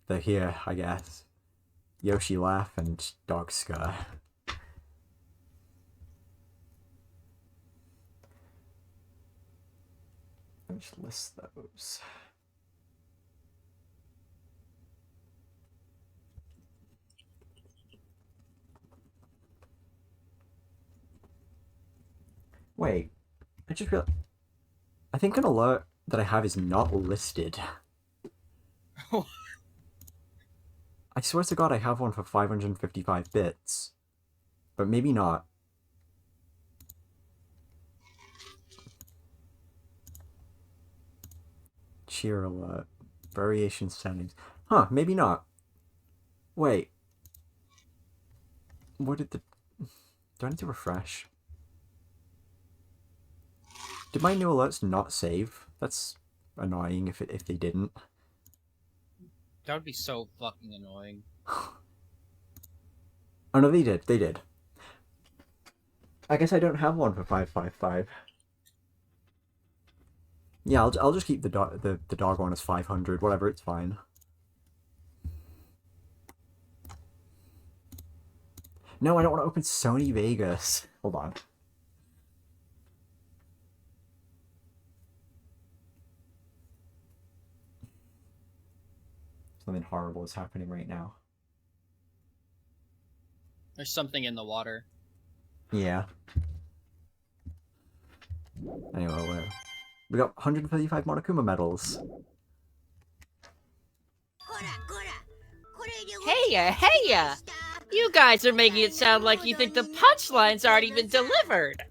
Speaker 4: They're here, I guess. Yoshi laugh and dog scare. Let me just list those. Wait, I just realized... I think an alert that I have is not listed. I swear to God I have one for 555 bits. But maybe not. Cheer alert. Variation settings. Huh, maybe not. Wait. What did the... Do I need to refresh? Did my new alerts not save? That's annoying if they didn't.
Speaker 1: That would be so fucking annoying.
Speaker 4: Oh no, they did. They did. I guess I don't have one for 555. Yeah, I'll just keep the dog one as 500. Whatever, it's fine. No, I don't want to open Sony Vegas. Hold on. Something horrible is happening right now.
Speaker 1: There's something in the water.
Speaker 4: Yeah. Anyway, we got 135 Monokuma medals.
Speaker 3: Heya! You guys are making it sound like you think the punchline's already been delivered.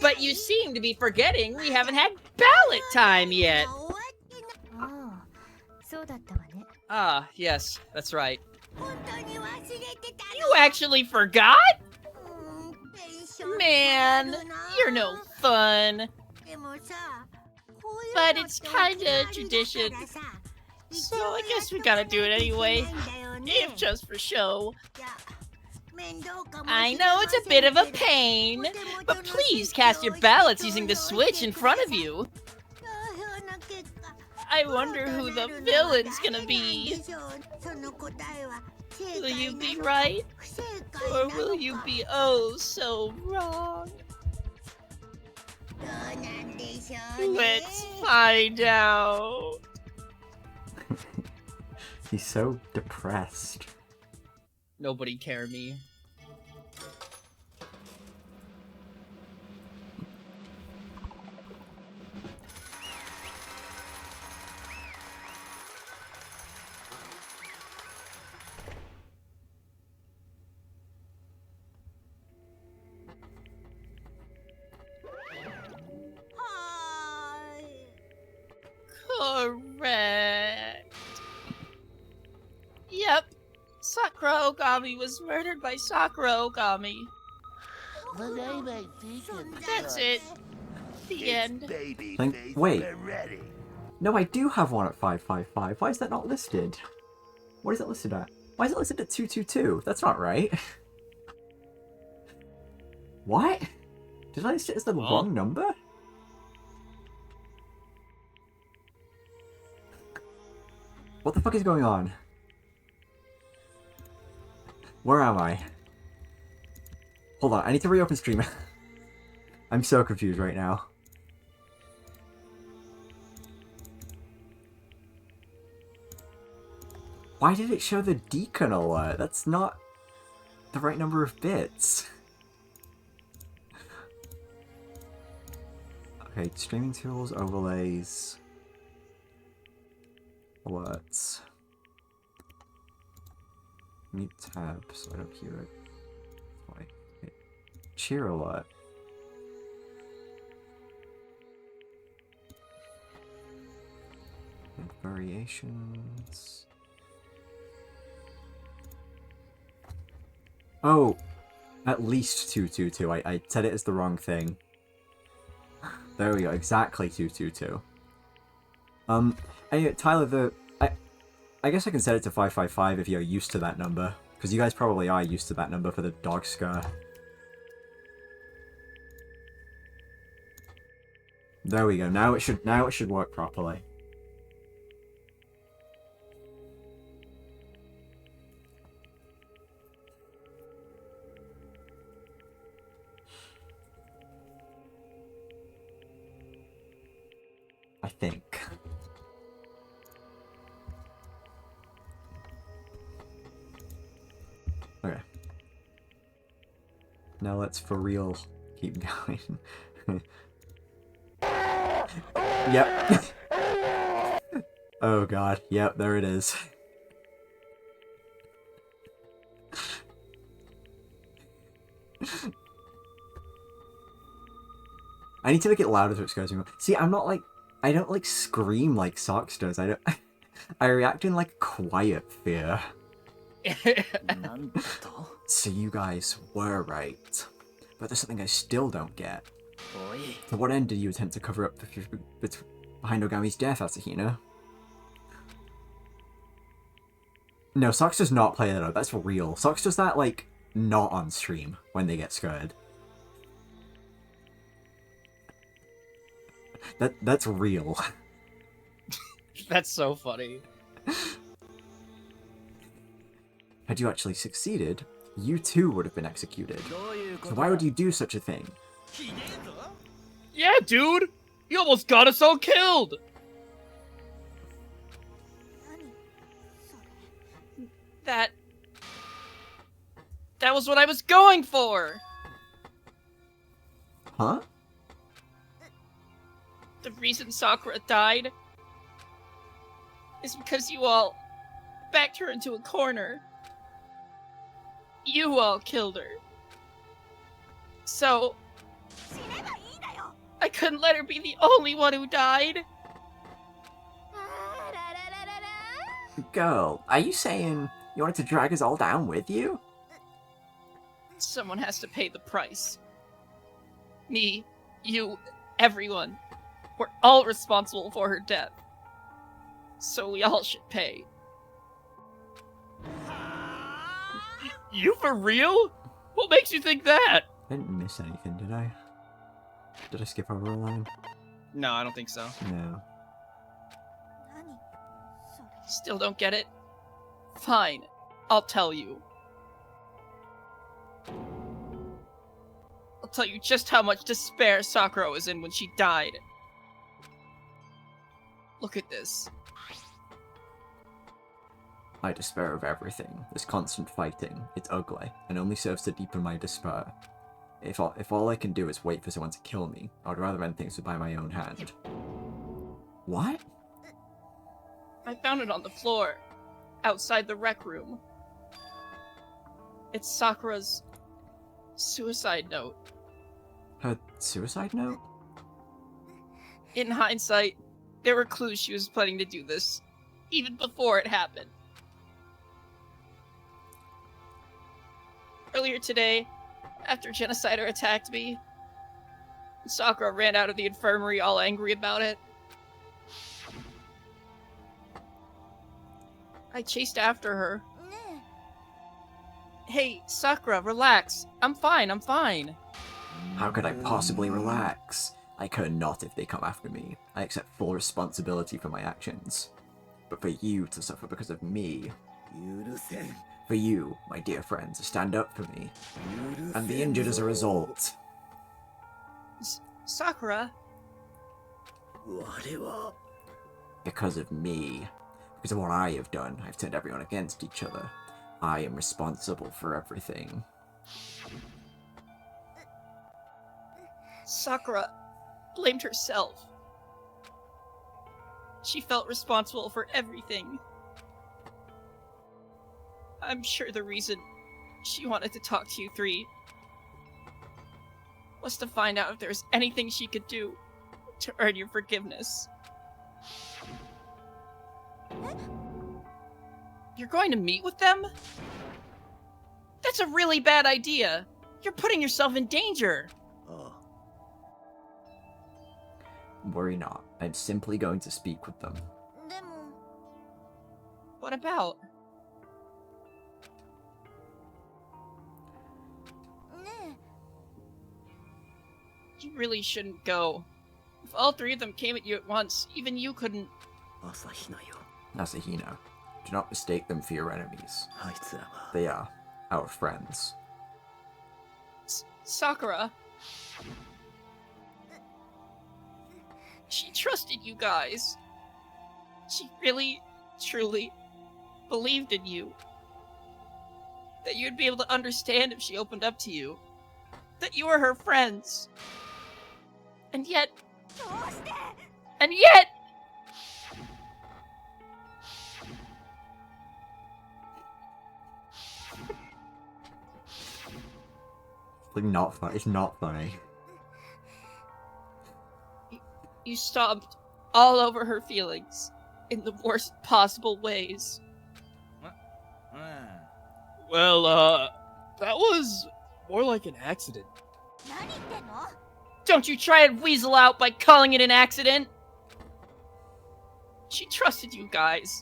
Speaker 3: But you seem to be forgetting we haven't had ballot time yet.
Speaker 1: Ah, yes, that's right.
Speaker 3: You actually forgot? Man, you're no fun. But it's kinda tradition. So I guess we gotta do it anyway. If just for show. I know it's a bit of a pain, but please cast your ballots using the switch in front of you. I wonder who the villain's gonna be.
Speaker 1: Will you be right? Or will you be oh so wrong? Let's find out.
Speaker 4: He's so depressed.
Speaker 1: Nobody care me. Correct. Yep. Sakura Ogami was murdered by Sakura Ogami. That's it. The end.
Speaker 4: Wait. No, I do have one at 555. Why is that not listed? What is it listed at? Why is it listed at 222? That's not right. What? Did I list it as the wrong number? What the fuck is going on? Where am I? Hold on, I need to reopen stream. I'm so confused right now. Why did it show the Deacon alert? That's not the right number of bits. Okay, streaming tools, overlays, alerts. Mute tab so I don't hear it. Why? Okay. Cheer alert. And variations. Oh! At least 222. I said it as the wrong thing. There we go, exactly 222. Anyway, Tyler, I guess I can set it to 555 if you're used to that number. Because you guys probably are used to that number for the dog scare. There we go, now it should work properly. I think. Okay. Now let's for real keep going. Yep. Oh god, yep, there it is. I need to make it louder so it scares me more. See, I'm not like... I don't like scream like Socks does. I react in like quiet fear. So you guys were right. But there's something I still don't get. To what end did you attempt to cover up the truth behind Ogami's death, Asahina? No, Socks does not play that out. That's real. Socks does that, like, not on stream when they get scared. That's real.
Speaker 1: That's so funny.
Speaker 4: Had you actually succeeded, you too would have been executed. So why would you do such a thing?
Speaker 1: Yeah, dude! You almost got us all killed! That was what I was going for!
Speaker 4: Huh?
Speaker 1: The reason Sakura died is because you all backed her into a corner. You all killed her. So I couldn't let her be the only one who died.
Speaker 4: Girl, are you saying you wanted to drag us all down with you?
Speaker 1: Someone has to pay the price. Me, you, everyone. We're all responsible for her death. So we all should pay. You for real? What makes you think that?
Speaker 4: I didn't miss anything, did I? Did I skip over a line?
Speaker 1: No, I don't think so.
Speaker 4: No.
Speaker 1: Still don't get it? Fine. I'll tell you. I'll tell you just how much despair Sakura was in when she died. Look at this.
Speaker 4: I despair of everything. This constant fighting. It's ugly, and only serves to deepen my despair. If all I can do is wait for someone to kill me, I would rather end things by my own hand. What?
Speaker 1: I found it on the floor, outside the rec room. It's Sakura's suicide note.
Speaker 4: Her suicide note?
Speaker 1: In hindsight, there were clues she was planning to do this, even before it happened. Earlier today, after Genocider attacked me, Sakura ran out of the infirmary all angry about it. I chased after her. Hey, Sakura, relax. I'm fine, I'm fine.
Speaker 4: How could I possibly relax? I could not if they come after me. I accept full responsibility for my actions. But for you to suffer because of me... For you, my dear friend, to stand up for me. And be injured as a result.
Speaker 1: Sakura?
Speaker 4: Because of me. Because of what I have done, I've turned everyone against each other. I am responsible for everything.
Speaker 1: Sakura blamed herself. She felt responsible for everything. I'm sure the reason she wanted to talk to you three was to find out if there was anything she could do to earn your forgiveness. You're going to meet with them? That's a really bad idea. You're putting yourself in danger.
Speaker 4: Worry not. I'm simply going to speak with them.
Speaker 1: What about? You really shouldn't go. If all three of them came at you at once, even you couldn't...
Speaker 4: Asahina, do not mistake them for your enemies. They are our friends.
Speaker 1: Sakura. She trusted you guys. She really, truly believed in you. That you'd be able to understand if she opened up to you. That you were her friends. And yet...
Speaker 4: Like, not fun. It's not funny.
Speaker 1: You stomped all over her feelings. In the worst possible ways.
Speaker 3: Well, that was more like an accident.
Speaker 1: Don't you try and weasel out by calling it an accident! She trusted you guys,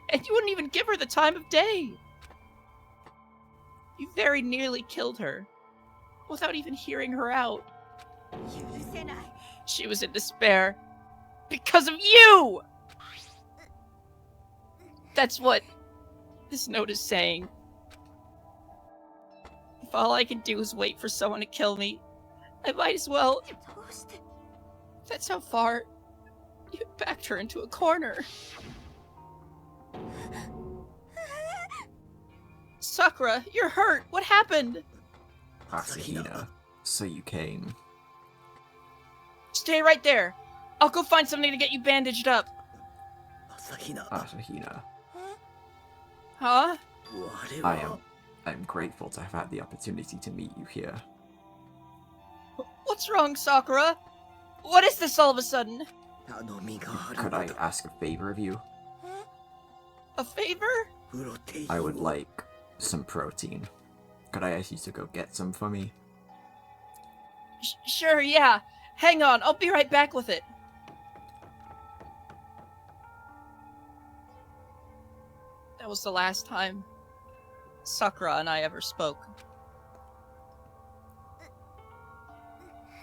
Speaker 1: and you wouldn't even give her the time of day. You very nearly killed her, without even hearing her out. She was in despair, because of you! That's what this note is saying. If all I can do is wait for someone to kill me, I might as well... That's how far you backed her into a corner. Sakura, you're hurt. What happened?
Speaker 4: Asahina, so you came.
Speaker 1: Stay right there. I'll go find something to get you bandaged up.
Speaker 4: Asahina.
Speaker 1: Huh?
Speaker 4: I'm grateful to have had the opportunity to meet you here.
Speaker 1: What's wrong, Sakura? What is this all of a sudden?
Speaker 4: Could I ask a favor of you?
Speaker 1: A favor?
Speaker 4: I would like some protein. Could I ask you to go get some for me?
Speaker 1: Sure, yeah. Hang on, I'll be right back with it. That was the last time Sakura and I ever spoke.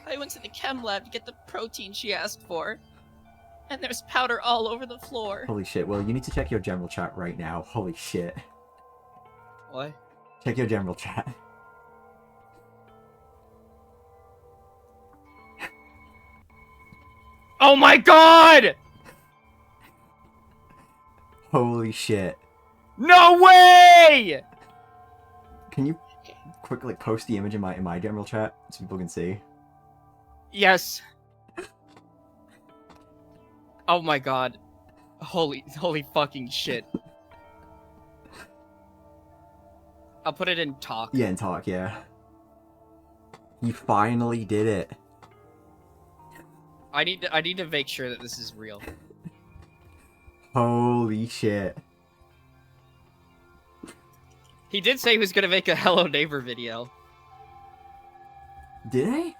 Speaker 1: I went to the chem lab to get the protein she asked for, and there's powder all over the floor.
Speaker 4: Holy shit, well, you need to check your general chat right now. Holy shit.
Speaker 3: What?
Speaker 4: Check your general chat.
Speaker 3: Oh my god!
Speaker 4: Holy shit.
Speaker 3: No way!
Speaker 4: Can you quickly post the image in my general chat so people can see?
Speaker 3: Yes. Oh my god. Holy fucking shit. I'll put it in talk.
Speaker 4: Yeah, in talk, yeah. You finally did it.
Speaker 3: I need to make sure that this is real.
Speaker 4: Holy shit.
Speaker 3: He did say he was gonna make a Hello Neighbor video.
Speaker 4: Did I?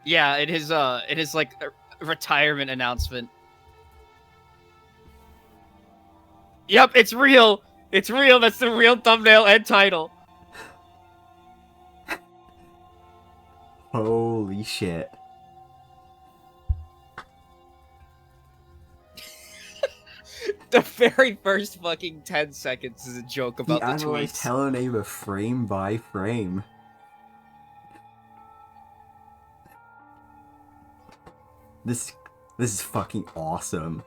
Speaker 3: Yeah, it is like a retirement announcement. Yep, it's real! It's real, that's the real thumbnail and title.
Speaker 4: Holy shit.
Speaker 3: The very first fucking 10 seconds is a joke about
Speaker 4: He
Speaker 3: the
Speaker 4: analyzed
Speaker 3: tweets.
Speaker 4: Hello Neighbor frame by frame. This is fucking awesome.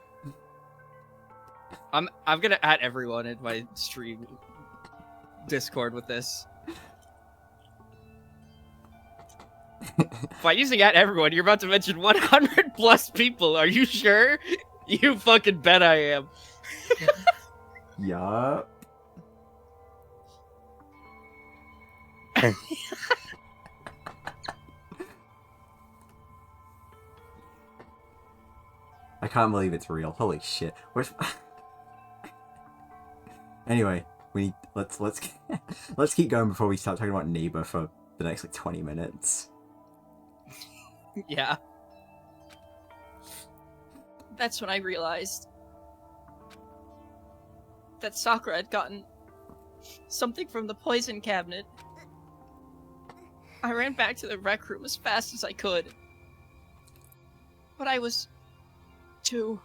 Speaker 3: I'm gonna add everyone in my stream Discord with this. By using at everyone, you're about to mention 100 plus people. Are you sure? You fucking bet I am.
Speaker 4: Yup. I can't believe it's real. Holy shit. Where's... Anyway, let's let's keep going before we start talking about Neighbor for the next like 20 minutes.
Speaker 3: Yeah.
Speaker 1: That's when I realized that Sakura had gotten something from the poison cabinet. I ran back to the rec room as fast as I could. But I was too...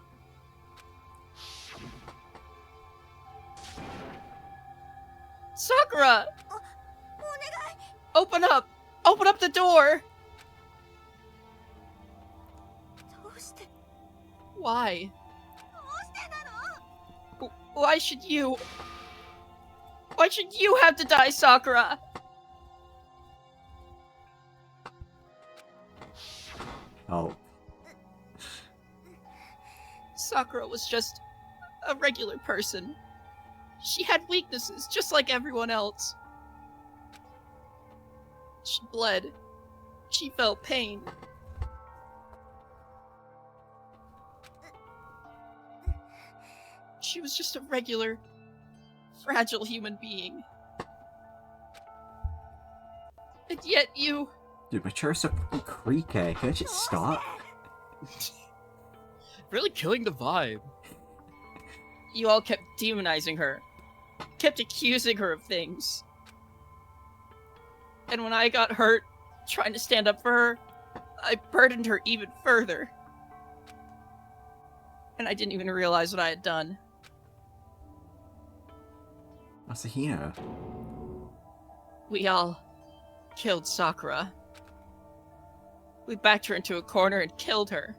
Speaker 1: Sakura! Open up! Open up the door! Why? Why should you? Why should you have to die, Sakura?
Speaker 4: Oh.
Speaker 1: Sakura was just a regular person. She had weaknesses, just like everyone else. She bled. She felt pain. She was just a regular, fragile human being. And yet you...
Speaker 4: Dude, Matura's so fucking creaky. Can I just stop?
Speaker 3: Really killing the vibe.
Speaker 1: You all kept demonizing her. Kept accusing her of things. And when I got hurt, trying to stand up for her, I burdened her even further. And I didn't even realize what I had done.
Speaker 4: Asahina.
Speaker 1: We all killed Sakura. We backed her into a corner and killed her.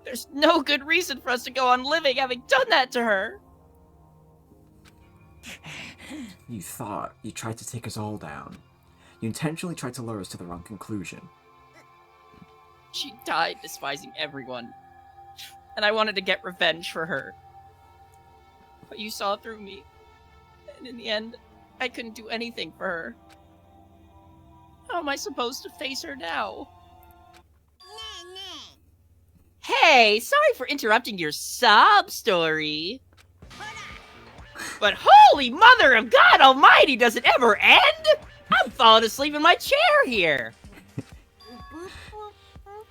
Speaker 1: There's no good reason for us to go on living having done that to her.
Speaker 4: You thought you tried to take us all down. You intentionally tried to lure us to the wrong conclusion.
Speaker 1: She died despising everyone. And I wanted to get revenge for her. But you saw through me. And in the end, I couldn't do anything for her. How am I supposed to face her now? Hey, sorry for interrupting your sob story. But holy mother of God almighty, does it ever end? I'm falling asleep in my chair here.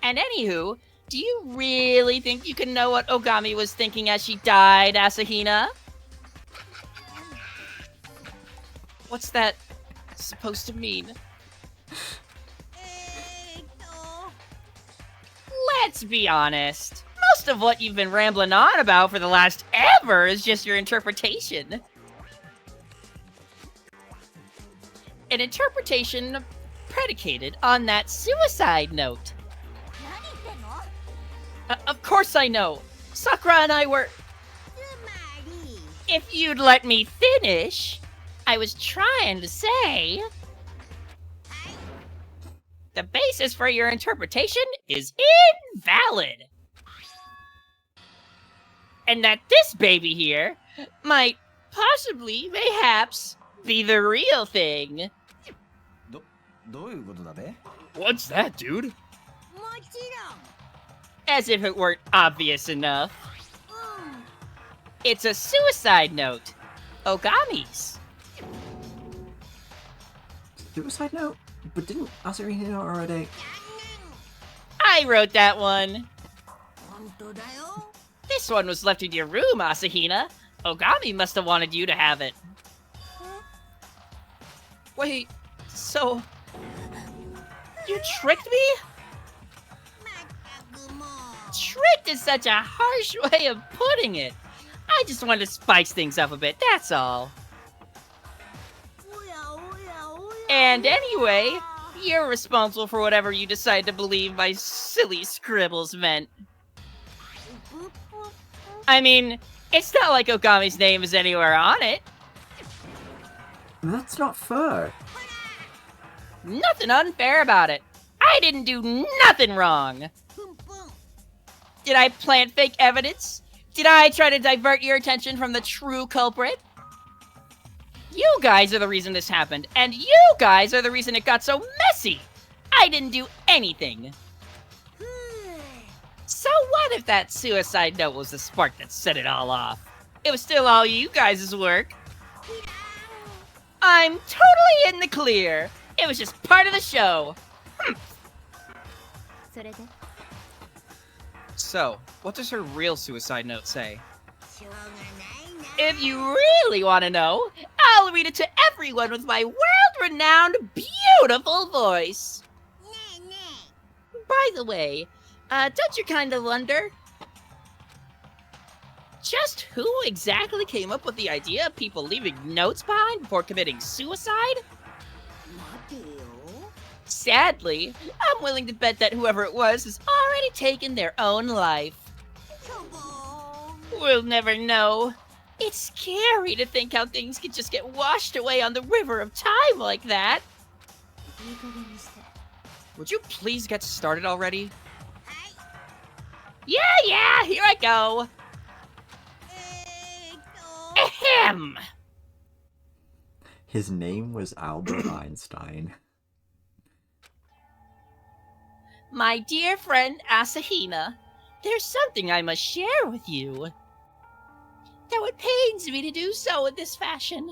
Speaker 1: And anywho, do you really think you can know what Ogami was thinking as she died, Asahina? What's that supposed to mean? Let's be honest. Most of what you've been rambling on about for the last ever is just your interpretation. an interpretation predicated on that suicide note. Of course I know. Sakura and I were... If you'd let me finish, I was trying to say... The basis for your interpretation is invalid. And that this baby here might possibly, mayhaps, be the real thing.
Speaker 3: What's that, dude?
Speaker 1: As if it weren't obvious enough. It's a suicide note. Ogami's.
Speaker 4: Suicide note? But didn't Asahina already?
Speaker 1: I wrote that one. This one was left in your room, Asahina. Ogami must have wanted you to have it. Wait, so... You tricked me? Tricked is such a harsh way of putting it. I just wanted to spice things up a bit, that's all. And anyway, you're responsible for whatever you decide to believe my silly scribbles meant. I mean, it's not like Ogami's name is anywhere on it.
Speaker 4: That's not fair.
Speaker 1: Nothing unfair about it. I didn't do nothing wrong. Did I plant fake evidence? Did I try to divert your attention from the true culprit? You guys are the reason this happened, and you guys are the reason it got so messy. I didn't do anything. So what if that suicide note was the spark that set it all off? It was still all you guys' work. I'm totally in the clear. It was just part of the show.
Speaker 3: So, what does her real suicide note say?
Speaker 1: If you really want to know, I'll read it to everyone with my world-renowned, beautiful voice. By the way, don't you kind of wonder just who exactly came up with the idea of people leaving notes behind before committing suicide? Sadly, I'm willing to bet that whoever it was has already taken their own life. We'll never know. It's scary to think how things could just get washed away on the river of time like that.
Speaker 3: Would you please get started already?
Speaker 1: Yeah, here I go. Ahem.
Speaker 4: His name was Albert Einstein.
Speaker 1: My dear friend Asahina, there's something I must share with you. Though it pains me to do so in this fashion,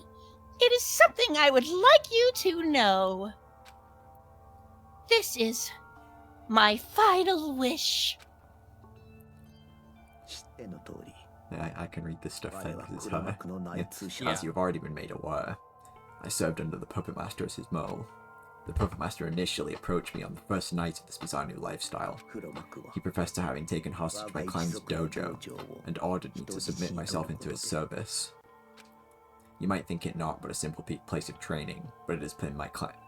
Speaker 1: it is something I would like you to know. This is my final wish.
Speaker 4: I can read this stuff then, because it's her. It's,
Speaker 3: Yeah.
Speaker 4: as you've already been made aware, I served under the Puppet Master as his mole. The Puppet Master initially approached me on the first night of this bizarre new lifestyle. He professed to having taken hostage my clan's dojo, and ordered me to submit myself into his service. You might think it not but a simple place of training, but it has been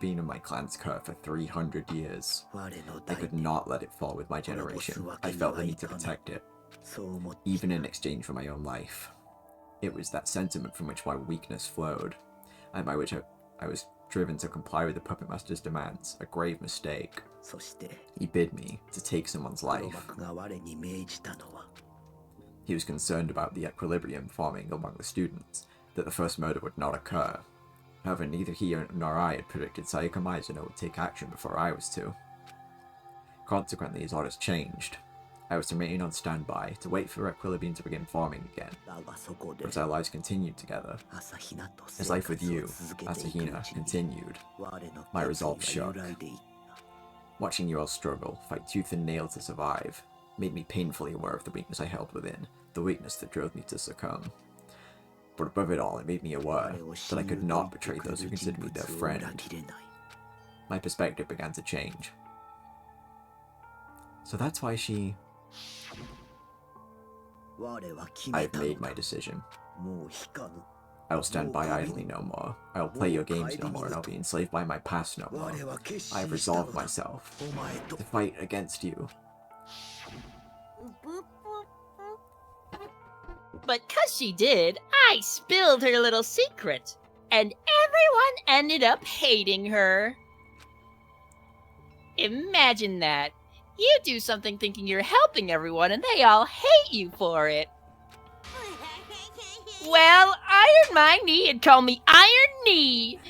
Speaker 4: in my clan's curse for 300 years. I could not let it fall with my generation. I felt the need to protect it, even in exchange for my own life. It was that sentiment from which my weakness flowed, and by which I was driven to comply with the Puppet Master's demands, a grave mistake. He bid me to take someone's life. He was concerned about the equilibrium forming among the students, that the first murder would not occur. However, neither he nor I had predicted Sayaka Mizuno would take action before I was to. Consequently, his orders changed. I was to remain on standby, to wait for equilibrium to begin forming again. But as our lives continued together, as life with you, Asahina, continued, my resolve shook. Watching you all struggle, fight tooth and nail to survive, made me painfully aware of the weakness I held within, the weakness that drove me to succumb. But above it all, it made me aware that I could not betray those who considered me their friend. My perspective began to change. So that's why I've made my decision. I will stand by idly no more. I will play your games no more, and I'll be enslaved by my past no more. I have resolved myself to fight against you.
Speaker 1: But 'cause she did, I spilled her little secret, and everyone ended up hating her. Imagine that. You do something thinking you're helping everyone, and they all hate you for it. Well, Iron My Knee and call me Iron Knee.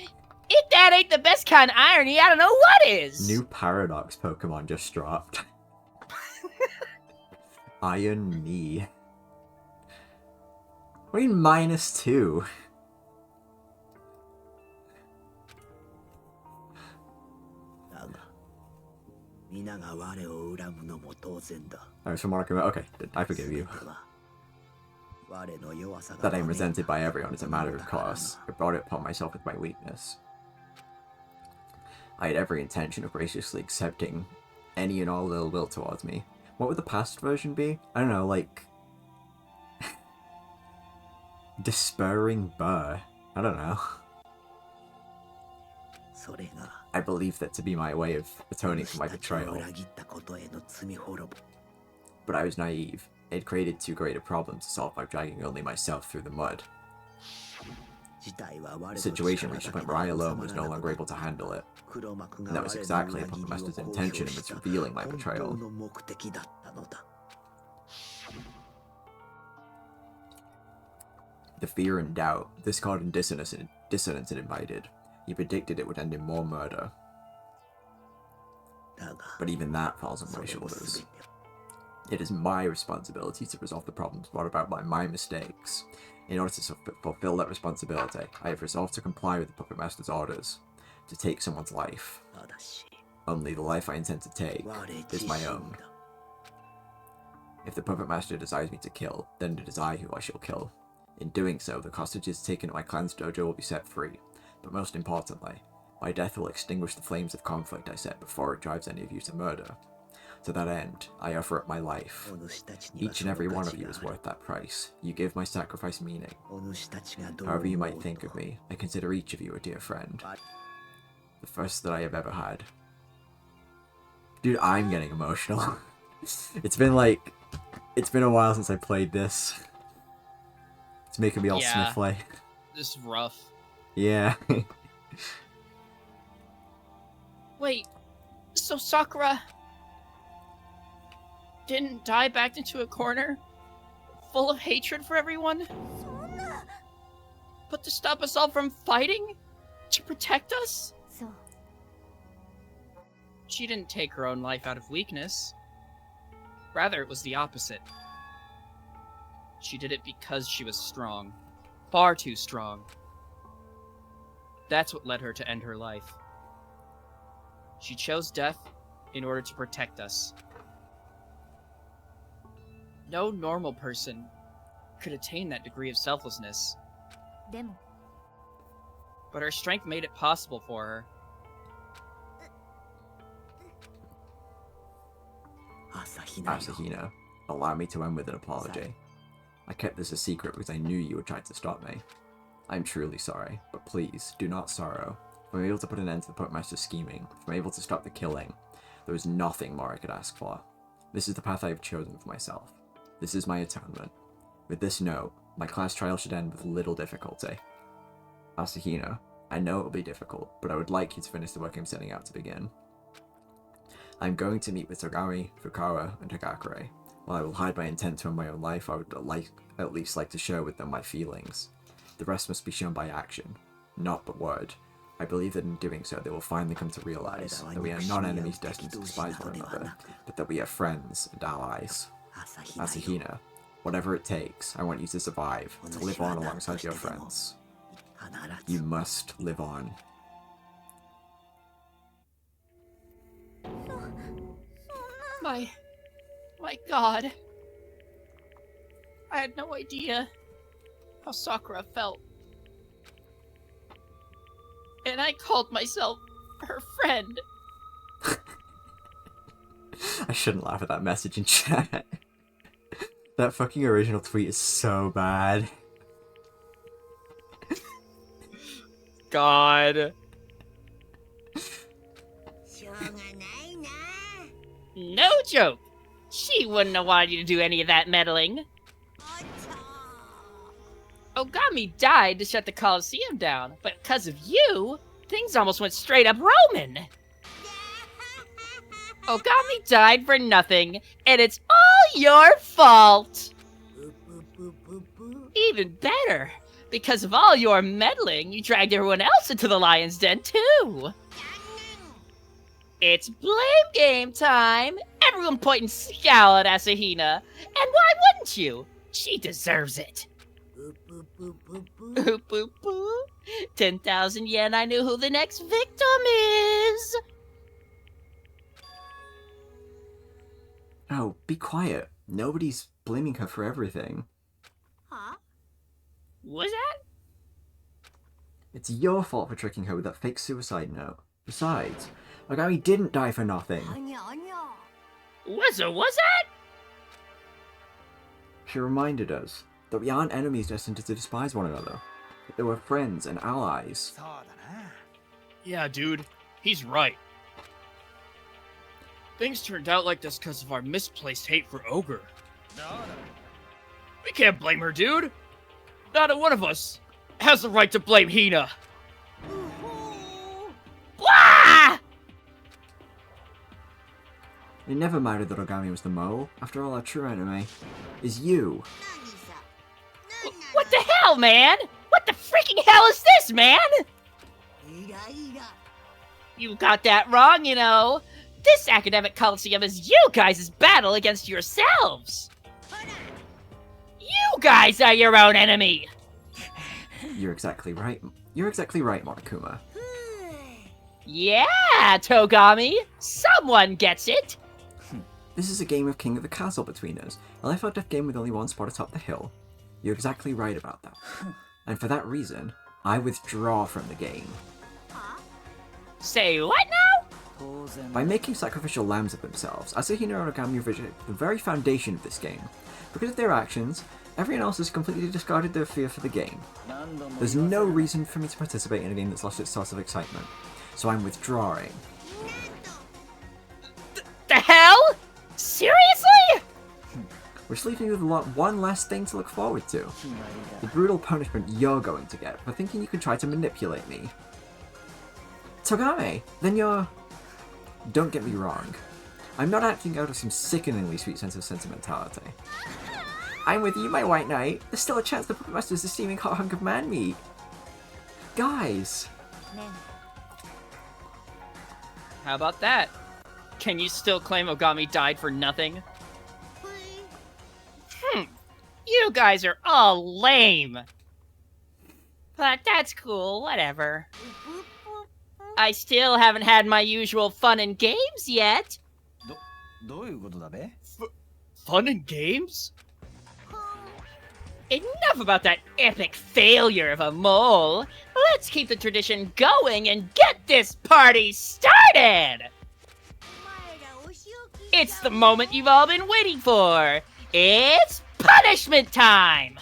Speaker 1: If that ain't the best kind of irony, I don't know what is.
Speaker 4: New Paradox Pokemon just dropped. Iron Knee. What do you mean -2? Alright, so Marco, okay, I forgive you. That I am resented by everyone is a matter of course. I brought it upon myself with my weakness. I had every intention of graciously accepting any and all ill will towards me. What would the past version be? I don't know, like... despairing burr. I don't know. I believe that to be my way of atoning for my betrayal. But I was naive. It created too great a problem to solve by dragging only myself through the mud. The situation reached a point where I alone was no longer able to handle it. And that was exactly the Puppet Master's intention in its revealing my betrayal. The fear and doubt, discord and dissonance it invited. He predicted it would end in more murder. But even that falls on my shoulders. It is my responsibility to resolve the problems brought about by my mistakes. In order to fulfill that responsibility, I have resolved to comply with the Puppet Master's orders, to take someone's life. Only the life I intend to take is my own. If the Puppet Master desires me to kill, then it is I who I shall kill. In doing so, the hostages taken at my clan's dojo will be set free, but most importantly, my death will extinguish the flames of conflict I set before it drives any of you to murder. To that end, I offer up my life. Each and every one of you is worth that price. You give my sacrifice meaning. However you might think of me, I consider each of you a dear friend. The first that I have ever had. Dude, I'm getting emotional. It's been a while since I played this. It's making me all sniffly.
Speaker 3: This is rough.
Speaker 4: Yeah.
Speaker 1: Wait, so Sakura didn't die backed into a corner, full of hatred for everyone? But to stop us all from fighting? To protect us?
Speaker 3: She didn't take her own life out of weakness. Rather, it was the opposite. She did it because she was strong. Far too strong. That's what led her to end her life. She chose death in order to protect us. No normal person could attain that degree of selflessness. But her strength made it possible for her.
Speaker 4: Asahina, allow me to end with an apology. I kept this a secret because I knew you would try to stop me. I'm truly sorry, but please, do not sorrow. If I'm able to put an end to the Puppet Master's scheming, if I'm able to stop the killing, there is nothing more I could ask for. This is the path I have chosen for myself. This is my atonement. With this note, my class trial should end with little difficulty. Asahina, I know it will be difficult, but I would like you to finish the work I'm setting out to begin. I'm going to meet with Togami, Fukawa, and Hagakure. While I will hide my intent to end my own life, I would at least like to share with them my feelings. The rest must be shown by action, not by word. I believe that in doing so, they will finally come to realize that we are not enemies destined to despise one another, but that we are friends and allies. Asahina, whatever it takes, I want you to survive, to live on alongside your friends. You must live on.
Speaker 1: My god. I had no idea how Sakura felt. And I called myself her friend.
Speaker 4: I shouldn't laugh at that message in chat. That fucking original tweet is so bad.
Speaker 3: god.
Speaker 1: No joke. She wouldn't have wanted you to do any of that meddling. Ogami died to shut the Colosseum down, but because of you, things almost went straight up Roman. Ogami died for nothing, and it's all your fault! Even better, because of all your meddling, you dragged everyone else into the lion's den too! It's blame game time! Everyone point and scowl at Asahina, and why wouldn't you? She deserves it! Oop, oop, oop. 10,000 yen, I knew who the next victim is!
Speaker 4: Oh, be quiet. Nobody's blaming her for everything.
Speaker 1: Was that?
Speaker 4: It's your fault for tricking her with that fake suicide note. Besides, Ogami didn't die for nothing.
Speaker 1: Was that?
Speaker 4: She reminded us that we aren't enemies destined to despise one another. That they were friends and allies.
Speaker 3: Yeah, dude. He's right. Things turned out like this because of our misplaced hate for Ogre. We can't blame her, dude. Not a one of us has the right to blame Hina.
Speaker 1: Wah!
Speaker 4: It never mattered that Ogami was the mole. After all, our true enemy is you.
Speaker 1: What the hell, man? What the freaking hell is this, man? You got that wrong, you know. This academic coliseum is you guys' battle against yourselves. You guys are your own enemy.
Speaker 4: You're exactly right. You're exactly right, Monokuma.
Speaker 1: Yeah, Togami. Someone gets it.
Speaker 4: This is a game of King of the Castle between us, a life or death game with only one spot atop the hill. You're exactly right about that. And for that reason, I withdraw from the game.
Speaker 1: Say what now?
Speaker 4: By making sacrificial lambs of themselves, Asahina and Ogami reject the very foundation of this game. Because of their actions, everyone else has completely discarded their fear for the game. There's no reason for me to participate in a game that's lost its source of excitement, so I'm withdrawing.
Speaker 1: The hell? Seriously?
Speaker 4: Which leaves me with one last thing to look forward to. The brutal punishment you're going to get for thinking you can try to manipulate me. Togami, then you're... Don't get me wrong. I'm not acting out of some sickeningly sweet sense of sentimentality. I'm with you, my white knight. There's still a chance the Puppet Master is a steaming hot hunk of man meat. Guys!
Speaker 3: How about that? Can you still claim Ogami died for nothing?
Speaker 1: You guys are all lame. But that's cool, whatever. I still haven't had my usual fun and games yet.
Speaker 3: Fun and games?
Speaker 1: Enough about that epic failure of a mole. Let's keep the tradition going and get this party started! It's the moment you've all been waiting for. It's punishment time!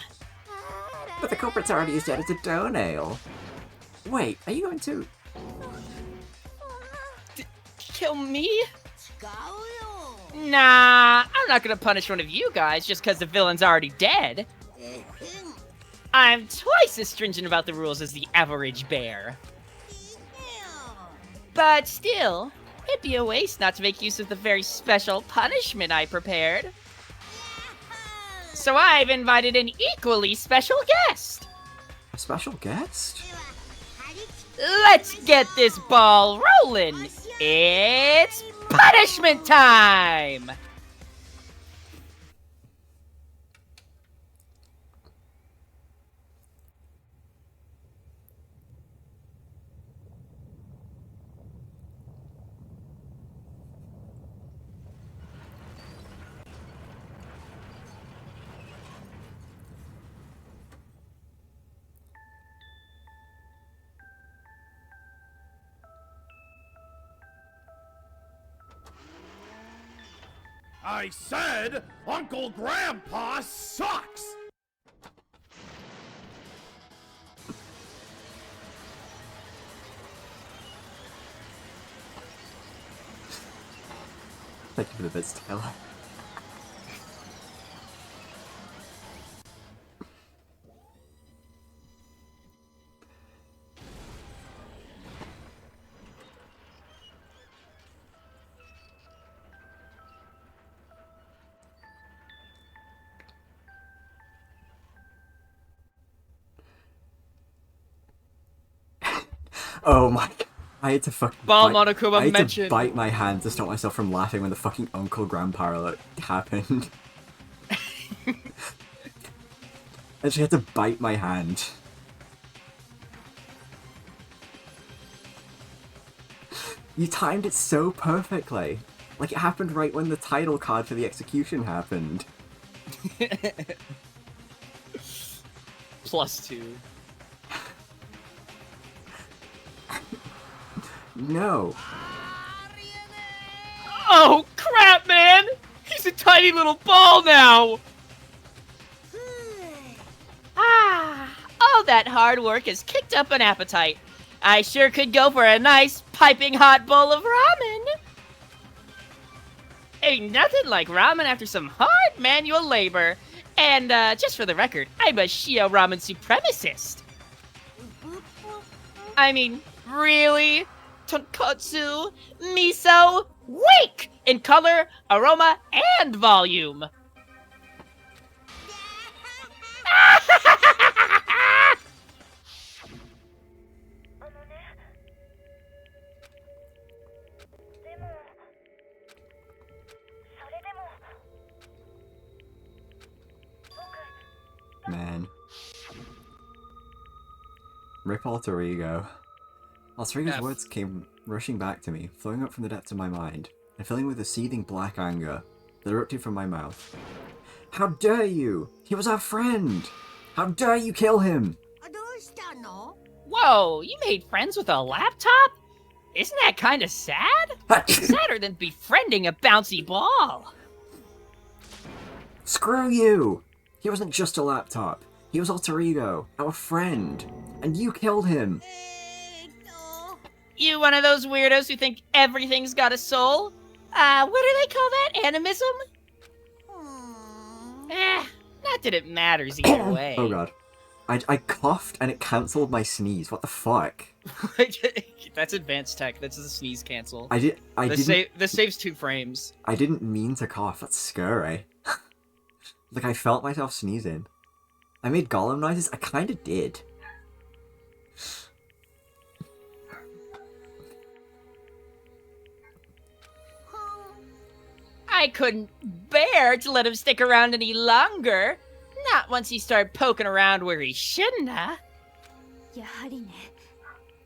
Speaker 4: But the culprit's already as dead as a toenail. Wait, are you going to...
Speaker 1: Kill me? Nah, I'm not gonna punish one of you guys just because the villain's already dead. I'm twice as stringent about the rules as the average bear. But still, it'd be a waste not to make use of the very special punishment I prepared. So I've invited an equally special guest.
Speaker 4: A special guest?
Speaker 1: Let's get this ball rolling. It's punishment time!
Speaker 5: I said Uncle Grandpa sucks!
Speaker 4: Thank you for the bits, Taylor. Oh my god. I had to fucking
Speaker 3: Monokuma
Speaker 4: I had
Speaker 3: mentioned.
Speaker 4: to bite my hand to stop myself from laughing when the fucking Uncle Grandpa alert happened. And she had to bite my hand. You timed it so perfectly. Like it happened right when the title card for the execution happened.
Speaker 3: +2.
Speaker 4: No.
Speaker 3: Oh, crap, man! He's a tiny little ball now!
Speaker 1: All that hard work has kicked up an appetite. I sure could go for a nice, piping hot bowl of ramen. Ain't nothing like ramen after some hard manual labor. And, just for the record, I'm a Shio ramen supremacist. I mean, really? Tonkotsu, miso, weak in color, aroma, and volume.
Speaker 4: Man. Rip Alter Ego. Alter Ego's
Speaker 3: F.
Speaker 4: words came rushing back to me, flowing up from the depths of my mind, and filling with a seething black anger that erupted from my mouth. How dare you! He was our friend! How dare you kill him!
Speaker 1: Whoa, you made friends with a laptop? Isn't that kinda sad? Sadder than befriending a bouncy ball.
Speaker 4: Screw you! He wasn't just a laptop. He was Alter Ego, our friend. And you killed him!
Speaker 1: You one of those weirdos who think everything's got a soul? What do they call that? Animism? Not that it matters either way.
Speaker 4: Oh god. I coughed and it cancelled my sneeze. What the fuck?
Speaker 3: That's advanced tech. That's a sneeze cancel.
Speaker 4: This
Speaker 3: saves 2 frames.
Speaker 4: I didn't mean to cough. That's scary. Like I felt myself sneezing. I made golem noises. I kind of did.
Speaker 1: I couldn't bear to let him stick around any longer. Not once he started poking around where he shouldn't have.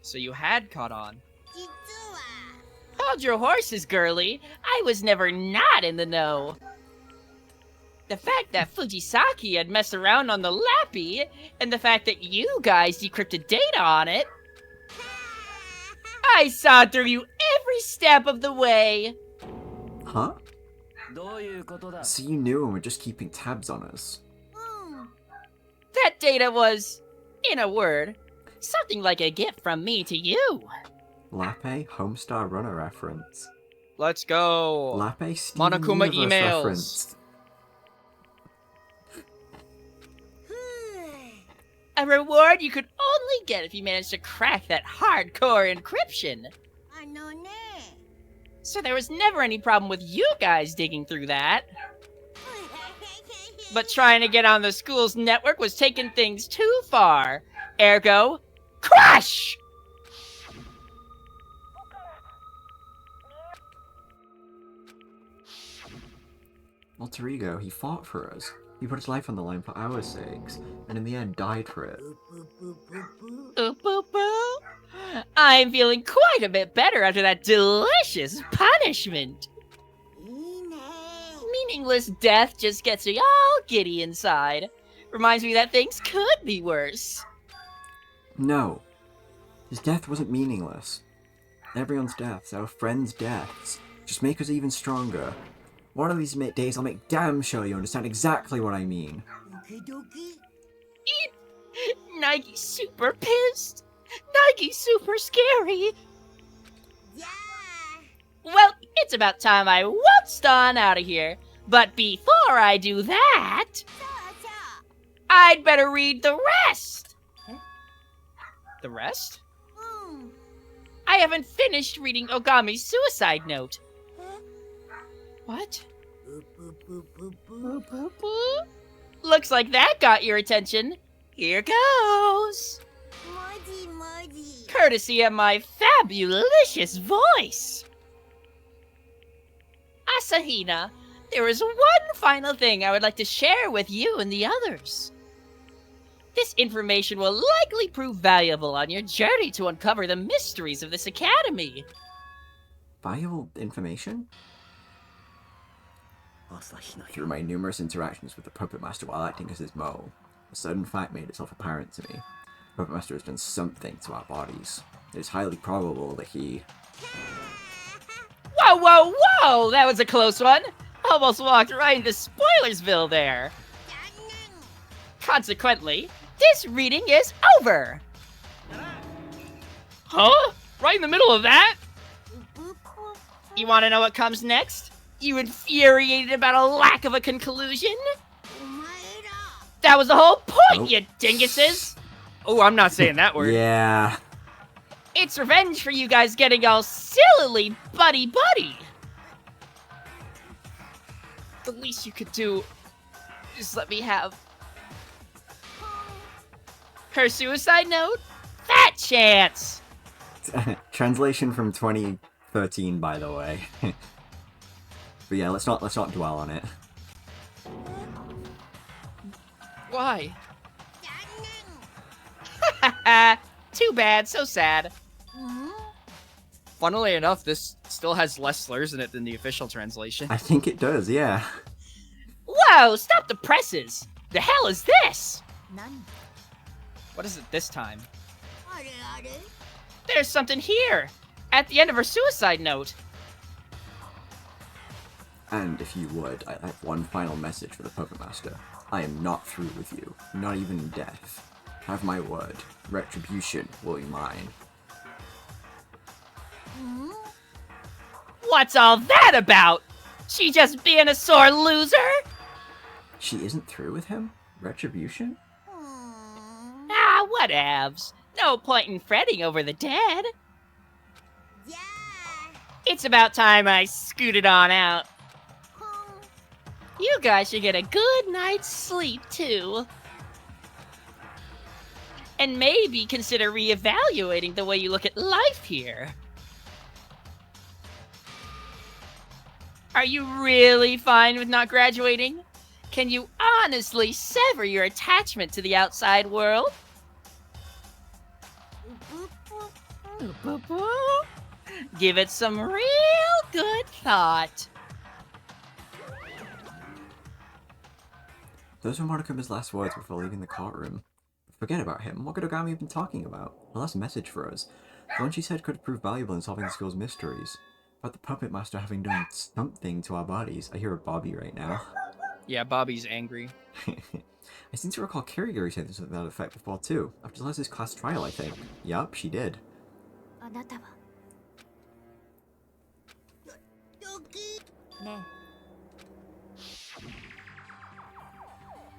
Speaker 3: So you had caught on.
Speaker 1: Hold your horses, girlie. I was never not in the know. The fact that Fujisaki had messed around on the Lappy, and the fact that you guys decrypted data on it, I saw through you every step of the way.
Speaker 4: Huh? So you knew and were just keeping tabs on us.
Speaker 1: That data was, in a word, something like a gift from me to you.
Speaker 4: Lappe Homestar Runner reference.
Speaker 3: Let's go.
Speaker 4: Lappe Steven
Speaker 3: Monokuma
Speaker 4: Universe
Speaker 3: emails.
Speaker 4: reference.
Speaker 1: A reward you could only get if you managed to crack that hardcore encryption. So there was never any problem with you guys digging through that. But trying to get on the school's network was taking things too far. Ergo, crush!
Speaker 4: Alter Ego, he fought for us. He put his life on the line for our sakes, and in the end died for it.
Speaker 1: Oop, oop, oop. I'm feeling quite a bit better after that delicious punishment. Meaningless death just gets me all giddy inside. Reminds me that things could be worse.
Speaker 4: No. His death wasn't meaningless. Everyone's deaths, our friends' deaths, just make us even stronger. One of these days I'll make damn sure you understand exactly what I mean.
Speaker 1: Nike's super pissed. Nike's super scary. Well, it's about time I waltzed on out of here. But before I do that, I'd better read the rest.
Speaker 3: The rest?
Speaker 1: I haven't finished reading Ogami's suicide note.
Speaker 3: What?
Speaker 1: Looks like that got your attention. Here goes. Courtesy of my fabulous voice. Asahina, there is one final thing I would like to share with you and the others. This information will likely prove valuable on your journey to uncover the mysteries of this academy.
Speaker 4: Valuable information? Through my numerous interactions with the Puppet Master while acting as his mole, a sudden fact made itself apparent to me. The Puppet Master has done something to our bodies. It is highly probable that he...
Speaker 1: Whoa, whoa, whoa! That was a close one! Almost walked right into Spoilersville there. Consequently, this reading is over.
Speaker 3: Huh? Right in the middle of that?
Speaker 1: You want to know what comes next? You infuriated about a lack of a conclusion? That was the whole point,
Speaker 4: Nope.
Speaker 1: you dinguses!
Speaker 3: Oh, I'm not saying that word.
Speaker 4: Yeah.
Speaker 1: It's revenge for you guys getting all sillily buddy-buddy. The least you could do is let me have her suicide note? Fat chance!
Speaker 4: Translation from 2013, by the way. But yeah, let's not dwell on it.
Speaker 3: Why?
Speaker 1: Too bad, so sad.
Speaker 3: Funnily enough, this still has less slurs in it than the official translation.
Speaker 4: I think it does, yeah.
Speaker 1: Whoa, stop the presses! The hell is this?
Speaker 3: What is it this time?
Speaker 1: There's something here! At the end of her suicide note.
Speaker 4: And if you would, I have one final message for the Puppet Master. I am not through with you, not even in death. Have my word. Retribution will be mine.
Speaker 1: What's all that about? She just being a sore loser?
Speaker 4: She isn't through with him? Retribution?
Speaker 1: Ah, whatevs. No point in fretting over the dead. It's about time I scooted on out. You guys should get a good night's sleep, too. And maybe consider reevaluating the way you look at life here. Are you really fine with not graduating? Can you honestly sever your attachment to the outside world? Give it some real good thought.
Speaker 4: Those were Monokuma last words before leaving the courtroom. Forget about him. What could Ogami have been talking about? Her last message for us. The one she said could prove valuable in solving the school's mysteries. About the Puppet Master having done something to our bodies. I hear a Bobby right now.
Speaker 3: Yeah, Bobby's angry.
Speaker 4: I seem to recall Kirigiri saying something to that effect before too. After Leslie's class trial, I think. Yup, she did.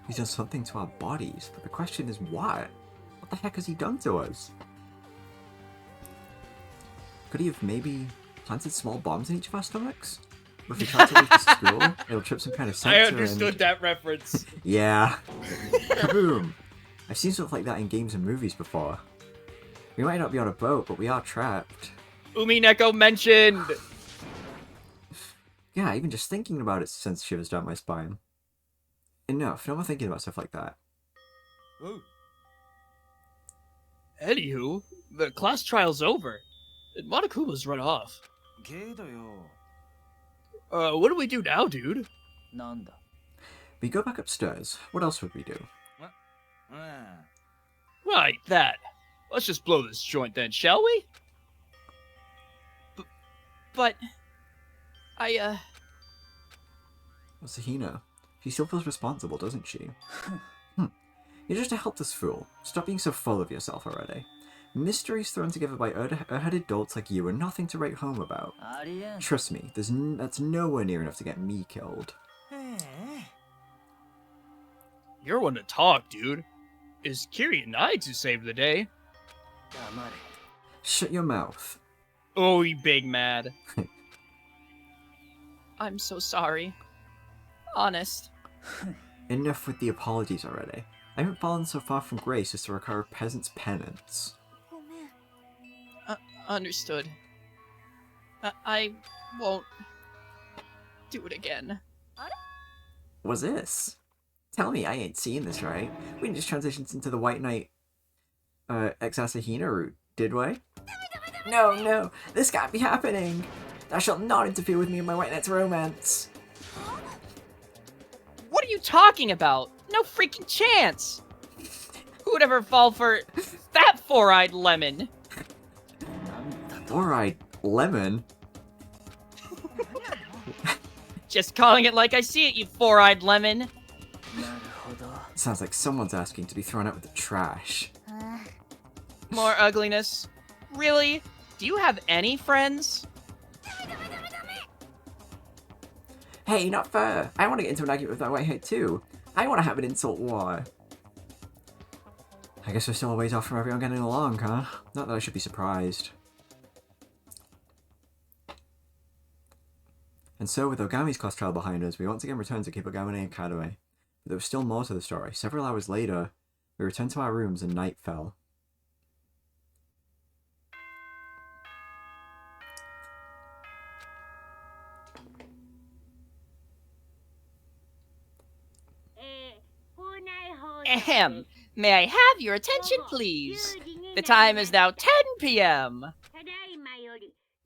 Speaker 4: He's done something to our bodies, but the question is what? What the heck has he done to us? Could he have maybe planted small bombs in each of our stomachs? Or if we tried to leave the school, it'll trip some kind of sensor
Speaker 3: I understood that reference.
Speaker 4: Yeah. Kaboom! I've seen stuff like that in games and movies before. We might not be on a boat, but we are trapped.
Speaker 3: Umineko mentioned!
Speaker 4: Yeah, even just thinking about it sends shivers down my spine. Enough, no more thinking about stuff like that.
Speaker 3: Anywho, the class trial's over. And Monokuma's run off. What do we do now, dude?
Speaker 4: We go back upstairs. What else would we do?
Speaker 3: Right, that. Let's just blow this joint then, shall we? But...
Speaker 4: Well, Sahina, she still feels responsible, doesn't she? You're just a helpless fool. Stop being so full of yourself already. Mysteries thrown together by headed dolts like you are nothing to write home about. Trust me, that's nowhere near enough to get me killed.
Speaker 3: You're one to talk, dude. Is Kiri and I to save the day?
Speaker 4: Shut your mouth.
Speaker 3: Oh, you big mad.
Speaker 1: I'm so sorry. Honest.
Speaker 4: Enough with the apologies already. I haven't fallen so far from grace as to require a peasant's penance.
Speaker 1: Understood. I won't do it again.
Speaker 4: What's this? Tell me I ain't seen this right. We didn't just transitioned into the White Knight ex-Asahina route, did we? No, this can't be happening! Thou shalt not interfere with me in my White Knight's romance!
Speaker 1: What are you talking about? No freaking chance! Who would ever fall for that four-eyed lemon?
Speaker 4: Four-eyed lemon?
Speaker 1: Just calling it like I see it, you four-eyed lemon!
Speaker 4: Sounds like someone's asking to be thrown out with the trash.
Speaker 1: More ugliness? Really? Do you have any friends?
Speaker 4: Hey, not fair! I want to get into an argument with that whitehead too. I want to have an insult war. I guess we're still a ways off from everyone getting along, huh? Not that I should be surprised. And so, with Ogami's class trial behind us, we once again returned to Kibogami Academy. But there was still more to the story. Several hours later, we returned to our rooms and night fell.
Speaker 1: Ahem. May I have your attention, please? The time is now 10 p.m.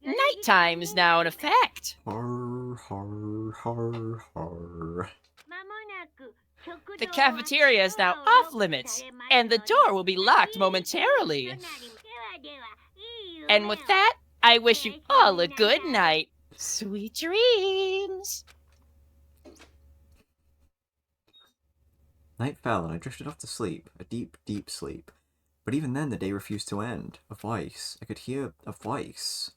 Speaker 1: Nighttime is now in effect.
Speaker 4: Har, har, har, har.
Speaker 1: The cafeteria is now off limits, and the door will be locked momentarily. And with that, I wish you all a good night. Sweet dreams.
Speaker 4: Night fell and I drifted off to sleep, a deep, deep sleep. But even then the day refused to end. A voice. I could hear a voice.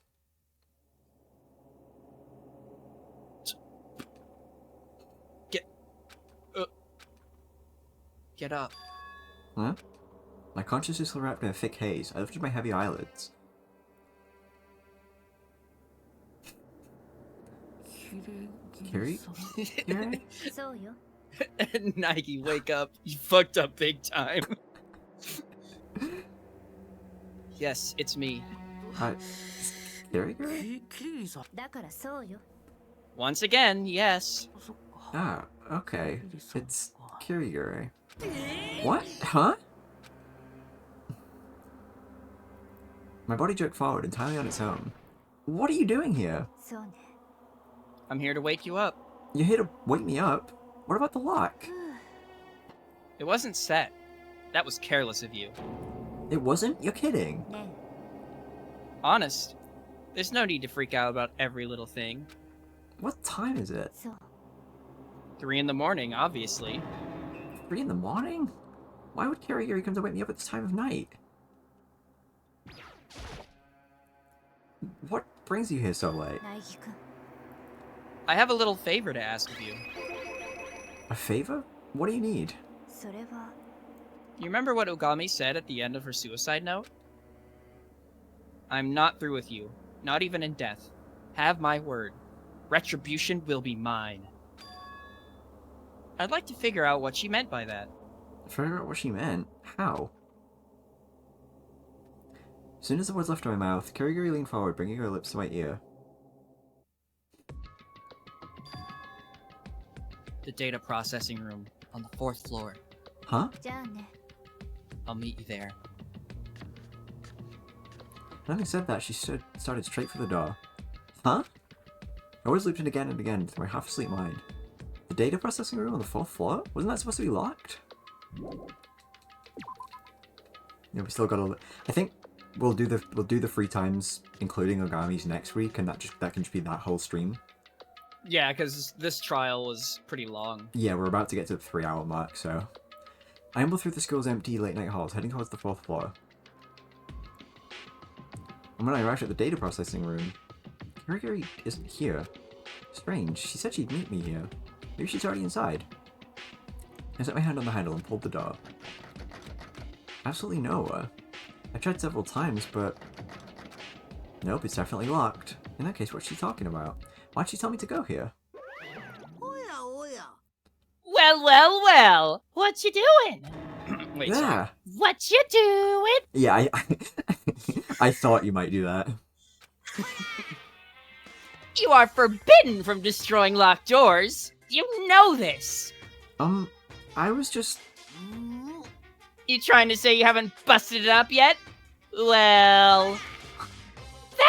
Speaker 1: Get up.
Speaker 4: Huh? My consciousness was wrapped in a thick haze. I lifted my heavy eyelids. Kiri? Kiri?
Speaker 3: Nike, wake up. You fucked up big time. Yes, it's me.
Speaker 4: Kiri?
Speaker 1: Once again, yes.
Speaker 4: Ah, okay. It's Kiriguri. What? Huh? My body jerked forward entirely on its own. What are you doing here?
Speaker 1: I'm here to wake you up.
Speaker 4: You're here to wake me up? What about the lock?
Speaker 1: It wasn't set. That was careless of you.
Speaker 4: It wasn't? You're kidding.
Speaker 1: Honest. There's no need to freak out about every little thing.
Speaker 4: What time is it?
Speaker 1: 3 in the morning, obviously.
Speaker 4: 3 in the morning? Why would Kiriguri come to wake me up at this time of night? What brings you here so late?
Speaker 1: I have a little favor to ask of you.
Speaker 4: A favor? What do you need?
Speaker 1: You remember what Ogami said at the end of her suicide note? I'm not through with you. Not even in death. Have my word. Retribution will be mine. I'd like to figure out what she meant by that.
Speaker 4: Figure out what she meant? How? As soon as the words left my mouth, Kiriguri leaned forward, bringing her lips to my ear.
Speaker 1: The data processing room on the 4th floor.
Speaker 4: Huh?
Speaker 1: I'll meet you there.
Speaker 4: Having said that, she started straight for the door. Huh? I was looped in again and again through my half-asleep mind. The data processing room on the 4th floor? Wasn't that supposed to be locked? Yeah, we still got a. I think we'll do the free times, including Ogami's next week, and that can just be that whole stream.
Speaker 1: Yeah, because this trial was pretty long.
Speaker 4: Yeah, we're about to get to the 3-hour mark, so. I amble through the school's empty late-night halls, heading towards the 4th floor. And when I arrived at the data processing room, Kirigiri isn't here. Strange, she said she'd meet me here. Maybe she's already inside. I set my hand on the handle and pulled the door. Absolutely no. I tried several times, but... Nope, it's definitely locked. In that case, what's she talking about? Why'd she tell me to go here?
Speaker 1: Well. What you doing?
Speaker 3: Wait, sorry.
Speaker 4: Yeah.
Speaker 1: What you doing?
Speaker 4: Yeah, I thought you might do that.
Speaker 1: You are forbidden from destroying locked doors. You know this.
Speaker 4: I was just...
Speaker 1: You trying to say you haven't busted it up yet? Well...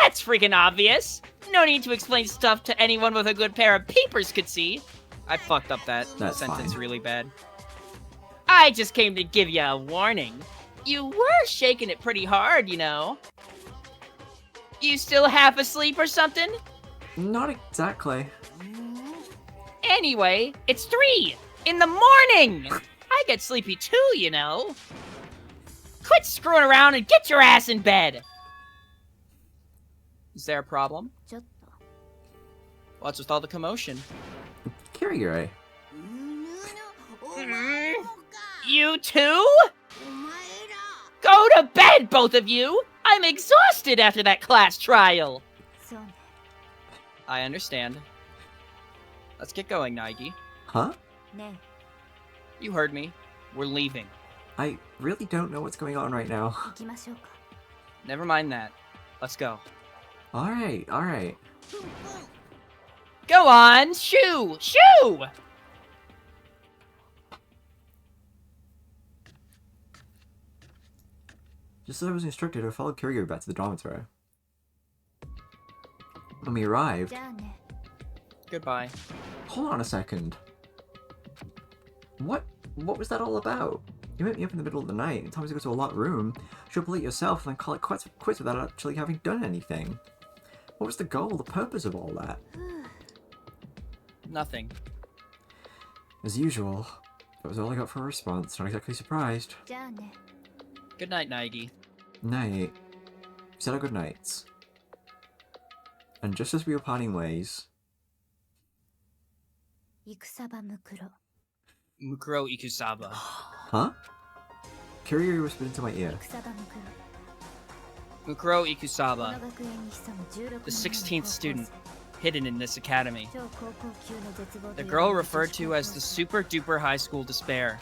Speaker 1: That's freaking obvious. No need to explain stuff to anyone with a good pair of peepers could see.
Speaker 3: I fucked up that
Speaker 4: That's
Speaker 3: sentence
Speaker 4: fine.
Speaker 3: really bad.
Speaker 1: I just came to give you a warning. You were shaking it pretty hard, you know. You still half asleep or something?
Speaker 4: Not exactly.
Speaker 1: Anyway, it's 3 in the morning! I get sleepy too, you know. Quit screwing around and get your ass in bed!
Speaker 3: Is there a problem? What's with all the commotion?
Speaker 4: Kirigiri.
Speaker 1: You too? Go to bed, both of you! I'm exhausted after that class trial!
Speaker 3: I understand. Let's get going, Naigi.
Speaker 4: Huh?
Speaker 3: You heard me. We're leaving.
Speaker 4: I really don't know what's going on right now.
Speaker 3: Never mind that. Let's go.
Speaker 4: Alright.
Speaker 1: Go on, shoo! Shoo!
Speaker 4: Just as I was instructed, I followed Kirigiri back to the dormitory. When we arrived...
Speaker 3: Goodbye.
Speaker 4: Hold on a second. What was that all about? You met me up in the middle of the night and told me to go to a locked room, show up late yourself, and then call it quits without actually having done anything. What was the goal, the purpose of all that?
Speaker 3: Nothing.
Speaker 4: As usual, that was all I got for a response. Not exactly surprised.
Speaker 3: Good night, Naigi.
Speaker 4: Night. We said our good nights. And just as we were parting ways...
Speaker 3: Mukuro Ikusaba.
Speaker 4: Huh? Kirigiri whispered into my ear.
Speaker 3: Mukuro Ikusaba, the 16th student, hidden in this academy. The girl referred to as the super duper high school despair.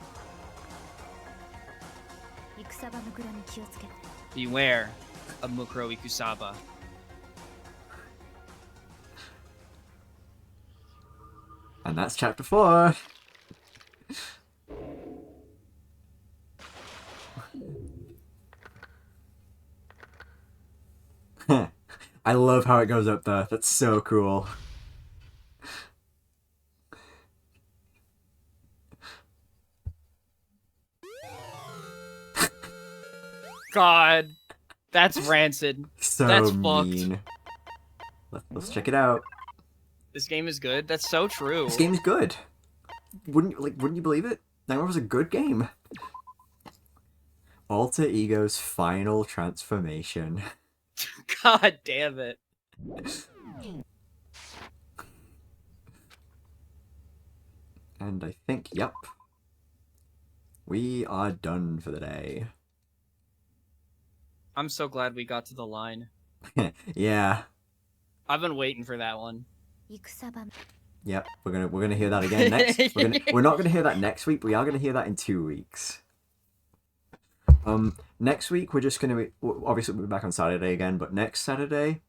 Speaker 3: Beware of Mukuro Ikusaba.
Speaker 4: And that's chapter 4. I love how it goes up there. That's so cool.
Speaker 3: God, that's rancid.
Speaker 4: So
Speaker 3: That's
Speaker 4: mean. Let's check it out.
Speaker 3: This game is good. That's so true.
Speaker 4: This game is good. Wouldn't you believe it? Nightmare was a good game. Alter Ego's final transformation.
Speaker 3: God damn it.
Speaker 4: And I think, yep. We are done for the day.
Speaker 3: I'm so glad we got to the line.
Speaker 4: Yeah.
Speaker 3: I've been waiting for that one.
Speaker 4: Yep, we're gonna hear that again next. We're not gonna hear that next week. We are gonna hear that in 2 weeks. Next week we're just gonna be obviously we'll be back on Saturday again, but next Saturday,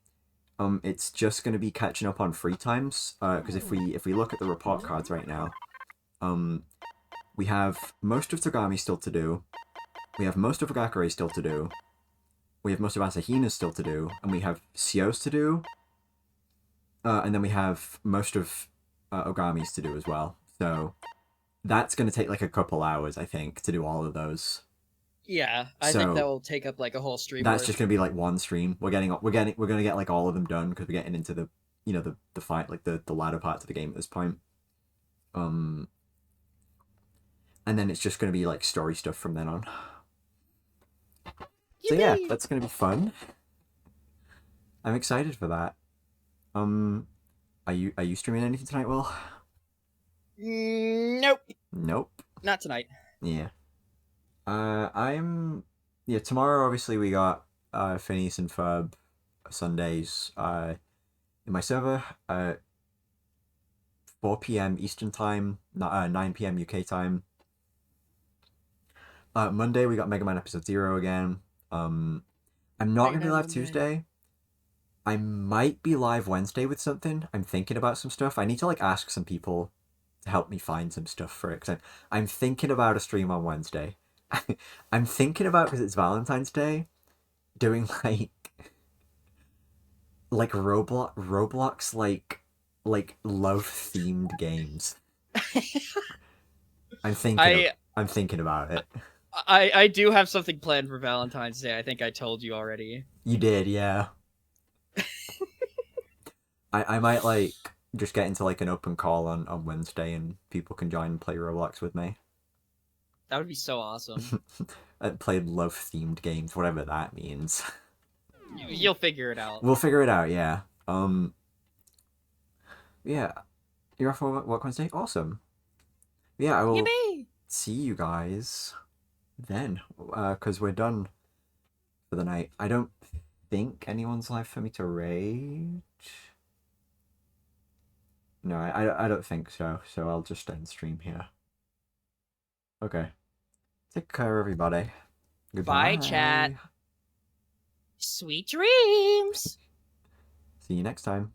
Speaker 4: it's just gonna be catching up on free times. Because if we look at the report cards right now, we have most of Togami still to do. We have most of Hagakure still to do. We have most of Asahina's still to do, and we have Sio's to do. And then we have most of Ogami's to do as well. So that's going to take like a couple hours, I think, to do all of those.
Speaker 3: Yeah, I
Speaker 4: So,
Speaker 3: think that will take up like a whole stream.
Speaker 4: That's
Speaker 3: worth.
Speaker 4: just going to be like one stream. We're going to get like all of them done because we're getting into the, the fight, like the latter parts of the game at this point. And then it's just going to be like story stuff from then on. So yeah, that's going to be fun. I'm excited for that. Are you streaming anything tonight, Will?
Speaker 3: Nope.
Speaker 4: Nope.
Speaker 3: Not tonight.
Speaker 4: Yeah. Yeah, tomorrow obviously we got Phineas and Ferb Sundays in my server 4 p.m. Eastern time, 9 p.m. UK time. Monday we got Mega Man Episode 0 again. I'm not gonna be live Tuesday. I might be live Wednesday with something. I'm thinking about some stuff. I need to like ask some people to help me find some stuff for it, because I'm thinking about a stream on Wednesday. I'm thinking about, because it's Valentine's Day, doing like Roblox like love themed games. I'm thinking about it.
Speaker 3: I do have something planned for Valentine's Day. I think I told you already.
Speaker 4: You did, yeah. I might like just get into like an open call on Wednesday and people can join and play Roblox with me.
Speaker 3: That would be so awesome.
Speaker 4: I played love themed games, whatever that means.
Speaker 3: You'll figure it out.
Speaker 4: We'll figure it out, yeah. Yeah. You're off for work Wednesday? Awesome. Yeah, I will see you guys then, because we're done for the night. I don't think anyone's live for me to rage. No, I don't think so, so I'll just end stream here. Okay. Take care, everybody. Goodbye.
Speaker 3: Bye, chat. Sweet dreams.
Speaker 4: See you next time.